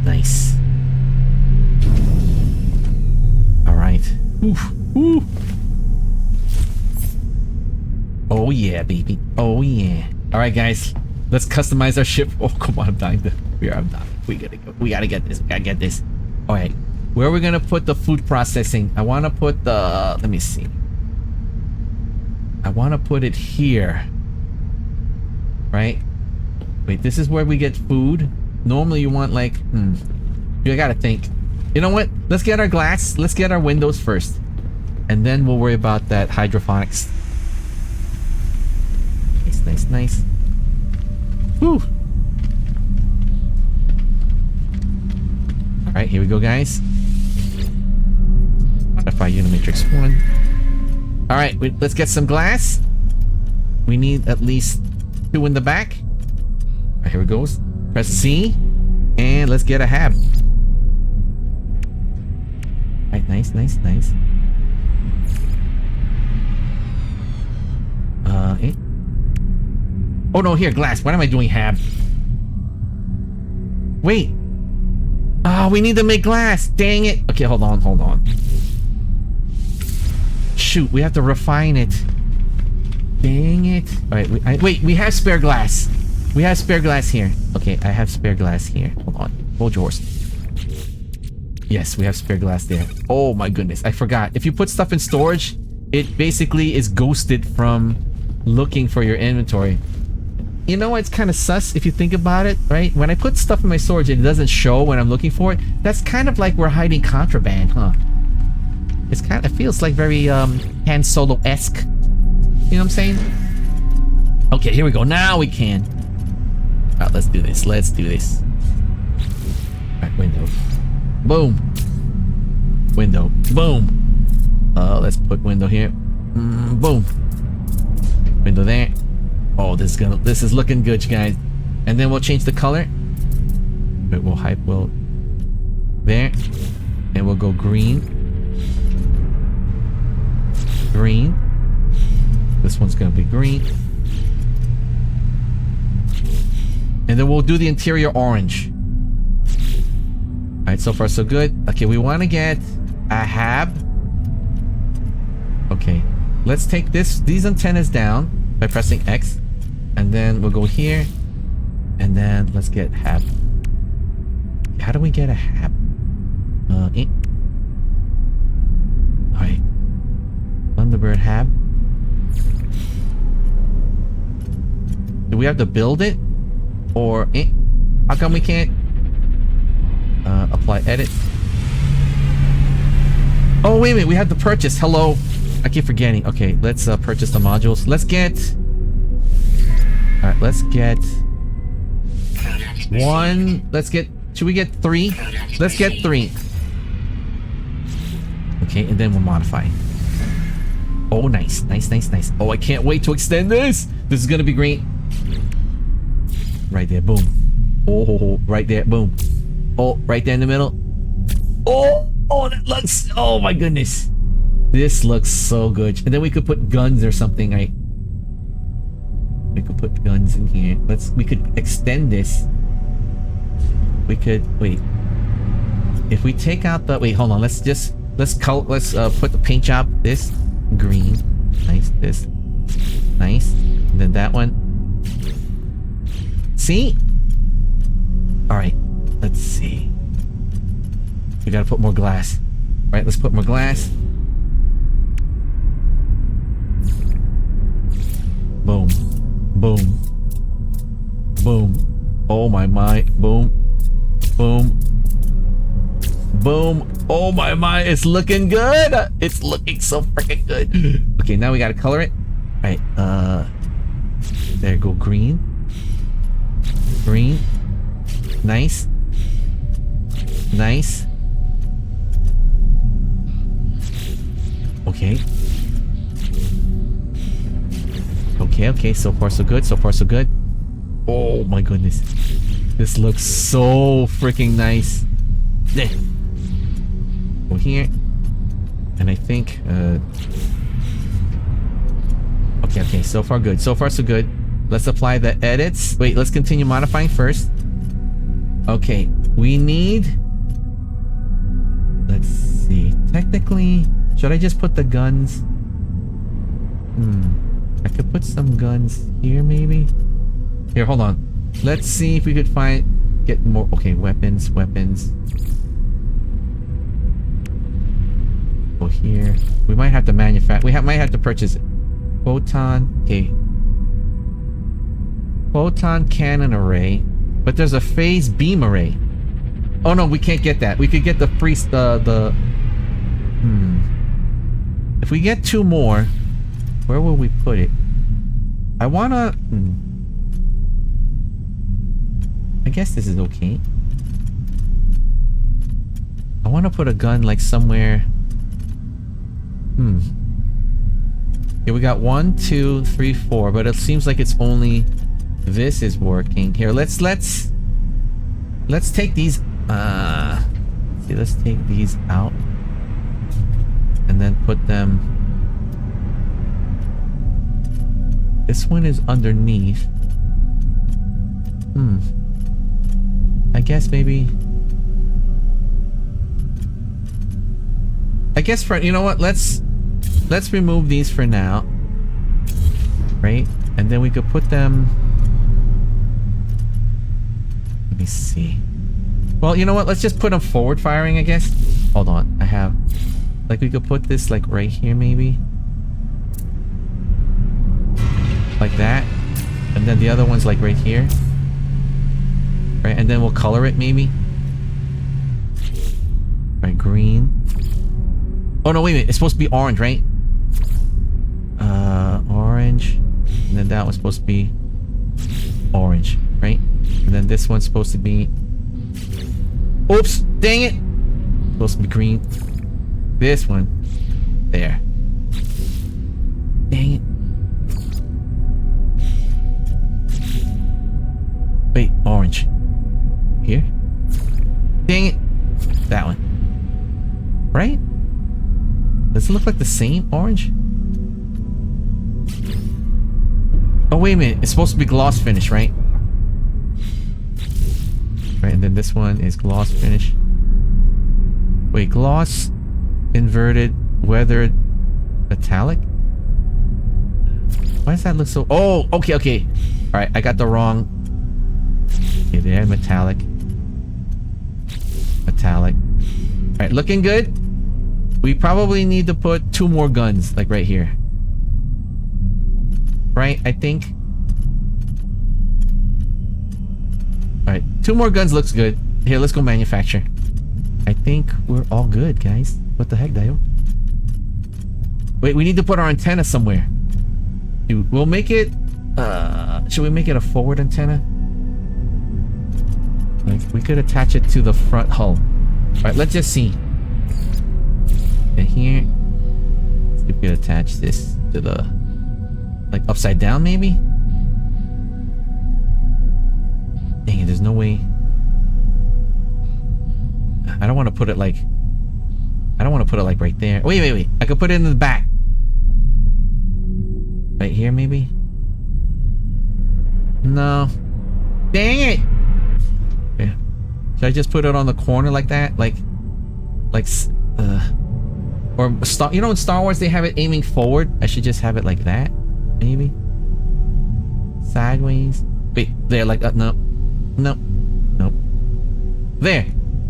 Nice. Alright. Ooh. Oh yeah, baby. Oh yeah. Alright, guys. Let's customize our ship. Oh, come on. I'm dying. I'm dying. We gotta go. We gotta get this. We gotta get this. Alright. Where are we gonna put the food processing? I wanna put the... Let me see. I wanna put it here. Right? Wait, this is where we get food? Normally you want like... You gotta think. You know what? Let's get our glass. Let's get our windows first. And then we'll worry about that hydroponics. Nice, nice, nice. Whew. Alright, here we go, guys. Modify Unimatrix 1. Alright, let's get some glass. We need at least 2 in the back. Alright, here it goes. Press C. And let's get a hab. Alright, nice, nice, nice. Eh? Oh no, here, glass. What am I doing, hab? Wait. Oh, we need to make glass. Dang it. Okay, hold on, hold on. Shoot, we have to refine it. Dang it. Alright, wait, we have spare glass. We have spare glass here. Okay, I have spare glass here. Hold on. Hold yours. Yes, we have spare glass there. Oh my goodness, I forgot. If you put stuff in storage, it basically is ghosted from looking for your inventory. You know, it's kind of sus if you think about it, right? When I put stuff in my storage and it doesn't show when I'm looking for it, that's kind of like we're hiding contraband, huh? It's kind of, it feels like very Han Solo-esque. You know what I'm saying? Okay, here we go. Now we can. Alright, let's do this. Let's do this. Alright, window. Boom. Window. Boom. Let's put window here. Boom. Window there. Oh, this is looking good, you guys. And then we'll change the color. Wait, we'll there. And we'll go green. Green. This one's gonna be green. And then we'll do the interior orange. Alright, so far so good. Okay, we want to get a hab. Okay, let's take these antennas down by pressing X. And then we'll go here. And then let's get hab. How do we get a hab? Alright. Thunderbird hab. Do we have to build it? Or how come we can't apply edit? Oh wait a minute, we have to purchase. Hello, I keep forgetting. Okay, let's purchase the modules. Let's get. All right, let's get one. Let's get. Should we get 3? Let's get 3. Okay, and then we'll modify. Oh, nice, nice, nice, nice. Oh, I can't wait to extend this. This is gonna be great. Right there, boom. Oh, right there, boom. Oh, right there in the middle. Oh, that looks. Oh my goodness, this looks so good. And then we could put guns or something. We could put guns in here. We could extend this. We could wait. If we take out the hold on. Let's put the paint job. This green, nice. This nice. And then that one. See? Alright, let's see. We gotta put more glass. Right, let's put more glass. Boom. Boom. Boom. Oh my. Boom. Boom. Boom. Oh my. It's looking good. It's looking so freaking good. Okay, now we gotta color it. Alright, there go green. Green. Nice. Nice. Okay. Okay. So far so good. So far so good. Oh my goodness. This looks so freaking nice. There. Go here. And I think okay. So far good. So far so good. Let's apply the edits. Wait, let's continue modifying first. Okay, we need... Let's see. Technically, should I just put the guns? I could put some guns here, maybe? Here, hold on. Let's see if we could get more... Okay, weapons. Go here. We might have to manufacture... might have to purchase it. Photon. Okay. Photon cannon array, but there's a phase beam array. Oh no, we can't get that. We could get the if we get 2 more, where will we put it? I wanna... I guess this is okay. I wanna put a gun like somewhere... Yeah, we got 1, 2, 3, 4, but it seems like it's only this is working. Here, let's take these see, let's take these out and then put them. This one is underneath. I guess maybe, for, you know what, let's remove these for now, right? And then we could put them, let me see. Well, you know what, let's just put them forward firing, I guess. Hold on, I have, like, we could put this like right here maybe, like that, and then the other one's like right here, right? And then we'll color it maybe, right? Green. Oh no, wait a minute, it's supposed to be orange, right? Orange, and then that one's supposed to be orange, right? And then this one's supposed to be, oops, dang it, supposed to be green. This one there, dang it. Wait, orange here, dang it, that one, right? Does it look like the same orange? Oh, wait a minute. It's supposed to be gloss finish, right? Right, and then this one is gloss finish. Wait, gloss, inverted, weathered, metallic? Why does that look so... Oh, okay, okay. Alright, I got the wrong... Okay, there, metallic. Metallic. Alright, looking good. We probably need to put 2 more guns, like right here. Right, I think. Alright, 2 more guns looks good. Here, let's go manufacture. I think we're all good, guys. What the heck, Dio? Wait, we need to put our antenna somewhere. Dude, we'll make it... should we make it a forward antenna? Like, we could attach it to the front hull. Alright, let's just see. And here, let's see if we can attach this to the, like, upside down maybe? Dang it, there's no way. I don't want to put it like, right there. Wait. I could put it in the back. Right here maybe? No. Dang it! Okay. Should I just put it on the corner like that? Or you know in Star Wars they have it aiming forward? I should just have it like that, maybe? Sideways. Wait, there, like no. Nope. There,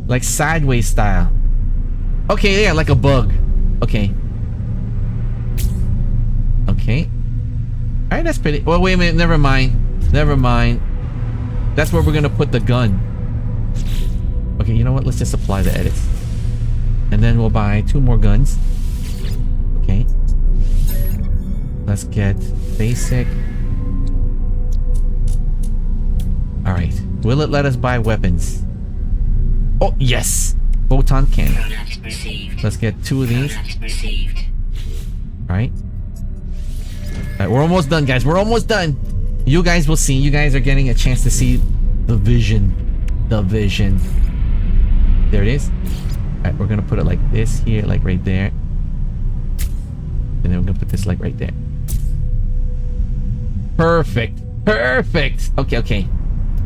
like sideways style. Okay, yeah, like a bug. Okay. Alright, that's pretty... Well, wait a minute, never mind. That's where we're gonna put the gun. Okay, you know what? Let's just apply the edits. And then we'll buy 2 more guns. Okay. Let's get basic. Alright. Will it let us buy weapons? Oh, yes! Photon cannon. Let's get 2 of these. Alright. Alright, we're almost done, guys. We're almost done. You guys will see. You guys are getting a chance to see the vision. The vision. There it is. Alright, we're gonna put it like this here, like right there. And then we're gonna put this like right there. Perfect. Okay.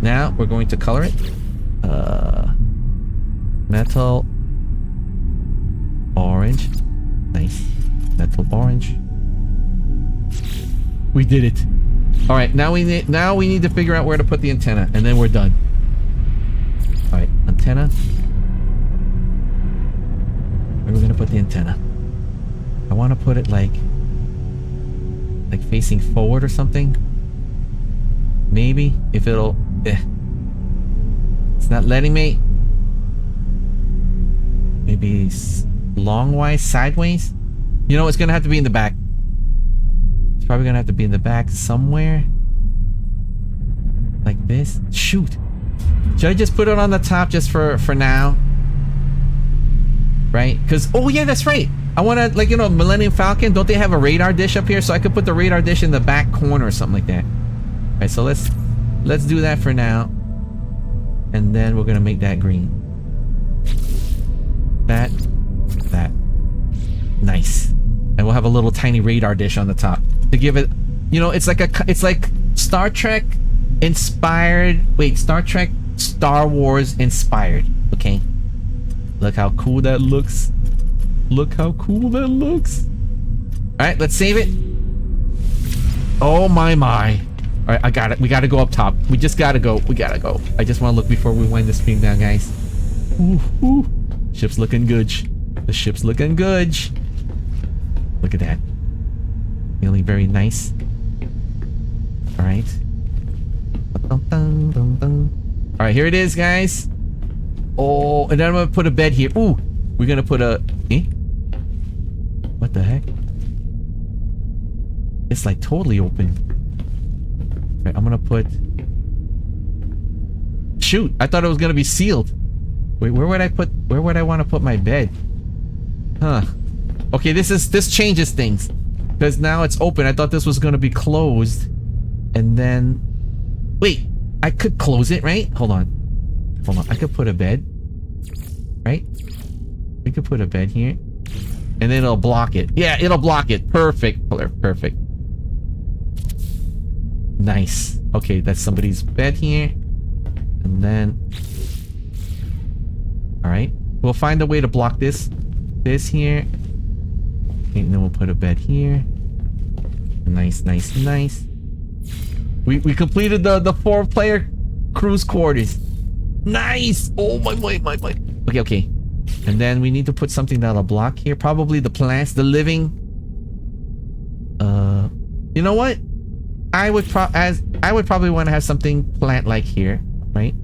Now we're going to color it. Metal orange. Nice. Metal orange. We did it. Alright, now we need to figure out where to put the antenna, and then we're done. Alright, antenna. Where are we gonna put the antenna? I want to put it like facing forward or something. Maybe if it'll. It's not letting me. Maybe longwise, sideways. You know, it's gonna have to be in the back. It's probably gonna have to be in the back somewhere. Like this. Shoot. Should I just put it on the top just for now? Right? Because, oh yeah, that's right. I want to, like, you know, Millennium Falcon, don't they have a radar dish up here? So I could put the radar dish in the back corner or something like that. All right, so let's do that for now. And then we're gonna make that green. That. Nice. And we'll have a little tiny radar dish on the top to give it, you know, it's like Star Trek inspired. Wait, Star Trek, Star Wars inspired. Okay. Look how cool that looks. Look how cool that looks. All right, let's save it. Oh my. All right, I got it. We got to go up top. We just got to go. We got to go. I just want to look before we wind the stream down, guys. Ooh. Ship's looking good. The ship's looking good. Look at that. Feeling very nice. All right. All right, here it is, guys. Oh, and then I'm gonna put a bed here. Ooh, we're gonna put a... Eh? What the heck? It's like totally open. All right, I'm gonna put... Shoot, I thought it was gonna be sealed. Wait, where would I want to put my bed? Huh. Okay, this changes things. Because now it's open. I thought this was gonna be closed. And then... Wait, I could close it, right? Hold on. I could put a bed. Right? We could put a bed here. And then it'll block it. Yeah, it'll block it. Perfect. Perfect. Nice. Okay, that's somebody's bed here. And then... Alright. We'll find a way to block this. This here. Okay, and then we'll put a bed here. Nice. We completed the 4-player cruise quarters. Nice! Oh my. Okay. And then we need to put something that'll block here. Probably the plants, the living. You know what? I would probably want to have something plant-like here, right?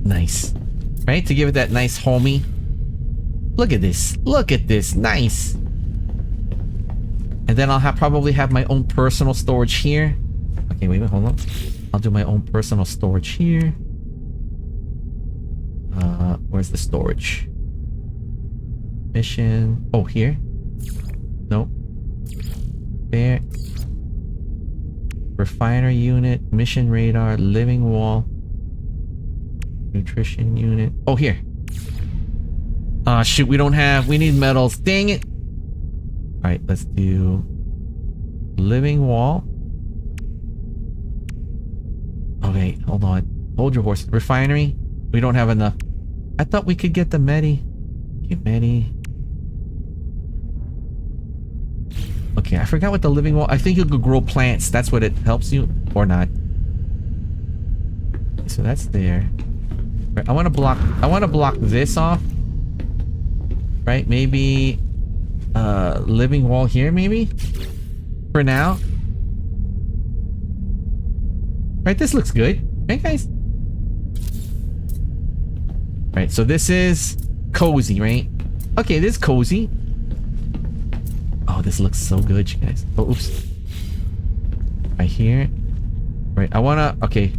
Nice. Right? To give it that nice homey. Look at this. Nice. And then I'll probably have my own personal storage here. Okay, wait, hold on. I'll do my own personal storage here. Where's the storage? Mission. Oh, here? Nope. There. Refiner unit. Mission radar. Living wall. Nutrition unit. Oh, here. Shoot, we need metals. Dang it. Alright, let's do living wall. Okay, hold on. Hold your horse. Refinery. We don't have enough. I thought we could get the medi. Get medi. Okay, I forgot what the living wall... I think you could grow plants. That's what it helps you. Or not. Okay, so that's there. Right, I want to block this off. Right, maybe... living wall here, maybe? For now. Right, this looks good. Right, guys? Right, so this is cozy, right? Okay, this is cozy. Oh, this looks so good, you guys. Oh, oops. Right here. Right, I want to... Okay.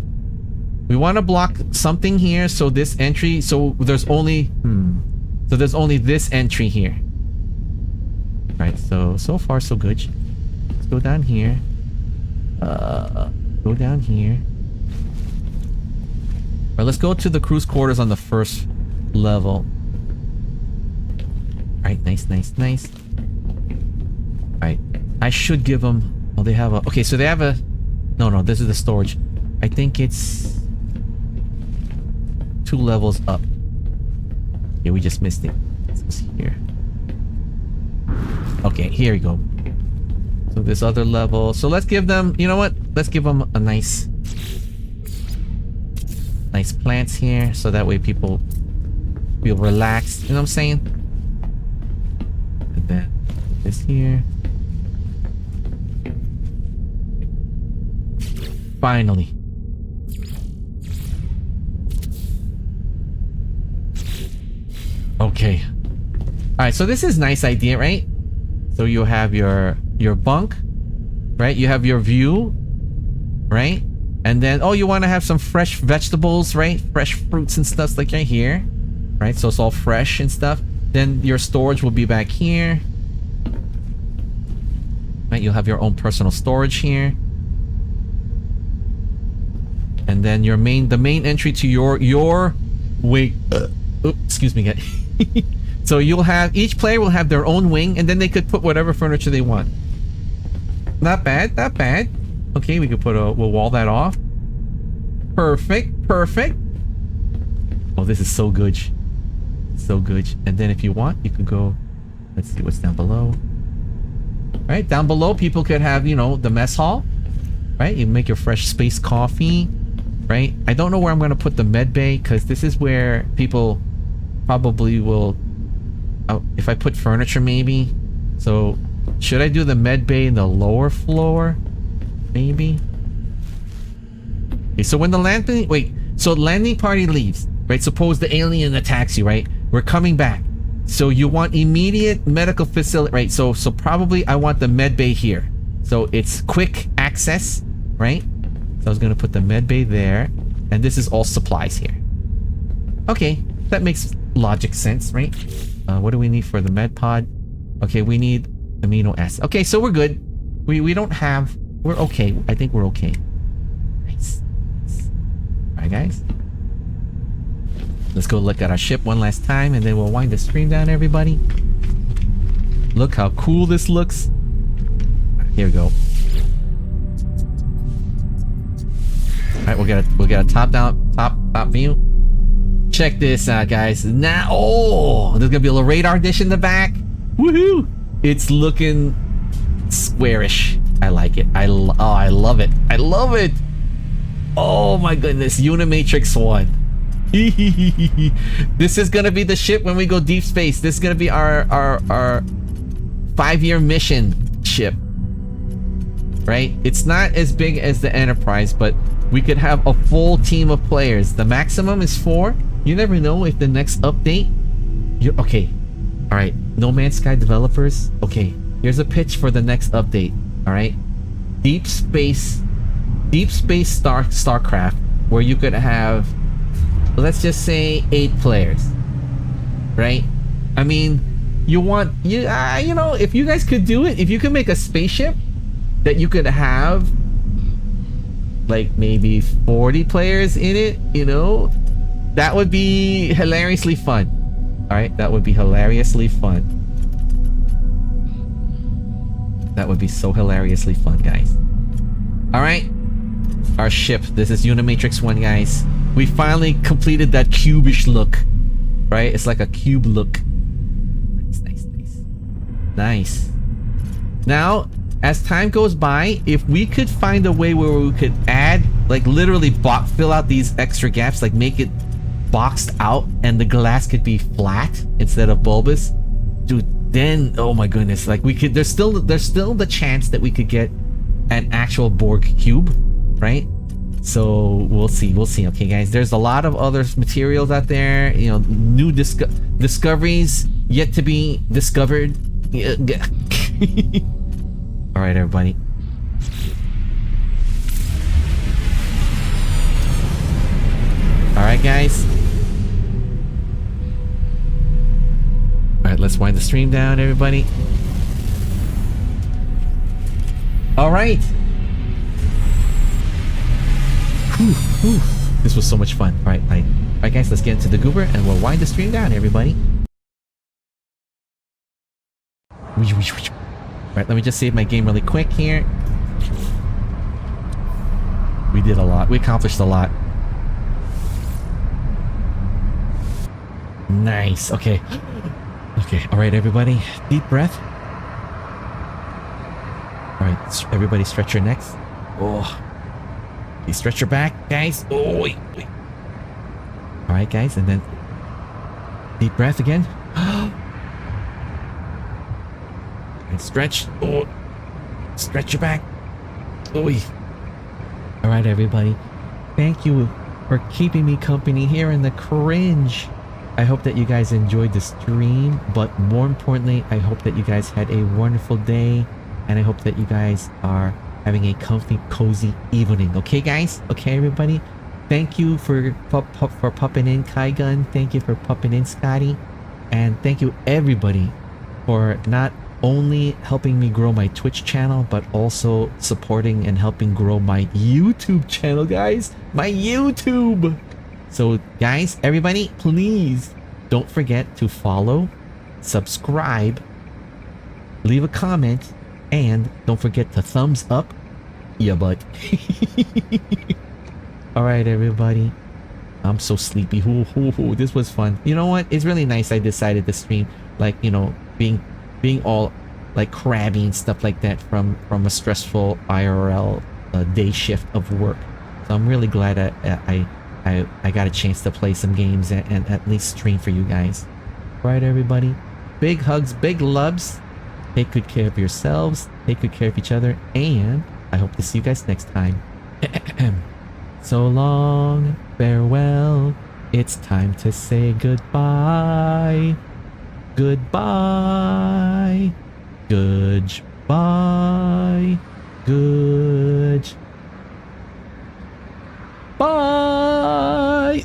We want to block something here, so this entry... So there's only... So there's only this entry here. Right, so far so good. Let's go down here. Go down here. Alright, let's go to the cruise quarters on the first level. Alright, nice. Alright, I should give them... Oh, they have a... Okay, so they have a... No, this is the storage. I think it's... 2 levels up. Yeah, we just missed it. Let's see here. Okay, here we go. So this other level. So let's give them... You know what? Let's give them a nice plants here. So that way people feel relaxed. You know what I'm saying? And then this here. Finally. Okay. right, so this is nice idea, right? So you have your bunk, right? You have your view, right? And then, oh, you want to have some fresh vegetables, right? Fresh fruits and stuff like right here, right? So it's all fresh and stuff. Then your storage will be back here, right? You'll have your own personal storage here. And then the main entry to your wing. Excuse me, guys. So you'll have, each player will have their own wing, and then they could put whatever furniture they want. Not bad, not bad. Okay, we could we'll wall that off. Perfect, perfect. Oh, this is so good. So good. And then if you want, you can go, let's see what's down below. Right, down below, people could have, you know, the mess hall. Right, you make your fresh space coffee. Right, I don't know where I'm going to put the med bay, because this is where people probably will, oh, if I put furniture maybe. So should I do the med bay in the lower floor? Maybe. Okay, so when the landing party leaves, right? Suppose the alien attacks you, right? We're coming back. So you want immediate medical facility, right? So probably I want the med bay here. So it's quick access, right? So I was gonna put the med bay there, and this is all supplies here. Okay, that makes logic sense, right? What do we need for the med pod? Okay, we need amino acid. Okay, so we're good. We don't have. We're okay. I think we're okay. Nice. All right, guys. Let's go look at our ship one last time, and then we'll wind the stream down, everybody. Look how cool this looks. Here we go. All right, we'll get a top view. Check this out, guys. Now, oh, there's gonna be a little radar dish in the back. Woohoo! It's looking squarish. I like it. I love it. I love it. Oh my goodness, Unimatrix 1. This is gonna be the ship when we go deep space. This is gonna be our 5-year mission ship. Right? It's not as big as the Enterprise, but we could have a full team of players. The maximum is 4. You never know if the next update. Okay. All right. No Man's Sky developers. Okay. Here's a pitch for the next update. All right. Deep space Starcraft, where you could have, let's just say 8 players. Right? I mean, you know, if you guys could do it, if you could make a spaceship that you could have like maybe 40 players in it, you know, that would be hilariously fun. All right, that would be hilariously fun. That would be so hilariously fun, guys. All right, our ship. This is Unimatrix 1, guys. We finally completed that cubish look, right? It's like a cube look. Nice. Now, as time goes by, if we could find a way where we could add, like literally fill out these extra gaps, like make it boxed out and the glass could be flat instead of bulbous, dude, then oh my goodness, like we could, there's still the chance that we could get an actual Borg cube, right? So we'll see. Okay, guys, there's a lot of other materials out there, you know, new discoveries yet to be discovered. All right, everybody. All right, guys. All right, let's wind the stream down, everybody. All right. Whew. This was so much fun. All right, guys, let's get into the goober and we'll wind the stream down, everybody. Alright, let me just save my game really quick here. We did a lot. We accomplished a lot. Nice. Okay. Okay. Alright, everybody. Deep breath. Alright, everybody stretch your necks. Oh. You stretch your back, guys. Oh, wait. Alright, guys, and then deep breath again. And stretch. Oh, stretch your back. Oh. All right, everybody. Thank you for keeping me company here in the cringe. I hope that you guys enjoyed the stream, but more importantly, I hope that you guys had a wonderful day, and I hope that you guys are having a comfy, cozy evening. Okay, guys? Okay, everybody? Thank you for popping in, Kai Gun. Thank you for popping in, Scotty. And thank you, everybody, for not only helping me grow my Twitch channel, but also supporting and helping grow my YouTube channel, guys. My YouTube! So, guys, everybody, please don't forget to follow, subscribe, leave a comment, and don't forget to thumbs up your butt. Alright, everybody. I'm so sleepy. This was fun. You know what? It's really nice I decided to stream, like, you know, being all like crabby and stuff like that from a stressful IRL day shift of work. So I'm really glad I got a chance to play some games and at least stream for you guys. Alright, everybody. Big hugs, big loves. Take good care of yourselves. Take good care of each other. And I hope to see you guys next time. So long, farewell. It's time to say goodbye. Goodbye. Goodbye. Good. Bye.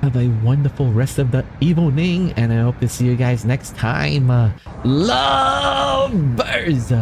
Have a wonderful rest of the evening, and I hope to see you guys next time. Lovers!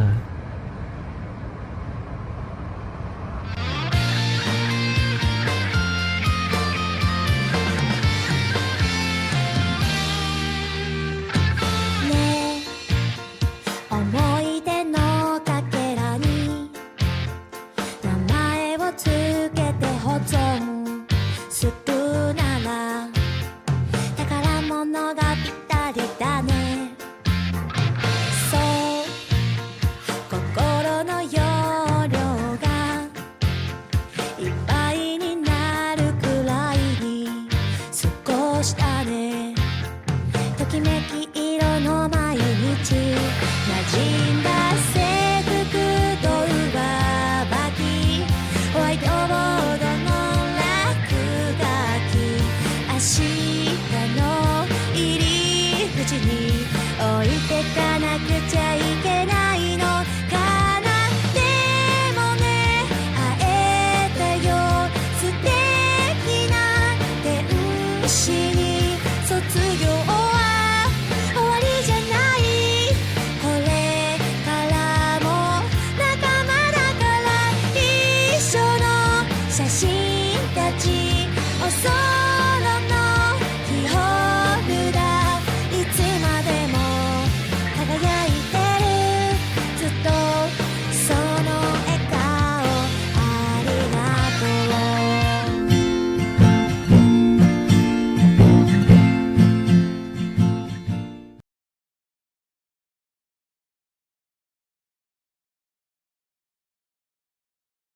she